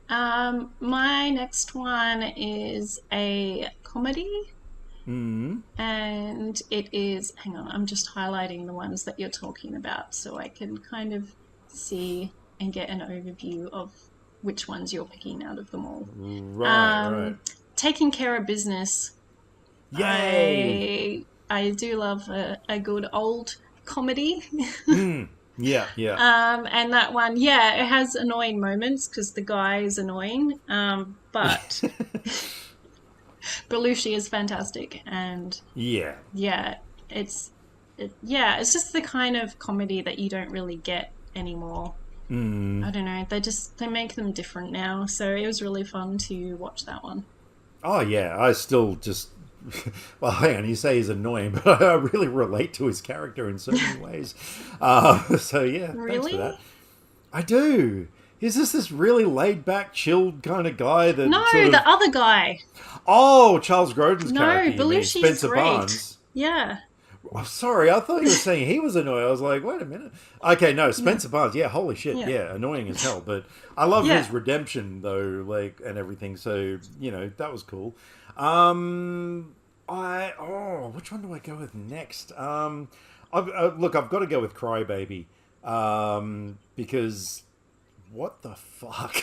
My next one is a comedy. And it is, hang on, I'm just highlighting the ones that you're talking about so I can kind of see and get an overview of which ones you're picking out of them all. Right. Taking Care of Business. Yay! I do love a good old comedy. Yeah. And that one, it has annoying moments because the guy is annoying, but Belushi is fantastic, and it's just the kind of comedy that you don't really get anymore. I don't know, they make them different now, so it was really fun to watch that one. Oh yeah, I still just well, hang on, you say he's annoying, but I really relate to his character in certain ways. So yeah, really? Thanks for that. I do. He's just this really laid-back, chilled kind of guy that the other guy. Oh, Charles Grodin's character. No, Belushi's Spencer great. Barnes. Yeah. Oh, sorry, I thought you were saying he was annoying. I was like, wait a minute. Okay, no, Spencer Barnes. Yeah, holy shit. Yeah, annoying as hell. But I love his redemption, though, like, and everything. So, that was cool. Which one do I go with next? Look, I've got to go with Crybaby, because what the fuck?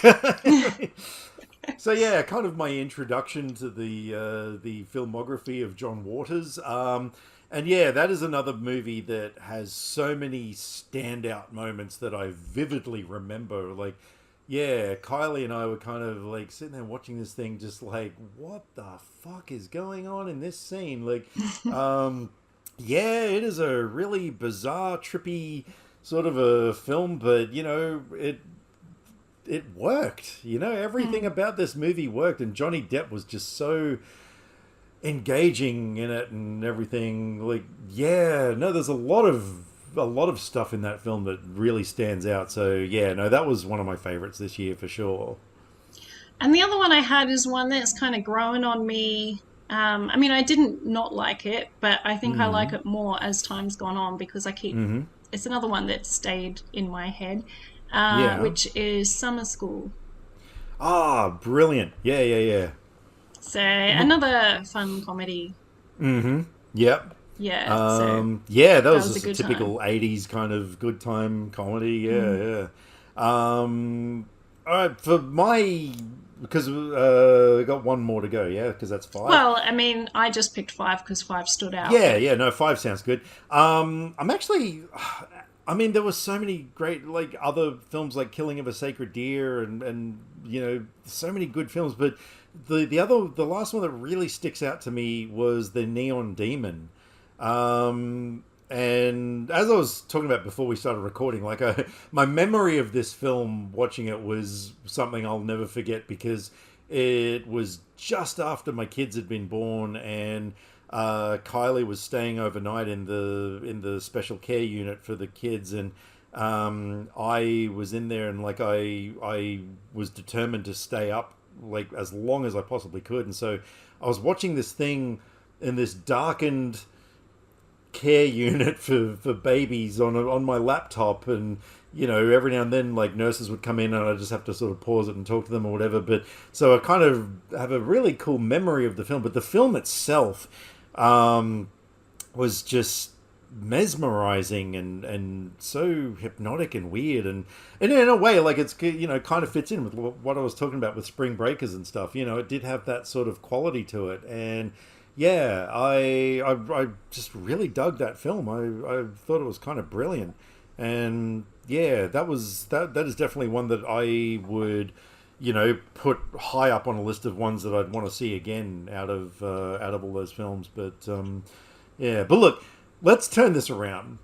So yeah, kind of my introduction to the filmography of John Waters. And yeah, that is another movie that has so many standout moments that I vividly remember. Like, yeah, Kylie and I were kind of like sitting there watching this thing, just like, what the fuck is going on in this scene? Like, it is a really bizarre, trippy sort of a film, but it worked. Everything about this movie worked, and Johnny Depp was just so engaging in it and everything. Like, there's a lot of stuff in that film that really stands out. So that was one of my favorites this year for sure. And the other one I had is one that's kind of grown on me. I mean, I didn't not like it, but I think I like it more as time's gone on, because I keep it's another one that stayed in my head, which is Summer School. Ah, brilliant. Yeah. So another fun comedy. Yep. Yeah. That was just a typical time. 80s kind of good time comedy. Yeah. All right, for my, because we got one more to go, because that's 5. Well, I mean, I just picked 5 because 5 stood out. Yeah, no, 5 sounds good. I'm actually, I mean, there were so many great, like, other films like Killing of a Sacred Deer and so many good films, but the last one that really sticks out to me was The Neon Demon. And as I was talking about before we started recording, like, my memory of this film, watching it, was something I'll never forget, because it was just after my kids had been born, and Kylie was staying overnight in the special care unit for the kids, and I was in there, and like I was determined to stay up like as long as I possibly could, and so I was watching this thing in this darkened care unit for babies on my laptop, and every now and then like nurses would come in and I just have to sort of pause it and talk to them or whatever. But so I kind of have a really cool memory of the film, but the film itself was just mesmerizing and so hypnotic and weird, and in a way like it's kind of fits in with what I was talking about with Spring Breakers and stuff. It did have that sort of quality to it, and yeah, I just really dug that film. I thought it was kind of brilliant, and yeah, that is definitely one that I would put high up on a list of ones that I'd want to see again out of all those films. But yeah, but look, let's turn this around.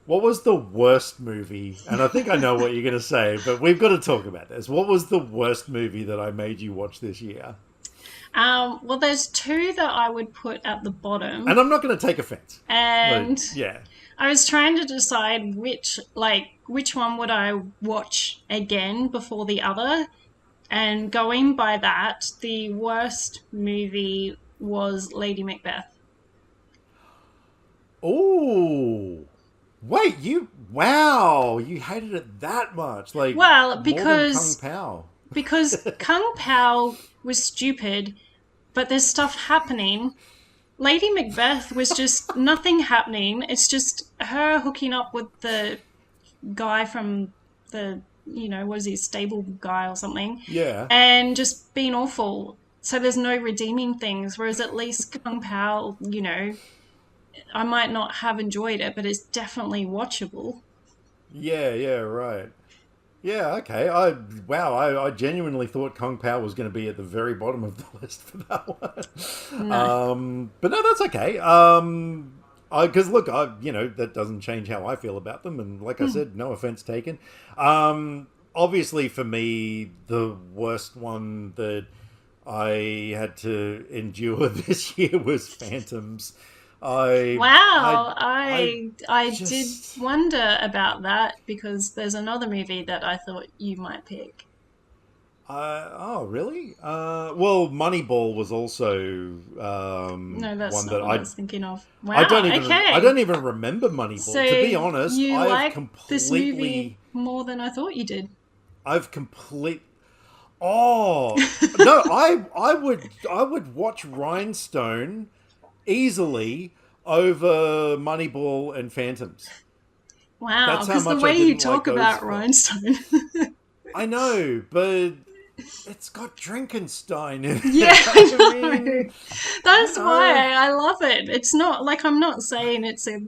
What was the worst movie? And I think I know what you're going to say, but we've got to talk about this. What was the worst movie that I made you watch this year? Well, there's two that I would put at the bottom. And I'm not going to take offense. And yeah, I was trying to decide which one would I watch again before the other. And going by that, the worst movie was Lady Macbeth. Oh, wait, you hated it that much? Like, well, more because than Kung Pao. Because Kung Pao was stupid, but there's stuff happening. Lady Macbeth was just nothing happening. It's just her hooking up with the guy from the, what is he, stable guy or something. Yeah. And just being awful. So there's no redeeming things, whereas at least Kung Pao, I might not have enjoyed it, but it's definitely watchable. Yeah, right. Yeah, okay. I genuinely thought Kung Pao was going to be at the very bottom of the list for that one. No. But no, that's okay. Because look, that doesn't change how I feel about them, and like I said, no offense taken. Obviously, for me, the worst one that I had to endure this year was Phantoms. I did wonder about that because there's another movie that I thought you might pick. Oh, really? Well, Moneyball was also No, that's one not that what I was thinking of. Wow, I don't even. okay. I don't even remember Moneyball. So to be honest, you I've like completely this movie more than I thought you did. Oh no! I would watch Rhinestone easily over Moneyball and Phantoms. Wow, That's how because the much way I you didn't talk like about those Rhinestone. I know, but it's got Drinkenstein in it. Yeah, I mean, that's why I love it. It's not like I'm not saying it's a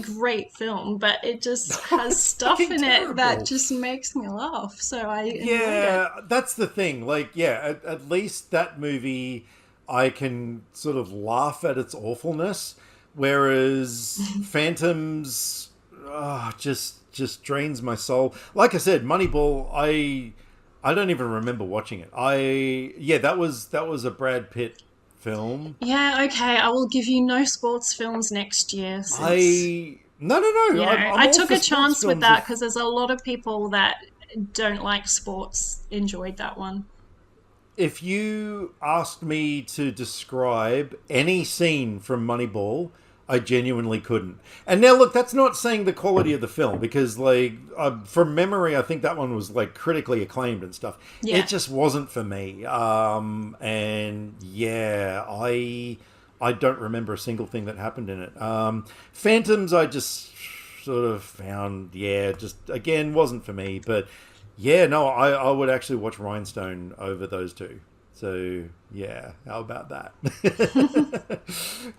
great film, but it just has stuff in it that just makes me laugh. So I enjoyed it. That's the thing. Like, yeah, at least that movie, I can sort of laugh at its awfulness, whereas Phantoms just drains my soul. Like I said, Moneyball, I don't even remember watching it. That was a Brad Pitt film. Yeah, okay. I will give you no sports films next year. No. I took a chance with that because there's a lot of people that don't like sports enjoyed that one. If you asked me to describe any scene from Moneyball, I genuinely couldn't. And now, look, that's not saying the quality of the film, because, like, from memory, I think that one was, like, critically acclaimed and stuff. Yeah. It just wasn't for me. And, yeah, I don't remember a single thing that happened in it. Phantoms, I just sort of found, just, again, wasn't for me. But, yeah, no, I would actually watch Rhinestone over those two. So yeah, how about that?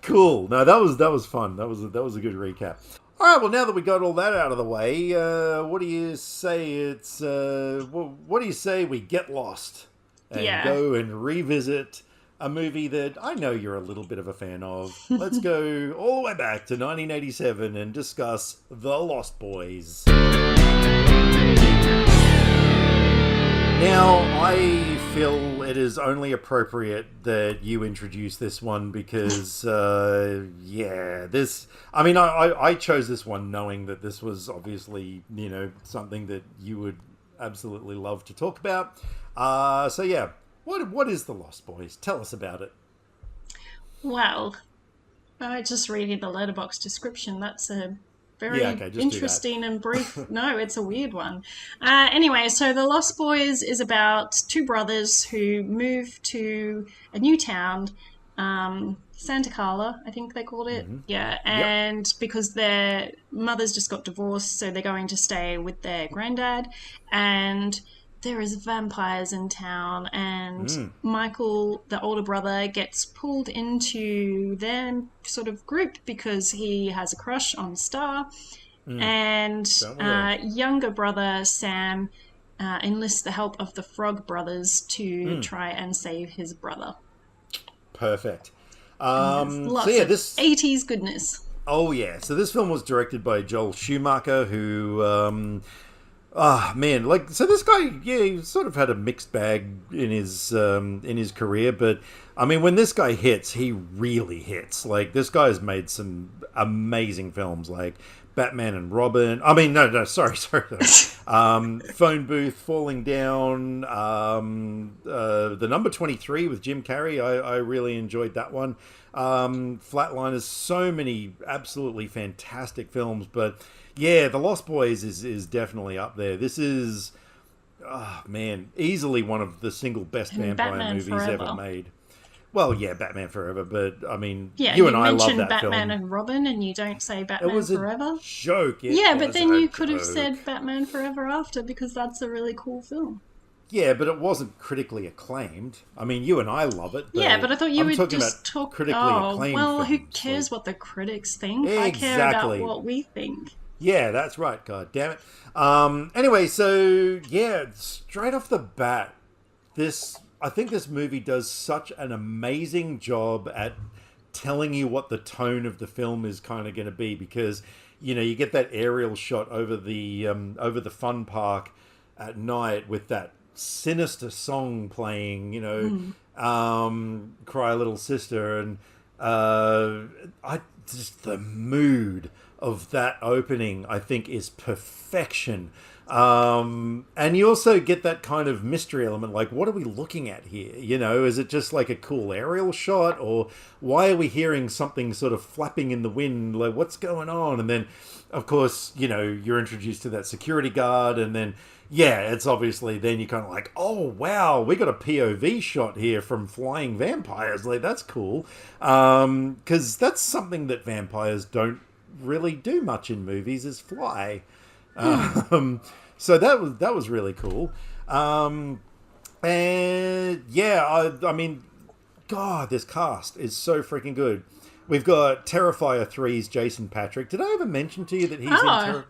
Cool. No, that was fun. That was a good recap. All right. Well, now that we got all that out of the way, what do you say? What do you say we get lost and go and revisit a movie that I know you're a little bit of a fan of? Let's go all the way back to 1987 and discuss The Lost Boys. Now, I feel it is only appropriate that you introduce this one because, I chose this one knowing that this was obviously, something that you would absolutely love to talk about. What is The Lost Boys? Tell us about it. Well, just reading the letterbox description. That's a very Yeah, okay, just interesting and brief. No, it's a weird one. Anyway, so The Lost Boys is about two brothers who move to a new town, Santa Carla, I think they called it. Yeah, and because their mothers just got divorced, so they're going to stay with their granddad, and there is vampires in town, and Michael, the older brother, gets pulled into their sort of group because he has a crush on Star, and younger brother Sam enlists the help of the Frog Brothers to try and save his brother. Perfect. Lots so yeah, of this 80s goodness. Oh yeah, so this film was directed by Joel Schumacher, who so this guy, he sort of had a mixed bag in his career, but I mean, when this guy hits, he really hits. Like, this guy has made some amazing films, like Batman and Robin. I mean, sorry. Phone Booth, Falling Down, the Number 23 with Jim Carrey. I really enjoyed that one. Flatliners, so many absolutely fantastic films, but yeah, The Lost Boys is definitely up there. This is, easily one of the single best vampire Batman movies Forever. ever made. Well, yeah, Batman Forever, but I mean, Yeah, you and I love mentioned that Batman film. and Robin, and you don't say It Batman was a Forever. joke. Yeah, but then you could have said Batman Forever after, because that's a really cool film. Yeah, but it wasn't critically acclaimed. I mean, you and I love it. But Yeah, but I thought you I'm would talking just about talk. critically Oh, acclaimed well, who films, cares like- what the critics think? I care about Exactly. what we think. Yeah, that's right. God damn it. Anyway, so yeah, straight off the bat, I think this movie does such an amazing job at telling you what the tone of the film is kind of going to be, because you get that aerial shot over the fun park at night with that sinister song playing, Cry Little Sister, and just the mood of that opening, I think, is perfection. And you also get that kind of mystery element, like, what are we looking at here? Is it just like a cool aerial shot, or why are we hearing something sort of flapping in the wind? Like, what's going on? And then, of course, you're introduced to that security guard, and then, yeah, it's obviously, then you're kind of like, oh, wow, we got a POV shot here from flying vampires. Like, that's cool. Because that's something that vampires don't really do much in movies, is fly. So that was really cool. And yeah, I mean, God, this cast is so freaking good. We've got Terrifier 3's Jason Patrick. Did I ever mention to you that he's in Terrifier?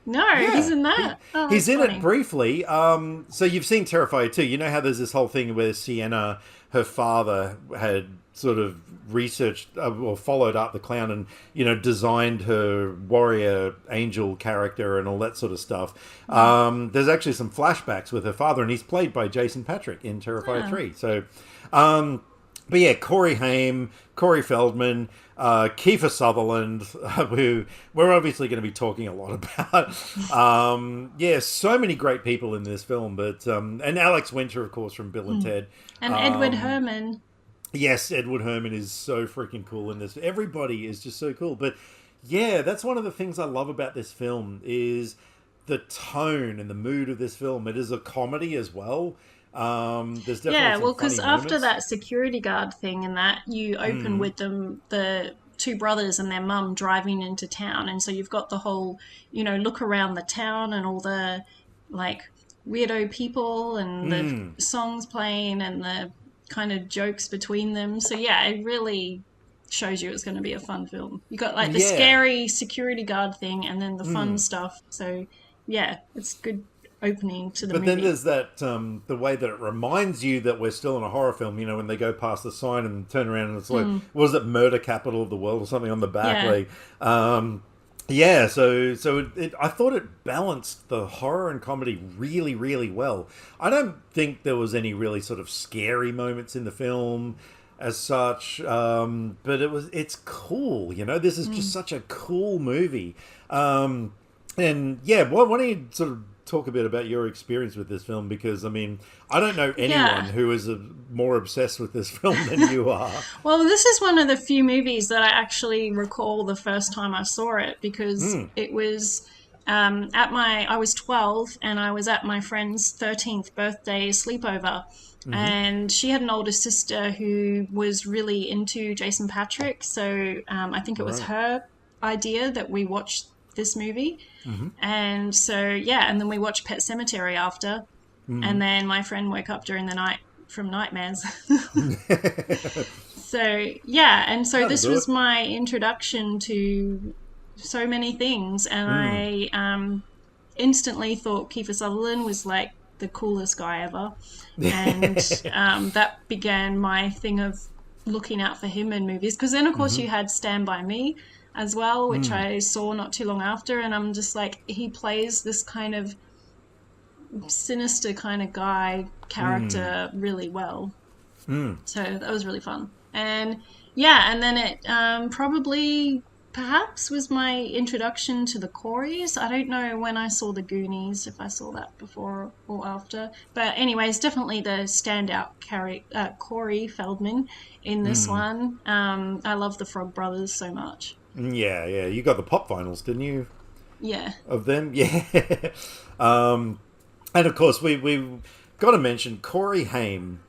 No, Yeah, he's in that. He's in funny. it briefly. So you've seen Terrifier 2. You know how there's this whole thing where Sienna, her father, had sort of researched or followed up the clown and, designed her warrior angel character and all that sort of stuff. There's actually some flashbacks with her father, and he's played by Jason Patrick in Terrifier 3. So, but yeah, Corey Haim, Corey Feldman, Kiefer Sutherland, who we're obviously going to be talking a lot about. Yeah, so many great people in this film, but and Alex Winter, of course, from Bill and Ted. And Edward Herrmann. Yes, Edward Herrmann is so freaking cool in this. Everybody is just so cool. But yeah, that's one of the things I love about this film is the tone and the mood of this film. It is a comedy as well. There's definitely some because funny after moments. that security guard thing and that, you open with the two brothers and their mum driving into town, and so you've got the whole, look around the town and all the like weirdo people and the songs playing and the kind of jokes between them. So yeah, it really shows you it's going to be a fun film. You got like the scary security guard thing and then the fun stuff. So yeah, it's good opening to the movie. But then there's that the way that it reminds you that we're still in a horror film, when they go past the sign and turn around and it's like, was it Murder Capital of the World or something on the back? Yeah. Like, so I thought it balanced the horror and comedy really, really well. I don't think there was any really sort of scary moments in the film as such, but it's cool. This is just such a cool movie. And yeah, why don't you sort of talk a bit about your experience with this film, because I mean, I don't know anyone Yeah. who is more obsessed with this film than you are. Well, this is one of the few movies that I actually recall the first time I saw it, because it was I was 12 and I was at my friend's 13th birthday sleepover. And she had an older sister who was really into Jason Patrick. So I think it was her idea that we watched this movie. And so, yeah, and then we watched Pet Sematary after. And then my friend woke up during the night from nightmares. So, yeah, and so this was my introduction to so many things. And I instantly thought Kiefer Sutherland was like the coolest guy ever. And that began my thing of looking out for him in movies. Because then, of course, you had Stand By Me as well, which I saw not too long after. And I'm just like, he plays this kind of sinister kind of guy character really well. So that was really fun. And yeah, and then it probably perhaps was my introduction to the Coreys. I don't know when I saw the Goonies, if I saw that before or after. But anyways, definitely the standout Corey Feldman in this one. I love the Frog Brothers so much. Yeah, you got the pop vinyls, didn't you? Yeah. Of them, yeah. And of course, we got to mention Corey Haim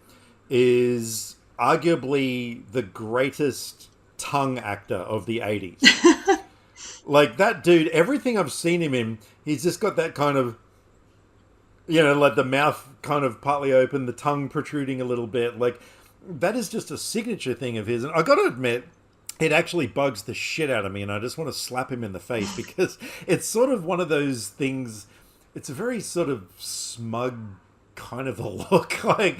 is arguably the greatest tongue actor of the 80s. Like, that dude, everything I've seen him in, he's just got that kind of, you know, like the mouth kind of partly open, the tongue protruding a little bit. Like, that is just a signature thing of his. And I got to admit, it actually bugs the shit out of me, and I just want to slap him in the face, because it's sort of one of those things. It's a very sort of smug kind of a look. Like,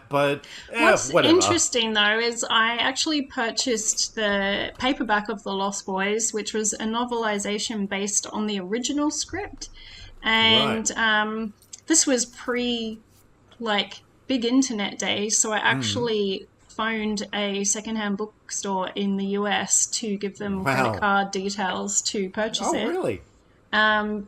but What's whatever. interesting though is I actually purchased the paperback of The Lost Boys, which was a novelization based on the original script, and this was pre like big internet days, so I actually phoned a secondhand bookstore in the US to give them credit card details to purchase it. Oh, really?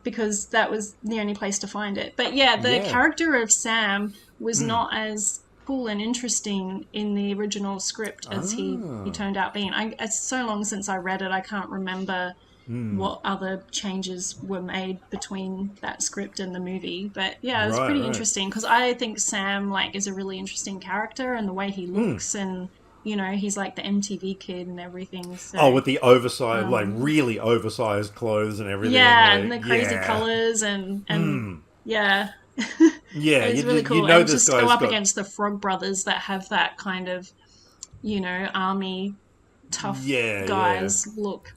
Because that was the only place to find it. But yeah, the character of Sam was not as cool and interesting in the original script as he turned out being. It's so long since I read it, I can't remember what other changes were made between that script and the movie. But yeah, it was pretty interesting, because I think Sam like is a really interesting character, and the way he looks and... You know, he's like the MTV kid and everything. So, with the oversized, like really oversized clothes and everything. Yeah, like, and the crazy colours and yeah. Yeah, it's really cool. You know, and this just go up against the Frog Brothers that have that kind of, you know, army tough guys look.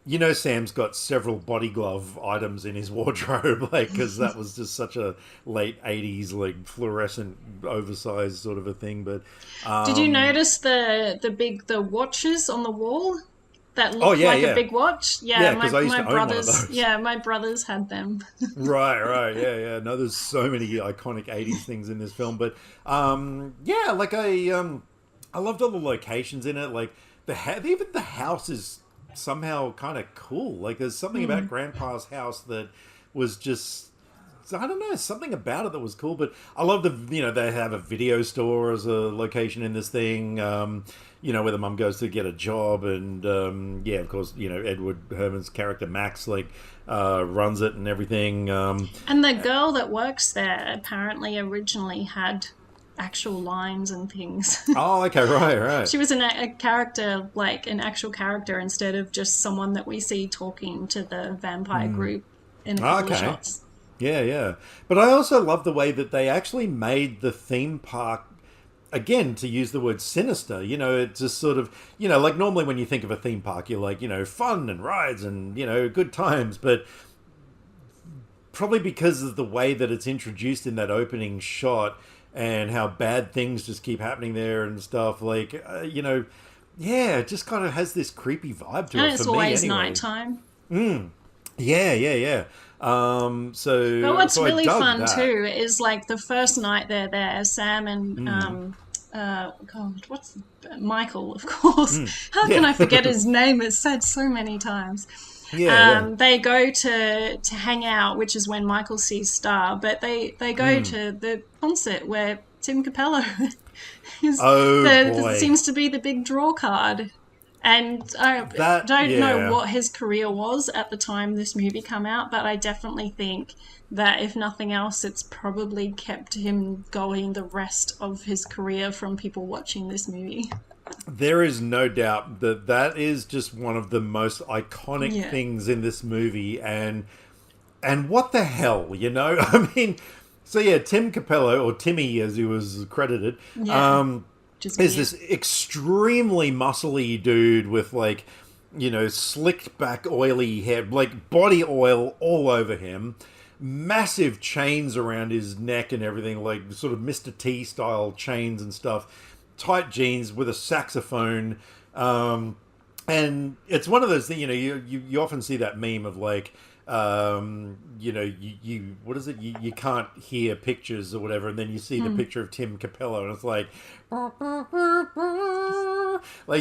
You know, Sam's got several body glove items in his wardrobe, like, because that was just such a late 80s, like, fluorescent, oversized sort of a thing. But did you notice the watches on the wall that looked like a big watch? Yeah, because I used to own one of those. Yeah, my brothers had them. Right, yeah. No, there's so many iconic 80s things in this film. But, like, I loved all the locations in it. Like, even the house is somehow kind of cool. Like, there's something about Grandpa's house that was just, I don't know, something about it that was cool. But I love they have a video store as a location in this thing, where the mum goes to get a job, and of course, Edward Herman's character Max runs it and everything. And the girl that works there apparently originally had actual lines and things. Oh, okay, right. She was a character, like an actual character, instead of just someone that we see talking to the vampire group in a couple of shots. Yeah. But I also love the way that they actually made the theme park, again, to use the word sinister, it's just sort of, like normally when you think of a theme park, you're like, fun and rides and, good times. But probably because of the way that it's introduced in that opening shot, and how bad things just keep happening there and stuff, like, it just kind of has this creepy vibe to it. And it's always nighttime. Yeah. But what's really fun too is like the first night they're there, Sam and what's Michael, of course. How can I forget his name? It's said so many times. Yeah, They go to hang out, which is when Michael sees Star, but they go to the concert where Tim Capello is Oh boy, seems to be the big draw card. And I don't know yeah. what his career was at the time this movie came out, but I definitely think that if nothing else, it's probably kept him going the rest of his career from people watching this movie. There is no doubt that that is just one of the most iconic Yeah. things in this movie, and what the hell, you know? I mean, so yeah, Tim Capello, or Timmy as he was credited, Yeah. Just is weird. this extremely muscly dude with like, you know, slicked back oily hair, like body oil all over him, massive chains around his neck and everything, like sort of Mr. T style chains and stuff, tight jeans with a saxophone. And it's one of those things, you know, you often see that meme of like, you know, you what is it, you can't hear pictures or whatever, and then you see the picture of Tim Capello and it's like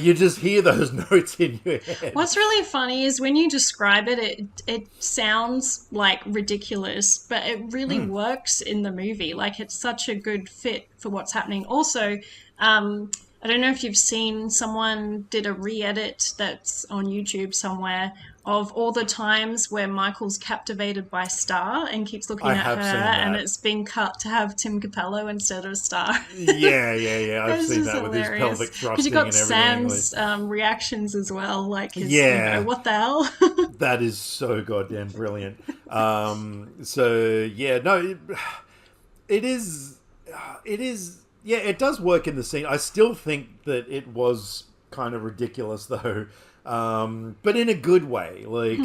you just hear those notes in your head. What's really funny is when you describe it, it sounds like ridiculous, but it really works in the movie. Like it's such a good fit for what's happening. Also, I don't know if you've seen, someone did a re-edit that's on YouTube somewhere of all the times where Michael's captivated by Star and keeps looking I at her, have seen that. and it's been cut to have Tim Capello instead of Star. Yeah, I've This seen is that with his hilarious. pelvic Because thrusting you got and everything. Sam's reactions as well, like his, Yeah. what the hell? That is so goddamn brilliant. So yeah, no, it is, yeah, it does work in the scene. I still think that it was kind of ridiculous though, but in a good way. Like,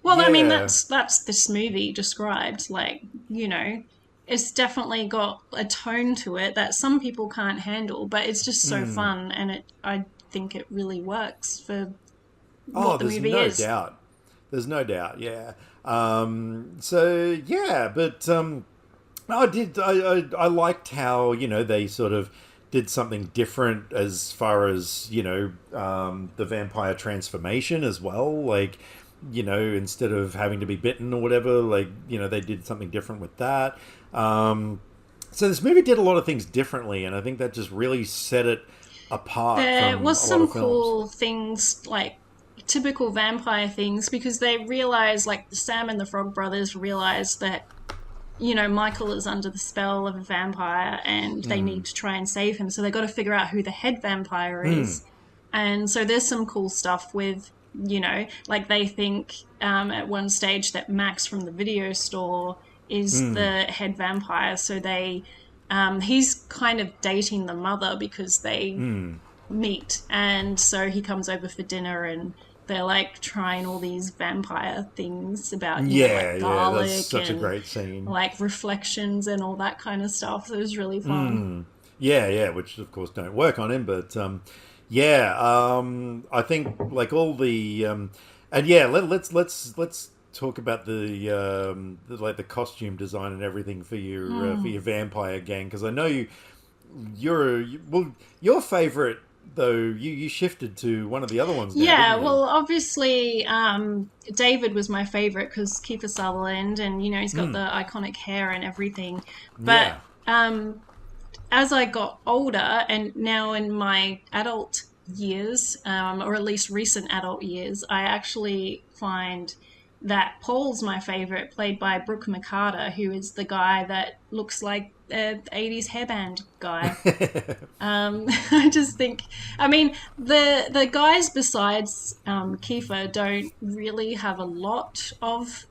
Well, I mean, yeah. that's this movie described. Like, you know, it's definitely got a tone to it that some people can't handle, but it's just so fun, and I think it really works for Oh, what the there's movie no is. doubt. There's no doubt. Yeah. So yeah, but I liked how, you know, they sort of did something different as far as, you know, the vampire transformation as well. Like, you know, instead of having to be bitten or whatever, like, you know, they did something different with that. So this movie did a lot of things differently, and I think that just really set it apart There from was a lot some of films. cool things, like typical vampire things, because they realized, like Sam and the Frog Brothers realized that, you know, Michael is under the spell of a vampire and they need to try and save him. So they got to figure out who the head vampire is. And so there's some cool stuff with, you know, like they think at one stage that Max from the video store is the head vampire. So they, he's kind of dating the mother because they meet. And so he comes over for dinner and they're like trying all these vampire things about, you know, Yeah, like yeah, garlic that's such a and great scene. like reflections and all that kind of stuff. So it was really fun. Yeah, which of course don't work on him, but yeah, I think like all the and yeah, let's talk about like the costume design and everything for your vampire gang, because I know well, your favorite though, you shifted to one of the other ones now, Yeah, didn't you? well, obviously, David was my favorite because Kiefer Sutherland, and you know he's got the iconic hair and everything. But Yeah. as I got older, and now in my adult years, or at least recent adult years, I actually find that Paul's my favorite, played by Brooke McCarter, who is the guy that looks like the 80s hairband guy. I just think, I mean, the guys besides Kiefer don't really have a lot of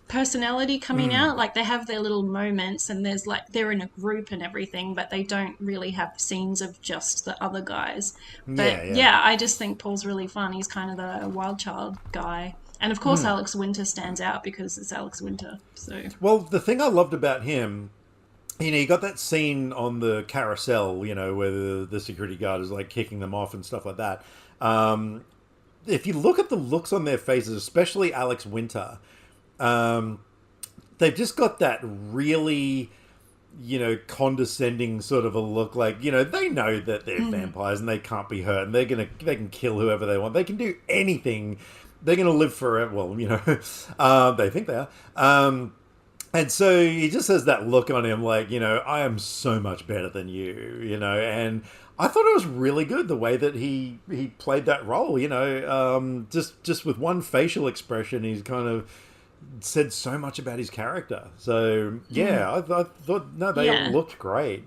personality coming out. Like they have their little moments, and there's like they're in a group and everything, but they don't really have scenes of just the other guys. Yeah, But yeah. yeah, I just think Paul's really fun. He's kind of the wild child guy. And of course, Alex Winter stands out because it's Alex Winter. So Well, the thing I loved about him, you know, you got that scene on the carousel, you know, where the security guard is like kicking them off and stuff like that. If you look at the looks on their faces, especially Alex Winter, they've just got that really, you know, condescending sort of a look. Like, you know, they know that they're vampires and they can't be hurt, and they can kill whoever they want. They can do anything they're going to live forever. Well, they think they are. And so he just has that look on him like, I am so much better than you, and I thought it was really good the way that he played that role, just with one facial expression, he's kind of said so much about his character. So, yeah, I thought, no, they all looked great.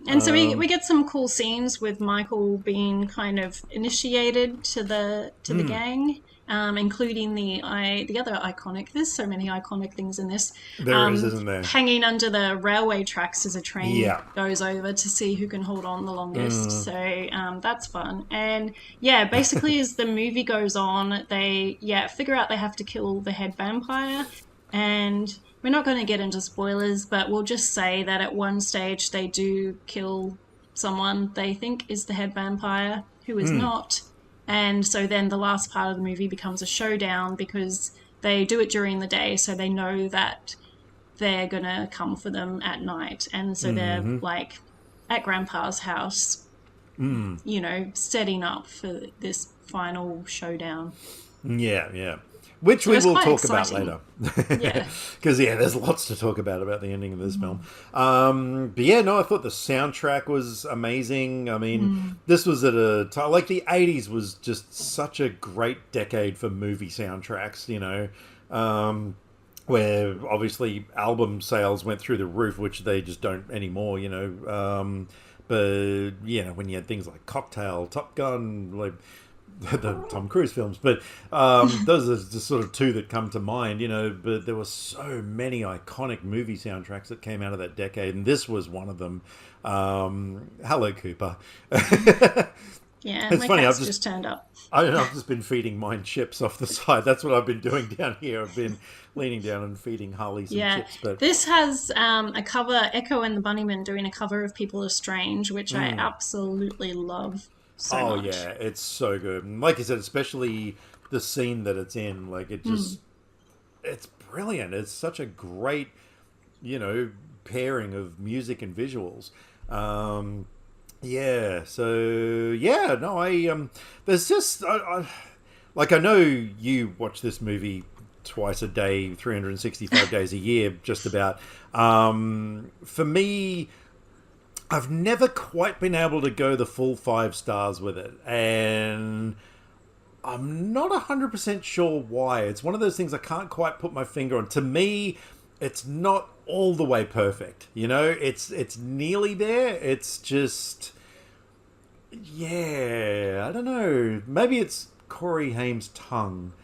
And so we get some cool scenes with Michael being kind of initiated to the gang, including the other iconic. There's so many iconic things in this. There is, isn't there? Hanging under the railway tracks as a train goes over to see who can hold on the longest. So that's fun. And yeah, basically as the movie goes on, they figure out they have to kill the head vampire. And we're not going to get into spoilers, but we'll just say that at one stage they do kill someone they think is the head vampire, who is not. And so then the last part of the movie becomes a showdown because they do it during the day, so they know that they're going to come for them at night. And so they're like at Grandpa's house, setting up for this final showdown. Yeah. Which we will talk about later. Yeah. Because, there's lots to talk about the ending of this film. But yeah, no, I thought the soundtrack was amazing. I mean, this was at a time, like the 80s was just such a great decade for movie soundtracks, where obviously album sales went through the roof, which they just don't anymore, but, when you had things like Cocktail, Top Gun, like the Tom Cruise films, but those are just sort of two that come to mind, but there were so many iconic movie soundtracks that came out of that decade, and this was one of them. Hello, Cooper. Yeah, it's my funny, cat's just turned up. I've just been feeding mine chips off the side. That's what I've been doing down here. I've been leaning down and feeding Harley some chips. But this has a cover, Echo and the Bunnymen doing a cover of People Are Strange, which I absolutely love. So much. Yeah, it's so good. And like you said, especially the scene that it's in, like it just, it's brilliant. It's such a great, pairing of music and visuals. There's just, I know you watch this movie twice a day, 365 days a year, just about. For me, I've never quite been able to go the full 5 stars with it, and I'm not 100% sure why. It's one of those things I can't quite put my finger on. To me, it's not all the way perfect, it's nearly there. It's just, I don't know. Maybe it's Corey Haim's tongue.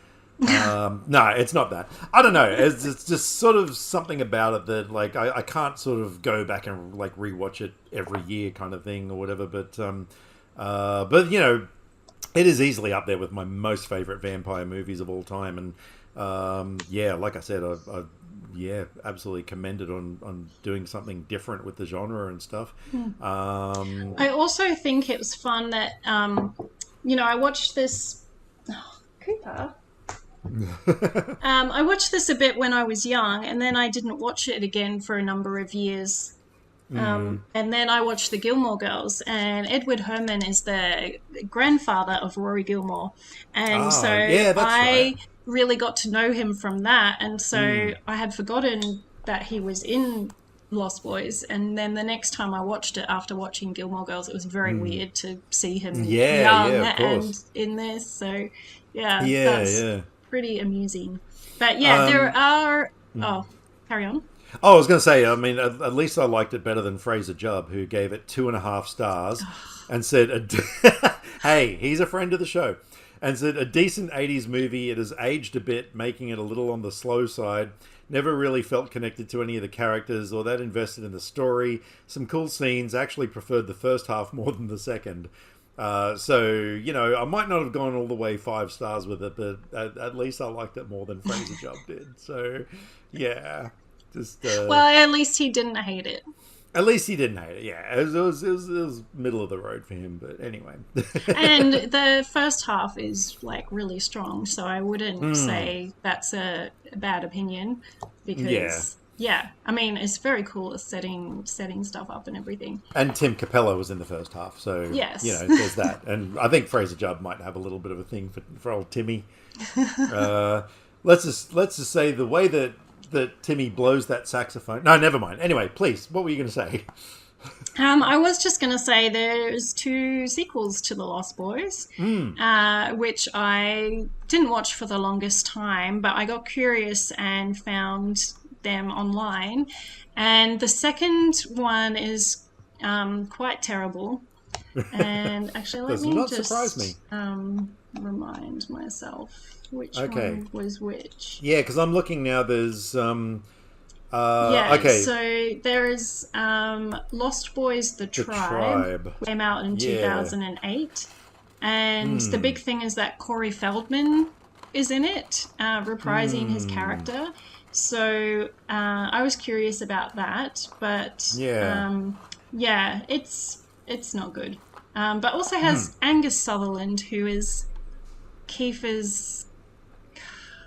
No, it's not that. I don't know. It's just sort of something about it that, like, I can't sort of go back and like rewatch it every year, kind of thing, or whatever. But it is easily up there with my most favorite vampire movies of all time. And like I said, I absolutely commended on doing something different with the genre and stuff. I also think it was fun that I watched this. Cooper. I watched this a bit when I was young, and then I didn't watch it again for a number of years. And then I watched the Gilmore Girls, and Edward Herrmann is the grandfather of Rory Gilmore, and I really got to know him from that. And so I had forgotten that he was in Lost Boys, and then the next time I watched it after watching Gilmore Girls, it was very weird to see him young and in this. So that's pretty amusing. But there are carry on. I was going to say, I mean, at least I liked it better than Fraser Jubb, who gave it 2.5 stars and said, hey, he's a friend of the show, and said, a decent 80s movie. It has aged a bit, making it a little on the slow side. Never really felt connected to any of the characters or that invested in the story. Some cool scenes. Actually preferred the first half more than the second. So, I might not have gone all the way 5 stars with it, but at least I liked it more than Fraser Jubb did. So, yeah. Just well, at least he didn't hate it. At least he didn't hate it, yeah. It was middle of the road for him, but anyway. And the first half is, like, really strong, so I wouldn't say that's a bad opinion, because yeah, I mean, it's very cool at setting stuff up and everything. And Tim Capello was in the first half, so Yes. there's that. And I think Fraser Judd might have a little bit of a thing for old Timmy. Let's just say the way that Timmy blows that saxophone. No, never mind. Anyway, please, what were you going to say? I was just going to say there's 2 sequels to The Lost Boys, which I didn't watch for the longest time, but I got curious and found them online. And the second one is quite terrible. And actually, let Does me not just surprise me. remind myself which Okay. one was which. Yeah, because I'm looking now. There's Yeah, okay. so there is Lost Boys, The Tribe, came out in 2008. And the big thing is that Corey Feldman is in it, reprising his character. So I was curious about that, but yeah, it's not good. But also has Angus Sutherland, who is Kiefer's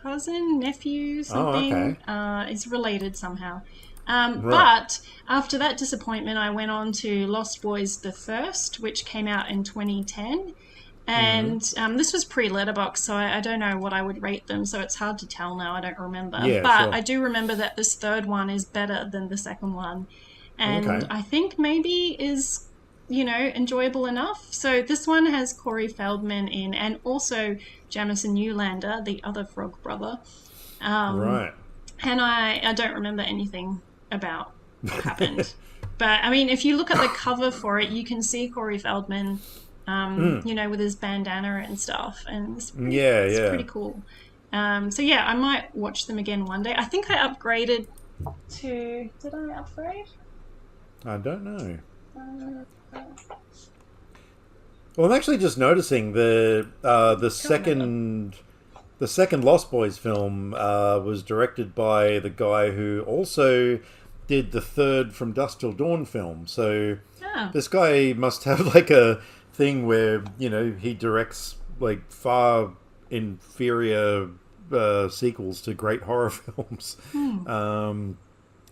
cousin, nephew, something. Oh, okay. Is related somehow. Right. But after that disappointment, I went on to Lost Boys: The Thirst, which came out in 2010. And this was pre-Letterboxd, so I don't know what I would rate them, so it's hard to tell now. I don't remember. Yeah, but sure. I do remember that this third one is better than the second one. And Okay. I think maybe is, enjoyable enough. So this one has Corey Feldman in, and also Jamison Newlander, the other frog brother. Right. And I don't remember anything about what happened. But, I mean, if you look at the cover for it, you can see Corey Feldman, with his bandana and stuff. And it's pretty cool. So, yeah, I might watch them again one day. I think I upgraded to... Did I upgrade? I don't know. Well, I'm actually just noticing the second Lost Boys film was directed by the guy who also did the third From Dusk Till Dawn film. So this guy must have like a thing where he directs like far inferior sequels to great horror films.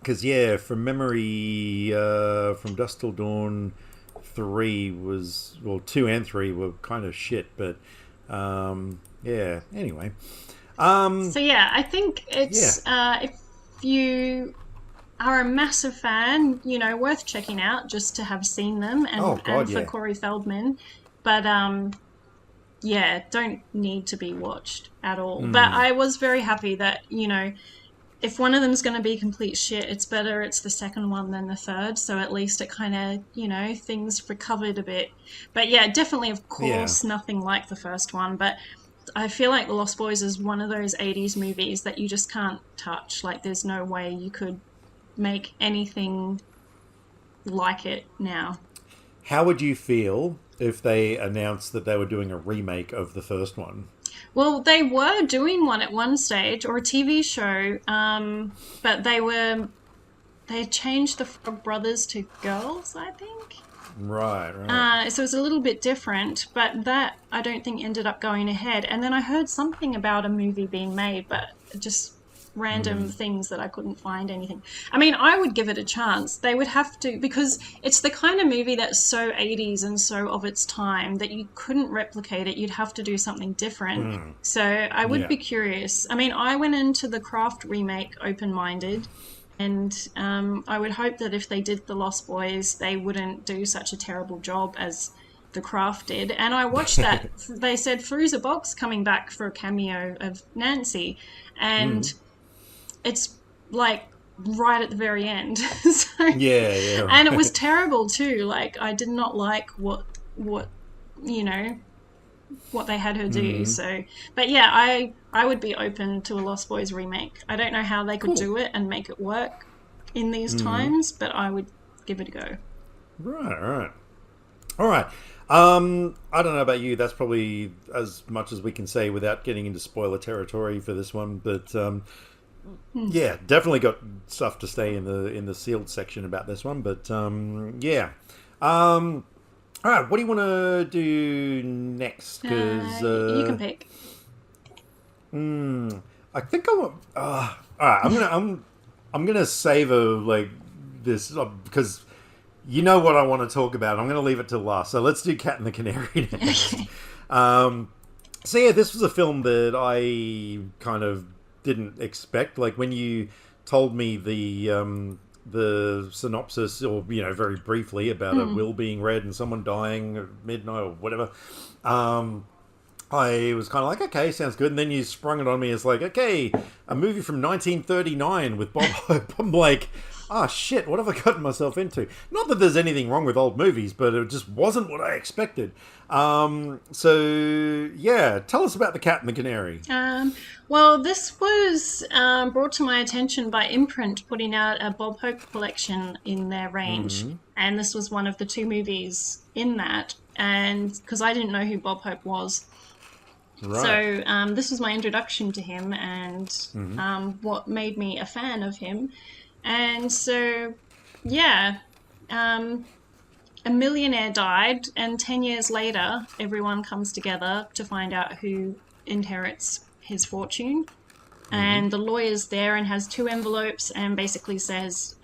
Because from memory, From Dusk Till Dawn 3 was, well, 2 and 3 were kind of shit, but anyway. So yeah, I think it's if you are a massive fan, worth checking out just to have seen them and for Corey Feldman. But don't need to be watched at all. But I was very happy that, if one of them's going to be complete shit, it's better it's the second one than the third. So at least it kind of, things recovered a bit. But yeah, definitely, of course, nothing like the first one. But I feel like The Lost Boys is one of those 80s movies that you just can't touch. Like, there's no way you could make anything like it now. How would you feel if they announced that they were doing a remake of the first one? Well, they were doing one at one stage, or a TV show, but they changed the Frog Brothers to girls, I think. Right. So it was a little bit different, but that I don't think ended up going ahead. And then I heard something about a movie being made, but just random things that I couldn't find anything. I mean, I would give it a chance. They would have to, because it's the kind of movie that's so 80s and so of its time that you couldn't replicate it. You'd have to do something different. So I would be curious. I mean, I went into the Craft remake open-minded, and I would hope that if they did The Lost Boys, they wouldn't do such a terrible job as The Craft did. And I watched that. They said Fruza Box coming back for a cameo of Nancy, and it's like right at the very end. So, and it was terrible too. Like, I did not like what they had her do. So, but yeah, I would be open to a Lost Boys remake. I don't know how they could do it and make it work in these times, but I would give it a go. Right. All right. I don't know about you. That's probably as much as we can say without getting into spoiler territory for this one. But yeah, definitely got stuff to say in the sealed section about this one. But yeah. All right. What do you want to do next? Because you can pick. I think I want. All right. I'm gonna savor like this because you know what I want to talk about. I'm gonna leave it till last. So let's do Cat and the Canary next. So yeah, this was a film that I kind of didn't expect. Like when you told me the synopsis, or very briefly about a will being read and someone dying at midnight or whatever. I was kind of like, okay, sounds good. And then you sprung it on me as like, okay, a movie from 1939 with Bob Hope. I'm like, ah, shit, what have I gotten myself into? Not that there's anything wrong with old movies, but it just wasn't what I expected. So, yeah, tell us about The Cat and the Canary. Well, this was brought to my attention by Imprint putting out a Bob Hope collection in their range. And this was one of the 2 movies in that. And because I didn't know who Bob Hope was. Right. So this was my introduction to him and what made me a fan of him. And so, yeah, a millionaire died, and 10 years later, everyone comes together to find out who inherits his fortune. And the lawyer's there and has 2 envelopes and basically says,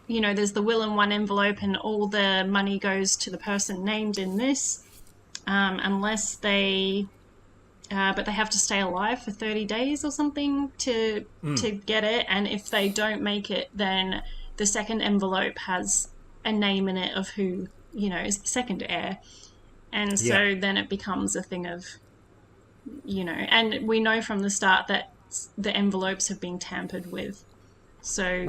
there's the will in one envelope and all the money goes to the person named in this. Unless but they have to stay alive for 30 days or something to get it. And if they don't make it, then the second envelope has a name in it of who, is the second heir. And so then it becomes a thing of, and we know from the start that the envelopes have been tampered with. So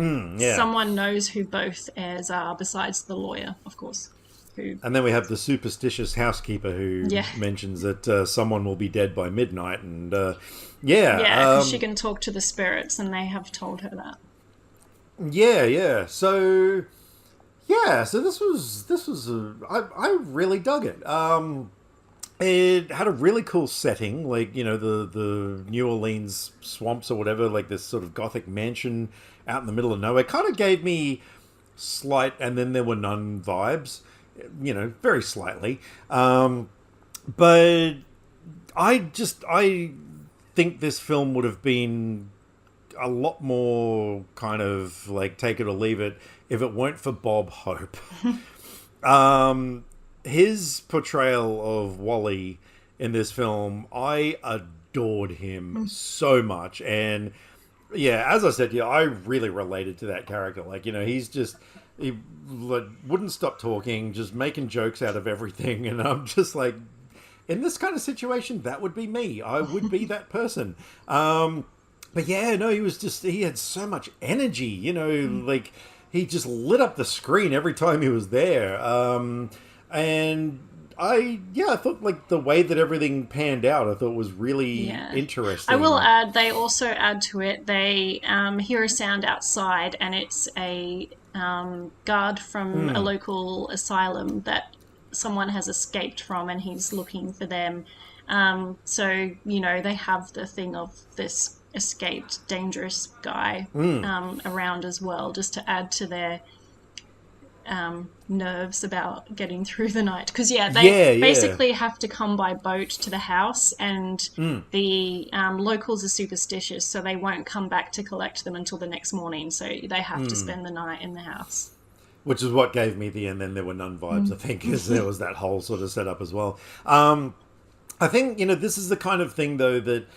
someone knows who both heirs are besides the lawyer, of course. And then we have the superstitious housekeeper who mentions that someone will be dead by midnight, and because she can talk to the spirits, and they have told her that. So this was I really dug it. It had a really cool setting, like the New Orleans swamps or whatever, like this sort of gothic mansion out in the middle of nowhere. Kind of gave me slight and then there were none vibes. Very slightly. But I think this film would have been a lot more kind of like take it or leave it if it weren't for Bob Hope. His portrayal of Wally in this film, I adored him so much. And yeah, as I said, I really related to that character. Like, he wouldn't stop talking, just making jokes out of everything. And I'm just like, in this kind of situation, that would be me. I would be that person. But yeah, no, he had so much energy, like he just lit up the screen every time he was there. And I thought like the way that everything panned out, I thought was really interesting. I will add, they also add to it, they hear a sound outside, and it's a guard from a local asylum that someone has escaped from, and he's looking for them. So, they have the thing of this escaped dangerous guy around as well, just to add to their nerves about getting through the night, because they basically have to come by boat to the house, and the locals are superstitious, so they won't come back to collect them until the next morning, so they have to spend the night in the house, which is what gave me the and then there were none vibes. I think because there was that whole sort of setup as well. I think this is the kind of thing though that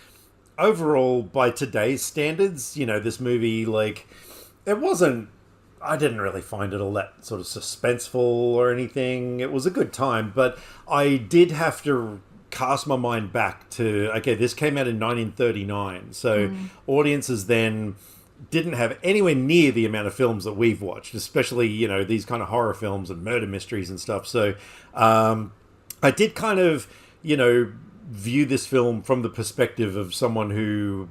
overall by today's standards, this movie, like, it wasn't, I didn't really find it all that sort of suspenseful or anything. It was a good time, but I did have to cast my mind back to, okay, this came out in 1939. So audiences then didn't have anywhere near the amount of films that we've watched, especially, these kind of horror films and murder mysteries and stuff. So I did kind of, view this film from the perspective of someone who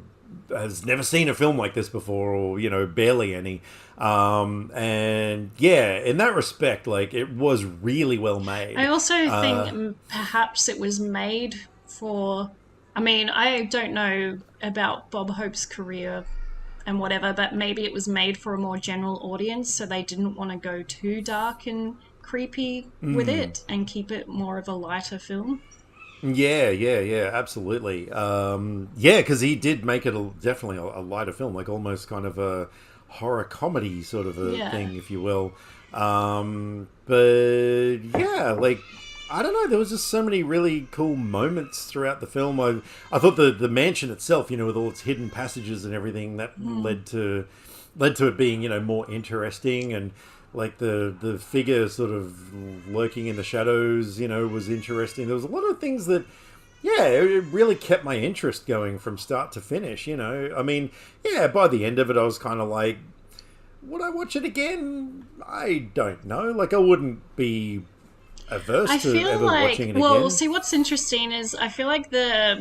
has never seen a film like this before, or barely any, and in that respect, like, it was really well made. I also think perhaps it was made for, I don't know about Bob Hope's career and whatever, but maybe it was made for a more general audience, so they didn't want to go too dark and creepy with it and keep it more of a lighter film. Yeah, absolutely. Yeah, because he did make it definitely a lighter film, like almost kind of a horror comedy sort of a Yeah. thing, if you will. But yeah, like I don't know, there was just so many really cool moments throughout the film. I thought the mansion itself, with all its hidden passages and everything, that led to it being more interesting, and like the figure sort of lurking in the shadows was interesting. There was a lot of things that it really kept my interest going from start to finish. I mean, yeah, by the end of it I was kind of like, would I watch it again? I don't know, like I wouldn't be averse I to feel ever like, watching it well, again. see, what's interesting is I feel like how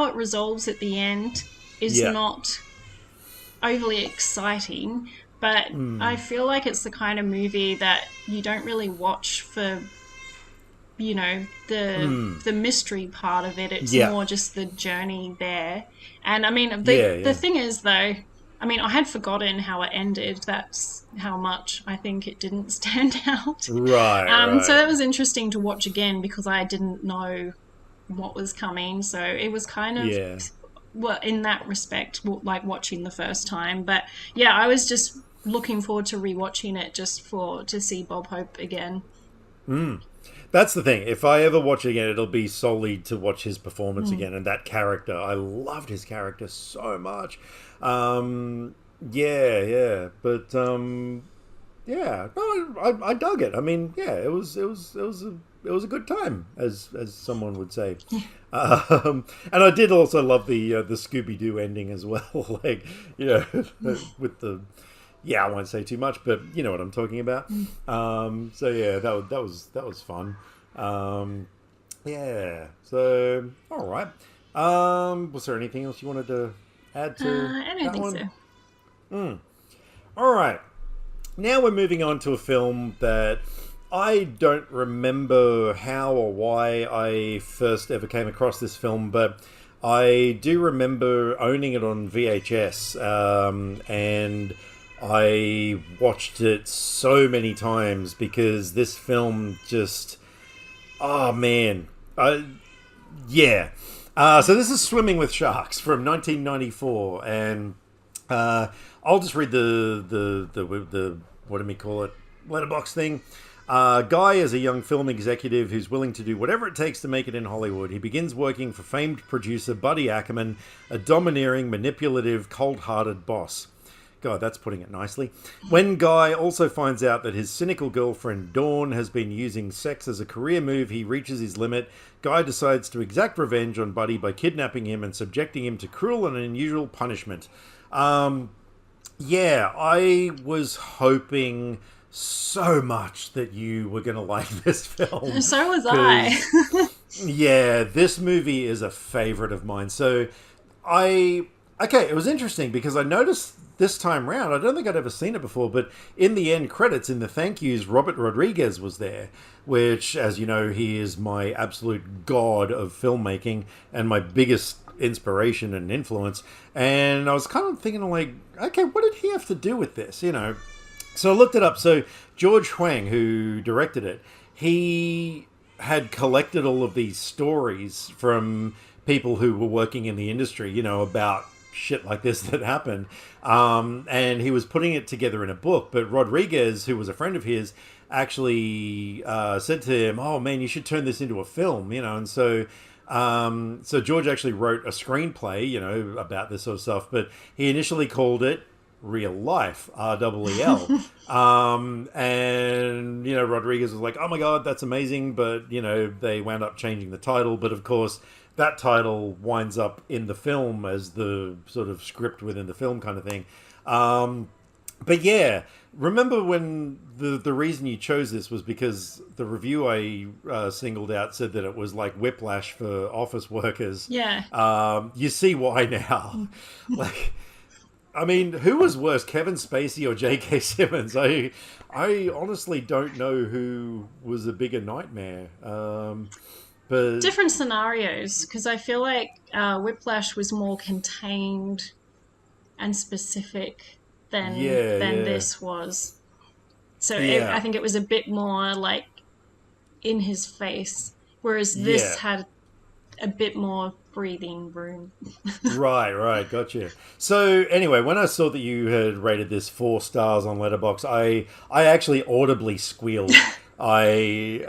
it resolves at the end is Yeah. not overly exciting, but I feel like it's the kind of movie that you don't really watch for, the mystery part of it. It's Yeah. more just the journey there. And I mean, the Yeah. thing is though, I mean, I had forgotten how it ended. That's how much I think it didn't stand out. Right, So right. that was interesting to watch again because I didn't know what was coming. So it was kind of, Yeah. well, in that respect, like watching the first time. But yeah, I was just looking forward to rewatching it just to see Bob Hope again. That's the thing. If I ever watch it again, it'll be solely to watch his performance again and that character. I loved his character so much. Yeah. But yeah, no, I dug it. I mean, yeah, it was a good time, as someone would say. And I did also love the Scooby Doo ending as well. Like, with the I won't say too much, but you know what I'm talking about. So yeah, that was fun. Um, yeah. So all right. Was there anything else you wanted to add to I don't that think one? so. All right. Now we're moving on to a film that I don't remember how or why I first ever came across this film, but I do remember owning it on VHS, and I watched it so many times because this film just, oh man, yeah. So this is Swimming with Sharks from 1994, and I'll just read the what do we call it, letterbox thing. Guy is a young film executive who's willing to do whatever it takes to make it in Hollywood. He begins working for famed producer Buddy Ackerman, a domineering, manipulative, cold-hearted boss. God, that's putting it nicely. When Guy also finds out that his cynical girlfriend Dawn has been using sex as a career move, he reaches his limit. Guy decides to exact revenge on Buddy by kidnapping him and subjecting him to cruel and unusual punishment. Yeah, I was hoping so much that you were going to like this film. So was I. 'Cause, yeah, this movie is a favorite of mine. So it was interesting because I noticed this time round, I don't think I'd ever seen it before, but in the end credits, in the thank yous, Robert Rodriguez was there, which, as you know, he is my absolute god of filmmaking and my biggest inspiration and influence. And I was kind of thinking, like, okay, what did he have to do with this? So I looked it up. So George Huang, who directed it, he had collected all of these stories from people who were working in the industry, about shit like this that happened. And he was putting it together in a book. But Rodriguez, who was a friend of his, actually said to him, "Oh man, you should turn this into a film," And so George actually wrote a screenplay, about this sort of stuff. But he initially called it Real Life, REEL. And Rodriguez was like, "Oh my god, that's amazing," but they wound up changing the title. But of course, that title winds up in the film as the sort of script within the film kind of thing. But yeah, remember when the reason you chose this was because the review I singled out said that it was like whiplash for office workers. Yeah. You see why now. Like, I mean, who was worse, Kevin Spacey or J.K. Simmons? I honestly don't know who was a bigger nightmare. But Different scenarios, because I feel like Whiplash was more contained and specific than yeah, this was. So yeah, I think it was a bit more like in his face. whereas this Yeah. had a bit more breathing room. Right, gotcha. So anyway, when I saw that you had rated this 4 stars on Letterboxd, I actually audibly squealed. I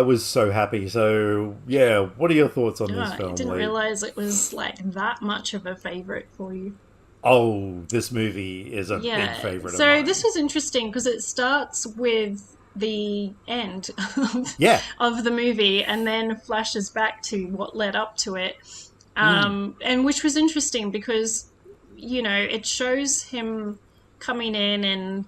was so happy. So yeah, what are your thoughts on this I film? didn't Like, realize it was like that much of a favorite for you. oh, this movie is a big Yeah, favorite of so mine. this was interesting because it starts with the end Yeah. of the movie and then flashes back to what led up to it. And which was interesting because, it shows him coming in and,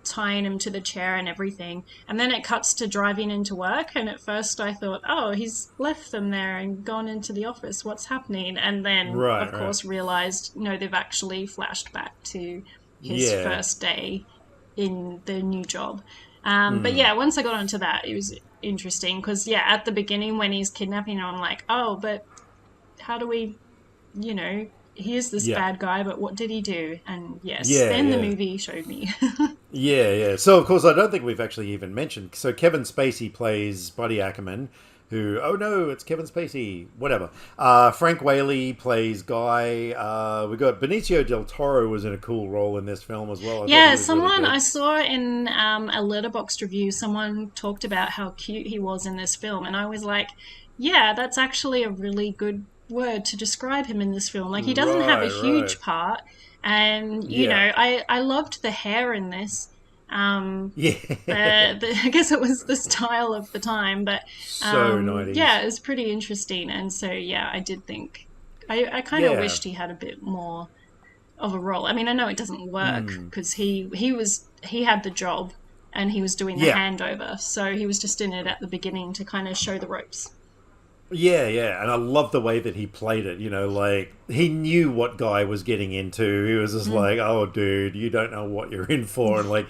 tying him to the chair and everything. And then it cuts to driving into work. And at first I thought, oh, he's left them there and gone into the office. What's happening? And then, Right, of right. course, realized, no, they've actually flashed back to his Yeah. first day in the new job. But yeah, once I got onto that, it was interesting because, yeah, at the beginning when he's kidnapping, I'm like, oh, but how do we, he is this Yeah. bad guy, but what did he do? And yes, Yeah, then the yeah. movie showed me. Yeah. So, of course, I don't think we've actually even mentioned. So, Kevin Spacey plays Buddy Ackerman, who, oh no, it's Kevin Spacey, whatever. Frank Whaley plays Guy. We got Benicio del Toro was in a cool role in this film as well. I thought he Yeah, was really someone good. I saw in a Letterboxd review, someone talked about how cute he was in this film, and I was like, yeah, that's actually a really good word to describe him in this film. Like, he doesn't have a huge Right. part, and Yeah. I loved the hair in this. Yeah. I guess it was the style of the time, but So 90s. yeah, it was pretty interesting. And so yeah, I did think I kind of Yeah. wished he had a bit more of a role. I mean, I know it doesn't work because he had the job and he was doing the Yeah. handover, so he was just in it at the beginning to kind of show the ropes. Yeah, and I love the way that he played it. Like he knew what Guy was getting into. He was just like, "Oh, dude, you don't know what you're in for," and like,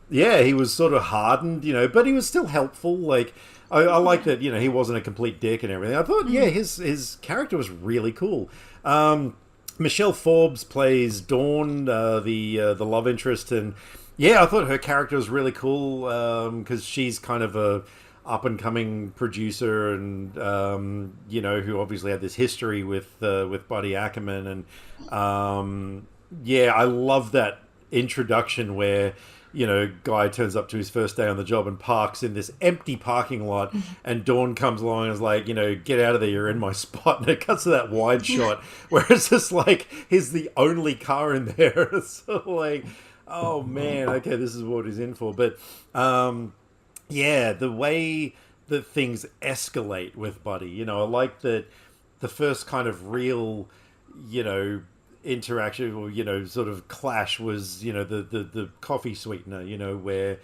yeah, he was sort of hardened, but he was still helpful. Like, I like that, he wasn't a complete dick and everything. I thought, yeah, his character was really cool. Michelle Forbes plays Dawn, the love interest, and yeah, I thought her character was really cool because she's kind of a up and coming producer, and who obviously had this history with Buddy Ackerman, and yeah, I love that introduction where Guy turns up to his first day on the job and parks in this empty parking lot, and Dawn comes along and is like, get out of there, you're in my spot, and it cuts to that wide shot where it's just like he's the only car in there. It's sort of like, oh man, okay, this is what he's in for. But yeah, the way that things escalate with Buddy, I like that the first kind of real, interaction or, sort of clash was, the coffee sweetener, where,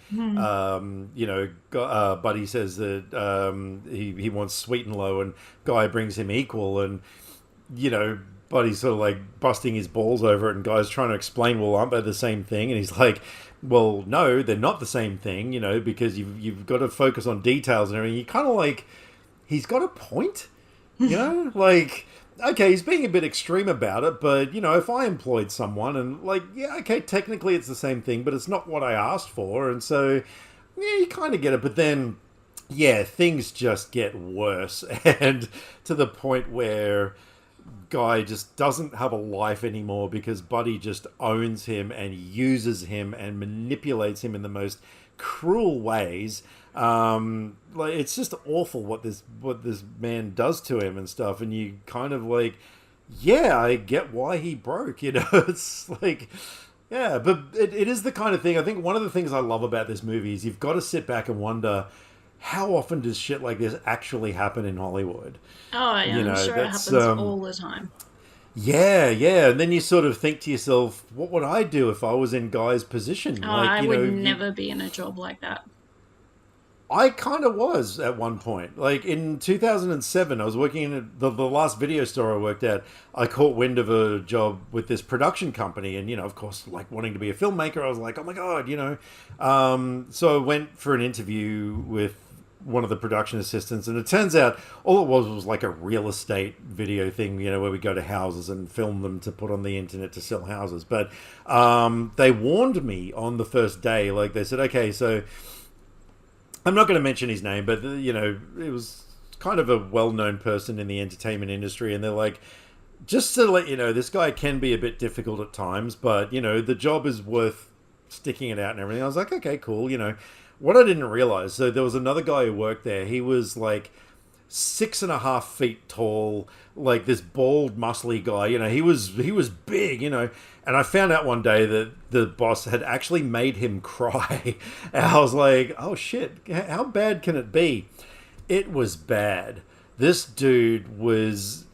Buddy says that he wants sweet and low, and Guy brings him equal, and, Buddy's sort of like busting his balls over it, and Guy's trying to explain, well, aren't they the same thing? And he's like, well, no, they're not the same thing, because you've got to focus on details and everything. You kind of like, he's got a point, like, okay, he's being a bit extreme about it, but, if I employed someone and, like, yeah, okay, technically it's the same thing, but it's not what I asked for, and so, yeah, you kind of get it, but then, yeah, things just get worse, and to the point where Guy just doesn't have a life anymore because Buddy just owns him and uses him and manipulates him in the most cruel ways. Like, it's just awful what this man does to him and stuff, and you kind of like, yeah, I get why he broke. It's like, yeah, but it is the kind of thing. I think one of the things I love about this movie is you've got to sit back and wonder, how often does shit like this actually happen in Hollywood? Oh, yeah, I'm sure it happens all the time. Yeah, and then you sort of think to yourself, what would I do if I was in Guy's position? Oh, Like, I would never be in a job like that. I kind of was at one point. Like in 2007, I was working in the last video store I worked at. I caught wind of a job with this production company, and of course, like wanting to be a filmmaker, I was like, oh my god, So I went for an interview with one of the production assistants, and it turns out all it was like a real estate video thing, where we go to houses and film them to put on the internet to sell houses. But they warned me on the first day, like they said, okay, so I'm not going to mention his name, but you know, it was kind of a well-known person in the entertainment industry, and they're like, just to let you know, this guy can be a bit difficult at times, but you know, the job is worth sticking it out and everything. I was like, okay, cool. You know, what I didn't realize, so there was another guy who worked there. He was like 6.5 feet tall, like this bald, muscly guy. You know, he was big. You know, and I found out one day that the boss had actually made him cry. And I was like, oh shit, how bad can it be? It was bad. This dude was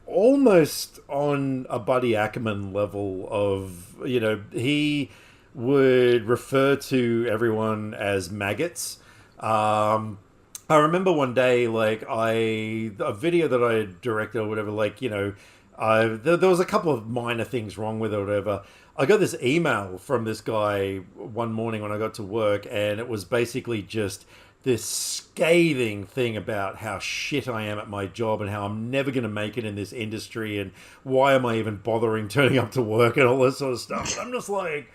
almost on a Buddy Ackerman level of, you know, he would refer to everyone as maggots. I remember one day, like, a video that I had directed or whatever, like, you know, there was a couple of minor things wrong with it or whatever. I got this email from this guy one morning when I got to work, and it was basically just this scathing thing about how shit I am at my job and how I'm never going to make it in this industry and why am I even bothering turning up to work and all this sort of stuff. And I'm just like,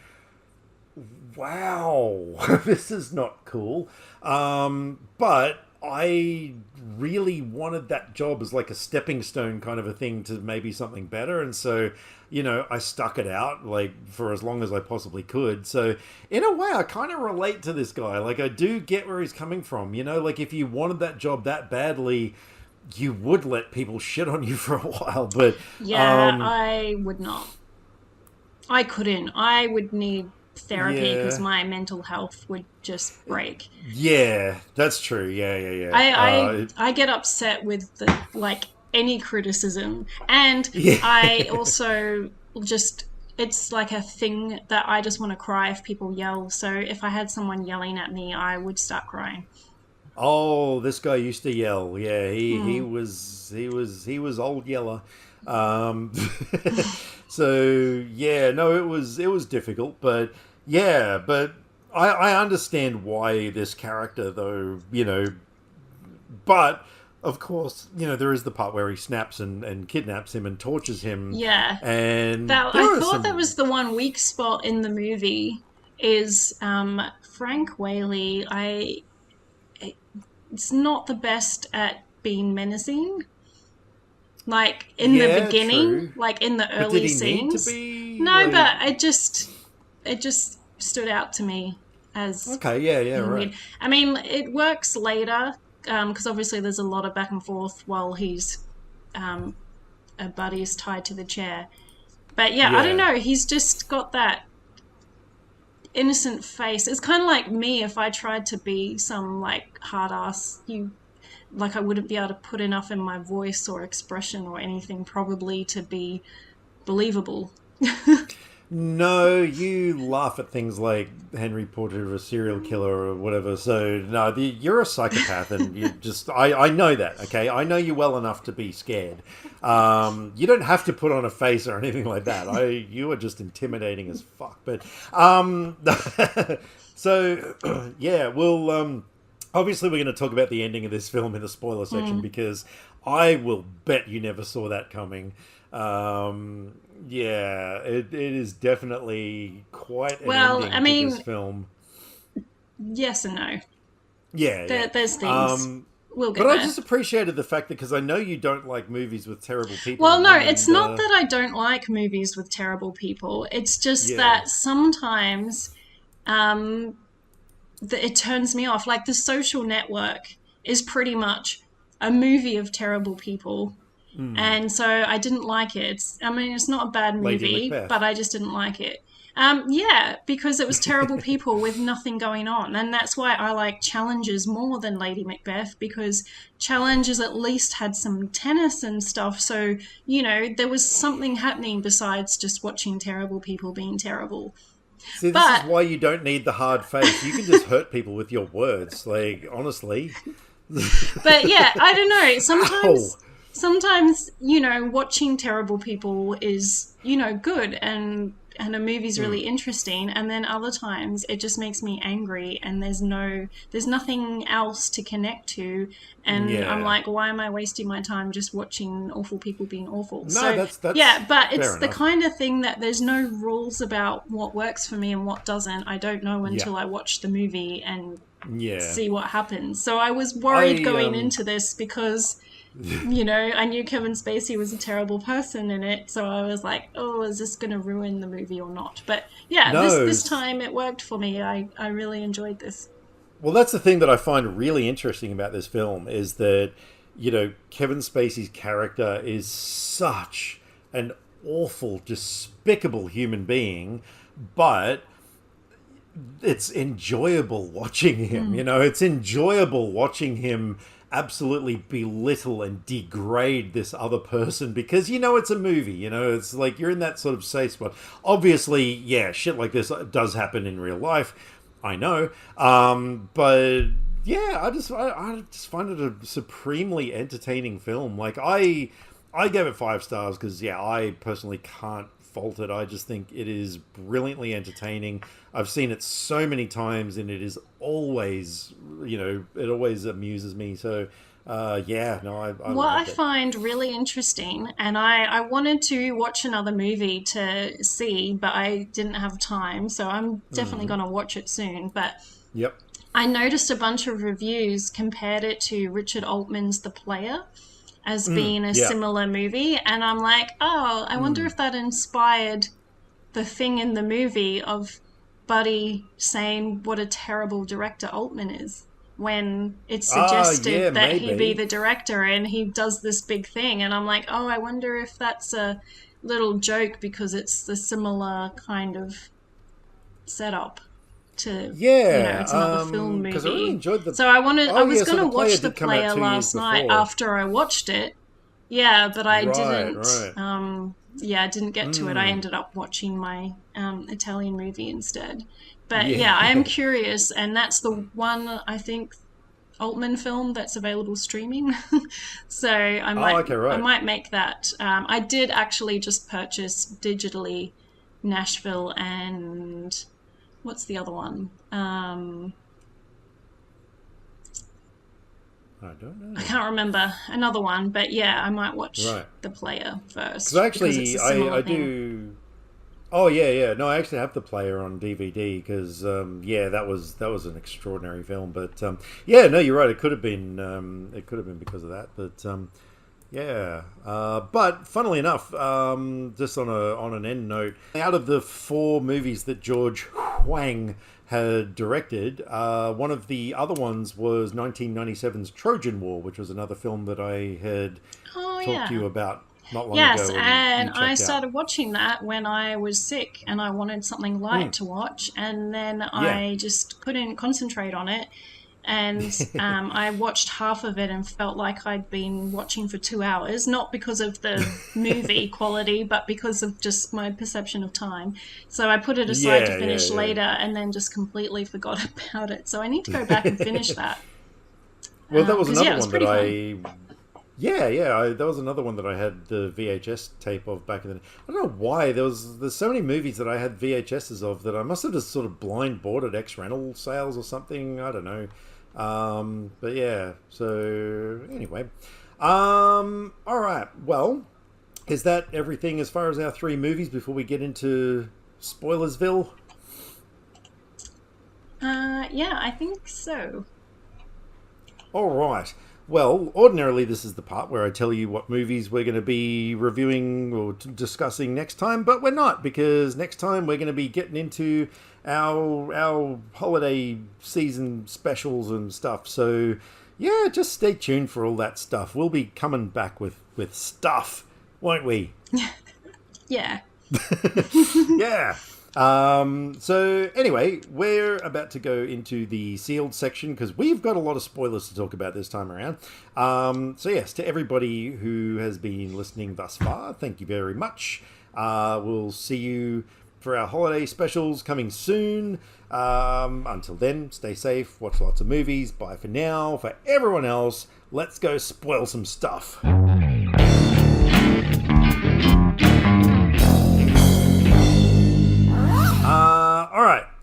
wow, this is not cool. But I really wanted that job as like a stepping stone kind of a thing to maybe something better. And so, you know, I stuck it out like for as long as I possibly could. So in a way, I kind of relate to this guy. Like, I do get where he's coming from. You know, like if you wanted that job that badly, you would let people shit on you for a while. But yeah, I would not. I couldn't. I would need therapy because my mental health would just break. Yeah, that's true. Yeah. I get upset with any criticism, and I also just, it's like a thing that I just want to cry if people yell. So if I had someone yelling at me, I would start crying. Oh, this guy used to yell. Yeah, he was old yeller. So yeah, no, it was difficult, but yeah, but I understand why this character though, you know, but of course, you know, there is the part where he snaps and kidnaps him and tortures him. Yeah. And I thought that was the one weak spot in the movie is Frank Whaley. It's not the best at being menacing. Like in the beginning, true. Like in the early scenes. No, but it just stood out to me as okay. Yeah, right. Weird. I mean, it works later because obviously there's a lot of back and forth while he's a buddy is tied to the chair. But yeah, I don't know. He's just got that innocent face. It's kind of like me if I tried to be some like hard ass. I wouldn't be able to put enough in my voice or expression or anything probably to be believable. No, you laugh at things like Henry Portrait of a Serial Killer or whatever. So no, you're a psychopath, and you just I know that. Okay, I know you well enough to be scared. You don't have to put on a face or anything like that. You are just intimidating as fuck. But so yeah, we'll. Obviously, we're going to talk about the ending of this film in the spoiler section because I will bet you never saw that coming. Yeah, it is definitely quite an ending to this film. Yes and no. Yeah, there's things. We'll get but there. I just appreciated the fact that because I know you don't like movies with terrible people. Well, no, it's not that I don't like movies with terrible people. It's just that sometimes it turns me off. Like The Social Network is pretty much a movie of terrible people. And so I didn't like it. It's not a bad movie, but I just didn't like it. Yeah, because it was terrible people with nothing going on. And that's why I like Challengers more than Lady Macbeth, because Challengers at least had some tennis and stuff. So, you know, there was something happening besides just watching terrible people being terrible. See, this is why you don't need the hard face. You can just hurt people with your words, like, honestly. But yeah, I don't know. Sometimes, you know, watching terrible people is, you know, good. And and a movie's really interesting, and then other times it just makes me angry and there's nothing else to connect to, and I'm like, why am I wasting my time just watching awful people being awful? No, that's yeah, but it's the enough. kind of thing that there's no rules about what works for me and what doesn't. I don't know until I watch the movie and see what happens. So I was worried going into this because I knew Kevin Spacey was a terrible person in it, so I was like, oh, is this going to ruin the movie or not? But this time it worked for me. I really enjoyed this. Well, that's the thing that I find really interesting about this film is that, Kevin Spacey's character is such an awful, despicable human being, but it's enjoyable watching him. It's enjoyable watching him absolutely belittle and degrade this other person because it's a movie. It's like you're in that sort of safe spot. Obviously, shit like this does happen in real life. I know, but I just find it a supremely entertaining film. Like I gave it 5 stars because I personally can't fault it. I just think it is brilliantly entertaining. I've seen it so many times, and it is always, it always amuses me. So, I what I find really interesting, and I wanted to watch another movie to see, but I didn't have time, so I'm definitely going to watch it soon. But I noticed a bunch of reviews compared it to Richard Altman's The Player as being a similar movie, and I'm like, oh, I wonder if that inspired the thing in the movie of Buddy saying what a terrible director Altman is, when it's suggested that maybe he be the director and he does this big thing, and I'm like, oh, I wonder if that's a little joke because it's the similar kind of setup to it's another film movie. I really enjoyed so I was going to watch The Player last night after I watched it, but I didn't. I didn't get to it. I ended up watching my Italian movie instead. But I am curious, and that's the one I think Altman film that's available streaming. So I might make that. I did actually just purchase digitally Nashville and what's the other one? I don't know. I can't remember another one, but I might watch The Player first. Because actually, I do. Oh no, I actually have The Player on DVD because that was an extraordinary film. But no, you're right. It could have been because of that. But but funnily enough, just on an end note, out of the 4 movies that George Huang had directed, one of the other ones was 1997's Trojan War, which was another film that I had talked to you about not long ago. Yes, and I started watching that when I was sick and I wanted something light to watch, and then I just couldn't concentrate on it. And I watched half of it and felt like I'd been watching for 2 hours, not because of the movie quality, but because of just my perception of time. So I put it aside to finish later and then just completely forgot about it. So I need to go back and finish that. Well, that was another one that that was another one that I had the VHS tape of back in the day. I don't know why. There's so many movies that I had VHSs of that I must have just sort of blind bought at ex-rental sales or something. I don't know. But so anyway. All right. Well, is that everything as far as our 3 movies before we get into Spoilersville? I think so. All right. Well, ordinarily this is the part where I tell you what movies we're going to be reviewing or discussing next time, but we're not, because next time we're going to be getting into our holiday season specials and stuff. So, just stay tuned for all that stuff. We'll be coming back with stuff, won't we? Yeah. Yeah. So anyway, we're about to go into the sealed section because we've got a lot of spoilers to talk about this time around. So yes, to everybody who has been listening thus far, thank you very much. We'll see you for our holiday specials coming soon. Until then, stay safe, watch lots of movies. Bye for now. For everyone else, let's go spoil some stuff.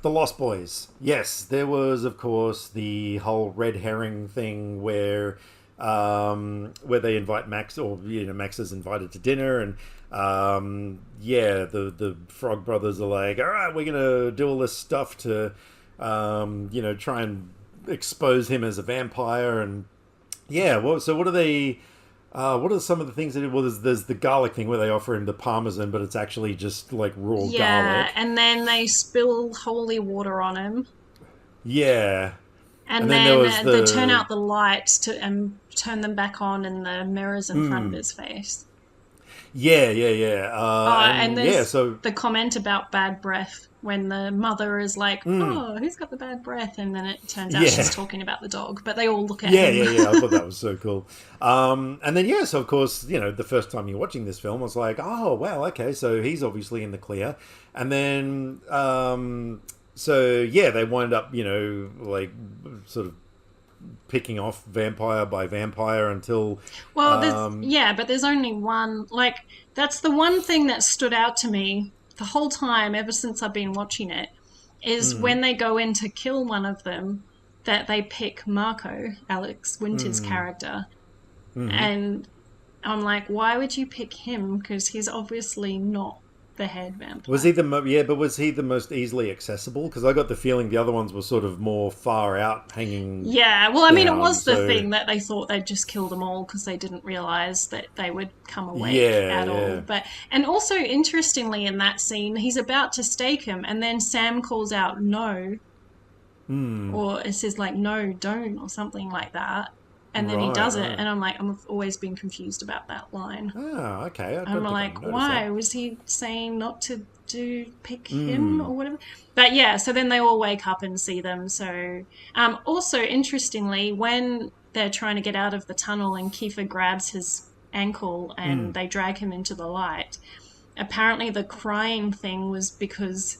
The Lost Boys. Yes, there was, of course, the whole red herring thing where they invite Max, or Max is invited to dinner, and the Frog Brothers are like, all right, we're gonna do all this stuff to try and expose him as a vampire, and so what are they? What are some of the things that? Well, there's the garlic thing where they offer him the parmesan, but it's actually just like raw garlic. Yeah, and then they spill holy water on him. Yeah. And then they turn out the lights and turn them back on in the mirrors in front of his face. Yeah. And there's the comment about bad breath when the mother is like, oh, who's got the bad breath? And then it turns out she's talking about the dog, but they all look at him. Yeah. I thought that was so cool. And then, so of course, the first time you're watching this film, I was like, oh, wow, okay, so he's obviously in the clear. And then, they wind up, like sort of picking off vampire by vampire until... Well, but there's only one. Like, that's the one thing that stood out to me the whole time, ever since I've been watching it, is when they go in to kill one of them, that they pick Marco, Alex Winter's character. And I'm like, why would you pick him? Because he's obviously not the head vampire. Was he was he the most easily accessible? Because I got the feeling the other ones were sort of more far out, hanging. Yeah, well, I mean, it was the thing that they thought they'd just kill them all because they didn't realise that they would come awake at all. And also, interestingly, in that scene, he's about to stake him, and then Sam calls out "no," or it says like "no, don't" or something like that. And then he does it, and I'm like, I've always been confused about that line. Oh, okay. I'm like, why? Was he saying not to pick him or whatever? But yeah, so then they all wake up and see them. So, also interestingly, when they're trying to get out of the tunnel and Kiefer grabs his ankle and they drag him into the light, apparently the crying thing was because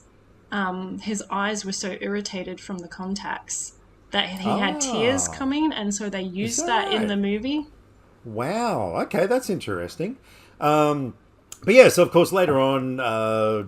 his eyes were so irritated from the contacts that he had tears coming, and so they used that in the movie. Wow, okay, that's interesting. So of course later on,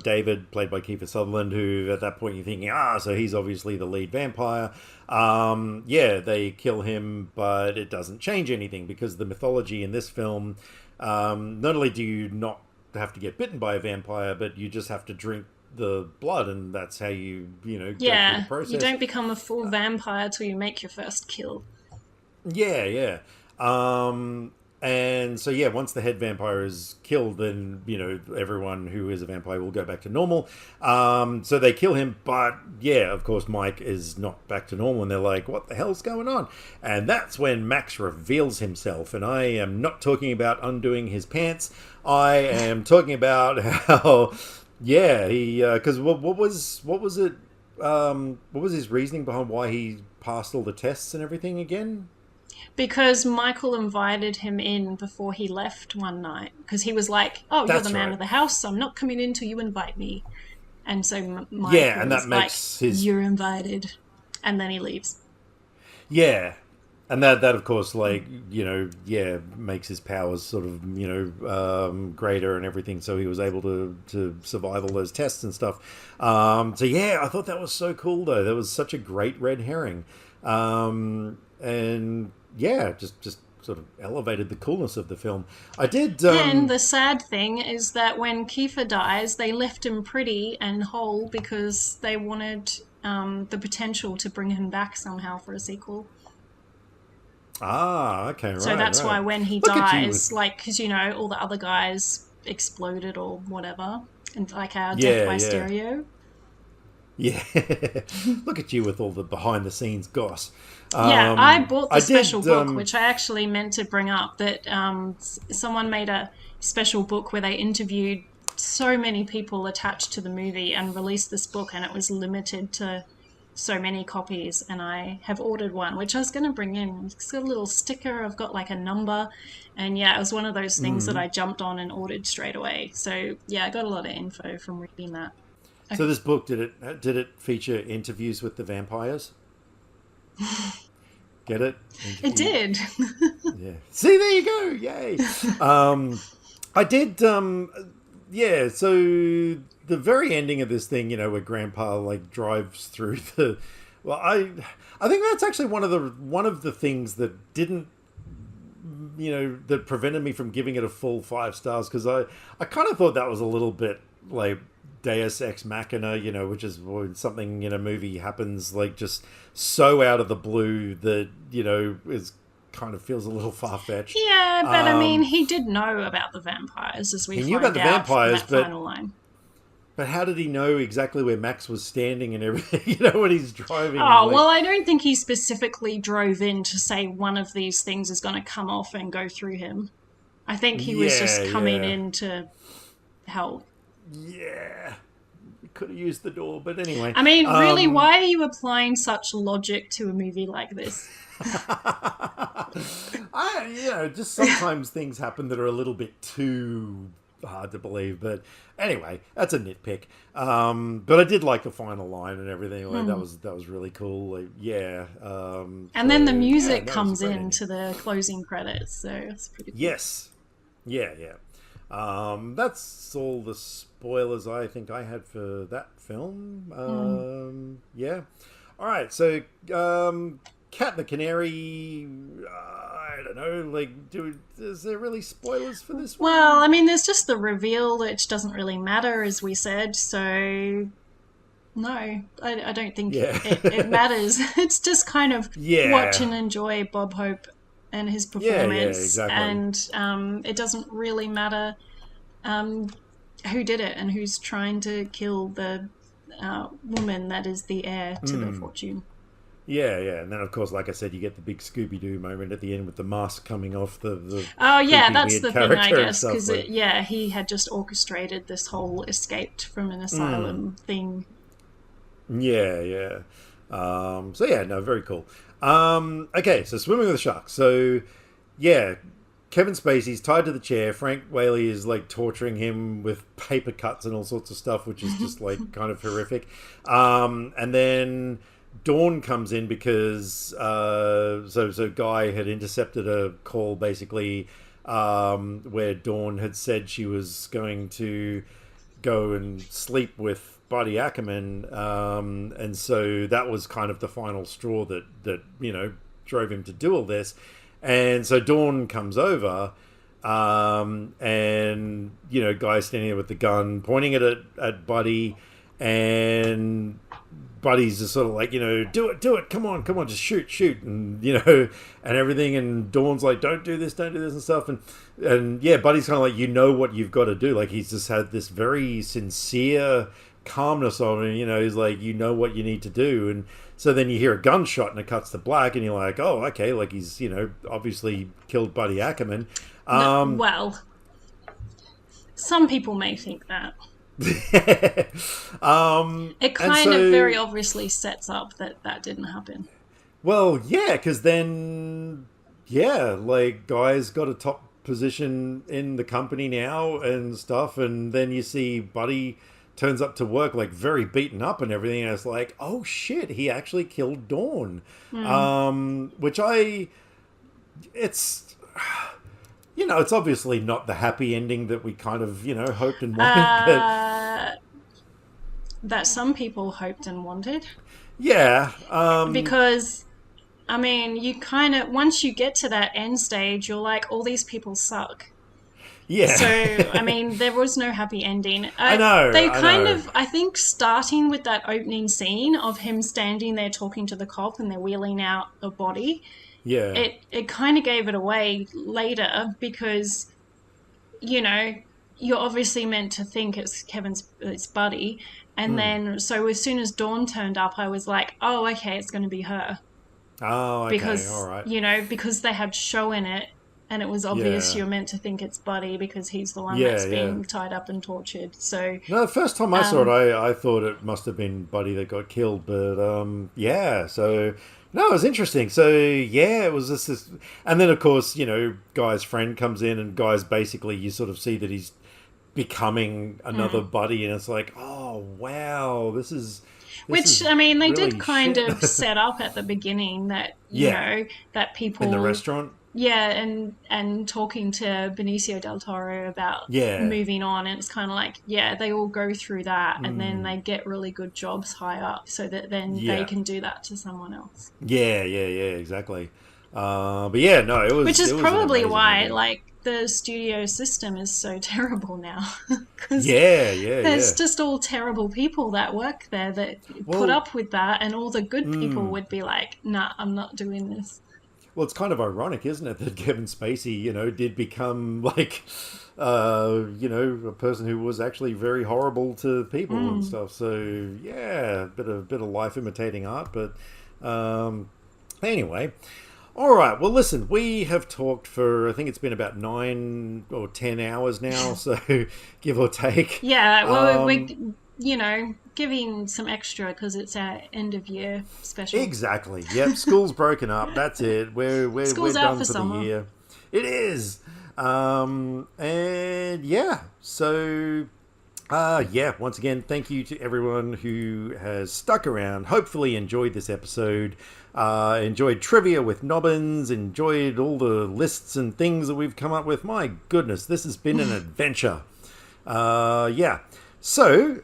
David, played by Kiefer Sutherland, who at that point you're thinking, so he's obviously the lead vampire. They kill him, but it doesn't change anything because the mythology in this film, not only do you not have to get bitten by a vampire, but you just have to drink the blood, and that's how you go through the process. You don't become a full vampire till you make your first kill. And so once the head vampire is killed, then everyone who is a vampire will go back to normal. So they kill him, but of course Mike is not back to normal, and they're like, what the hell's going on? And that's when Max reveals himself, and I am not talking about undoing his pants. I am talking about how he because what was his reasoning behind why he passed all the tests and everything again? Because Michael invited him in before he left one night, because he was like, you're the man of the house, so I'm not coming in till you invite me. And so Michael and that makes like, you're invited, and then he leaves. And that of course, makes his powers sort of, greater and everything. So he was able to survive all those tests and stuff. I thought that was so cool, though. That was such a great red herring. Just sort of elevated the coolness of the film. I did. And the sad thing is that when Kiefer dies, they left him pretty and whole because they wanted the potential to bring him back somehow for a sequel. Okay, right. So that's why when he dies, because all the other guys exploded or whatever, and like our death by stereo. Yeah, look at you with all the behind the scenes goss. I bought the special book, which I actually meant to bring up. That someone made a special book where they interviewed so many people attached to the movie and released this book, and it was limited to so many copies, and I have ordered one, which I was going to bring in. It's got a little sticker. I've got like a number, and it was one of those things that I jumped on and ordered straight away. So I got a lot of info from reading that. Okay. So this book, did it feature interviews with the vampires? Get it? It did. Yeah. See, there you go. Yay. I did. So the very ending of this thing, where Grandpa like drives through the. Well, I think that's actually one of the things that didn't, that prevented me from giving it a full 5 stars, because I kind of thought that was a little bit like Deus Ex Machina, which is when something in a movie happens like just so out of the blue that is kind of feels a little far-fetched. Yeah, but I mean, he did know about the vampires, as we knew find about the out vampires, from that final line. But how did he know exactly where Max was standing and everything, when he's driving? Oh, well, I don't think he specifically drove in to say one of these things is going to come off and go through him. I think he was just coming in to help. Yeah. We could have used the door, but anyway. I mean, really, why are you applying such logic to a movie like this? Just sometimes things happen that are a little bit too hard to believe, but anyway, that's a nitpick. But I did like the final line and everything. Like that was really cool. Like, and then the music comes in to the closing credits, so it's pretty cool. Yes. Yeah. That's all the spoilers I think I had for that film. Yeah. All right, so Cat and the Canary, I don't know, like, is there really spoilers for this one? Well, I mean, there's just the reveal, which doesn't really matter, as we said, so no, I don't think it matters. It's just kind of watch and enjoy Bob Hope and his performance, exactly. And it doesn't really matter who did it and who's trying to kill the woman that is the heir to the fortune. Yeah, and then of course, like I said, you get the big Scooby-Doo moment at the end with the mask coming off the oh yeah, that's the thing, I guess, because he had just orchestrated this whole escaped from an asylum thing. Yeah. Very cool. Okay, so swimming with the sharks. So yeah, Kevin Spacey's tied to the chair. Frank Whaley is like torturing him with paper cuts and all sorts of stuff, which is just like kind of horrific. And then Dawn comes in because so Guy had intercepted a call basically where Dawn had said she was going to go and sleep with Buddy Ackerman, and so that was kind of the final straw that drove him to do all this. And so Dawn comes over, and Guy's standing there with the gun pointing it at Buddy, and Buddy's just sort of like, do it, come on, just shoot, and and everything. And Dawn's like, don't do this and stuff. And Buddy's kind of like, what you've got to do. Like, he's just had this very sincere calmness on him. He's like, what you need to do. And so then you hear a gunshot and it cuts to black, and you're like, oh, okay, like he's obviously killed Buddy Ackerman. Well, some people may think that. It kind of very obviously sets up that didn't happen. Well, yeah, because then, like, Guy's got a top position in the company now and stuff, and then you see Buddy turns up to work like very beaten up and everything, and it's like, oh shit, he actually killed Dawn. Which it's obviously not the happy ending that we kind of, hoped and wanted. That some people hoped and wanted. Yeah. Because, I mean, you kind of, once you get to that end stage, you're like, all these people suck. Yeah. So, I mean, there was no happy ending. I know. They kind of, I think, starting with that opening scene of him standing there talking to the cop and they're wheeling out a body. Yeah. It kind of gave it away later because, you're obviously meant to think it's Buddy. And then, so as soon as Dawn turned up, I was like, oh, okay, it's going to be her. Oh, okay, because, all right. Because they had show in it, and it was obvious you're meant to think it's Buddy because he's the one that's being tied up and tortured. So no, the first time I saw it, I thought it must have been Buddy that got killed. But so no, it was interesting. So it was just this, and then of course Guy's friend comes in, and Guy's basically, you sort of see that he's becoming another Buddy, and it's like, oh wow, this is. Which, I mean, they really did kind of set up at the beginning that, that people... In the restaurant? Yeah, and talking to Benicio del Toro about Yeah. moving on, and it's kind of like, yeah, they all go through that, and then Mm. they get really good jobs high up, so that then they Yeah. can do that to someone else. Yeah, exactly. But yeah, no, Which is it was an probably amazing why, movie. like, the studio system is so terrible now, because Yeah. there's just all terrible people that work there that put Well, up with that, and all the good people mm, would be like, nah, I'm not doing this. well, it's kind of ironic, isn't it, that Kevin Spacey, did become like, a person who was actually very horrible to people and Mm. stuff. So yeah, bit of life imitating art, but anyway. All right. Well, listen, we have talked for, I think it's been about 9 or 10 hours now, so give or take. Yeah, well, Um, giving some extra because it's our end of year special. exactly. Yep. School's broken up. That's it. We're School's out done for for the summer. year. It is. And yeah. So yeah, once again, thank you to everyone who has stuck around. Hopefully, enjoyed this episode. Enjoyed trivia with Nobbins. Enjoyed all the lists and things that we've come up with. My goodness, this has been an adventure. Yeah. So,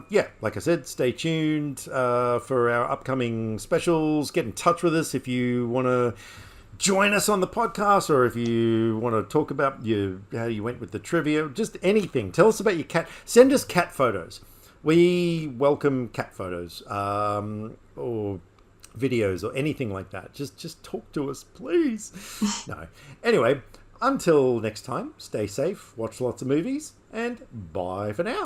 yeah, like I said, stay tuned for our upcoming specials. Get in touch with us if you want to join us on the podcast, or if you want to talk about how you went with the trivia, just anything. Tell us about your cat. Send us cat photos. We welcome cat photos, or videos, or anything like that. Just talk to us, please. No. Anyway, until next time, stay safe, watch lots of movies, and bye for now.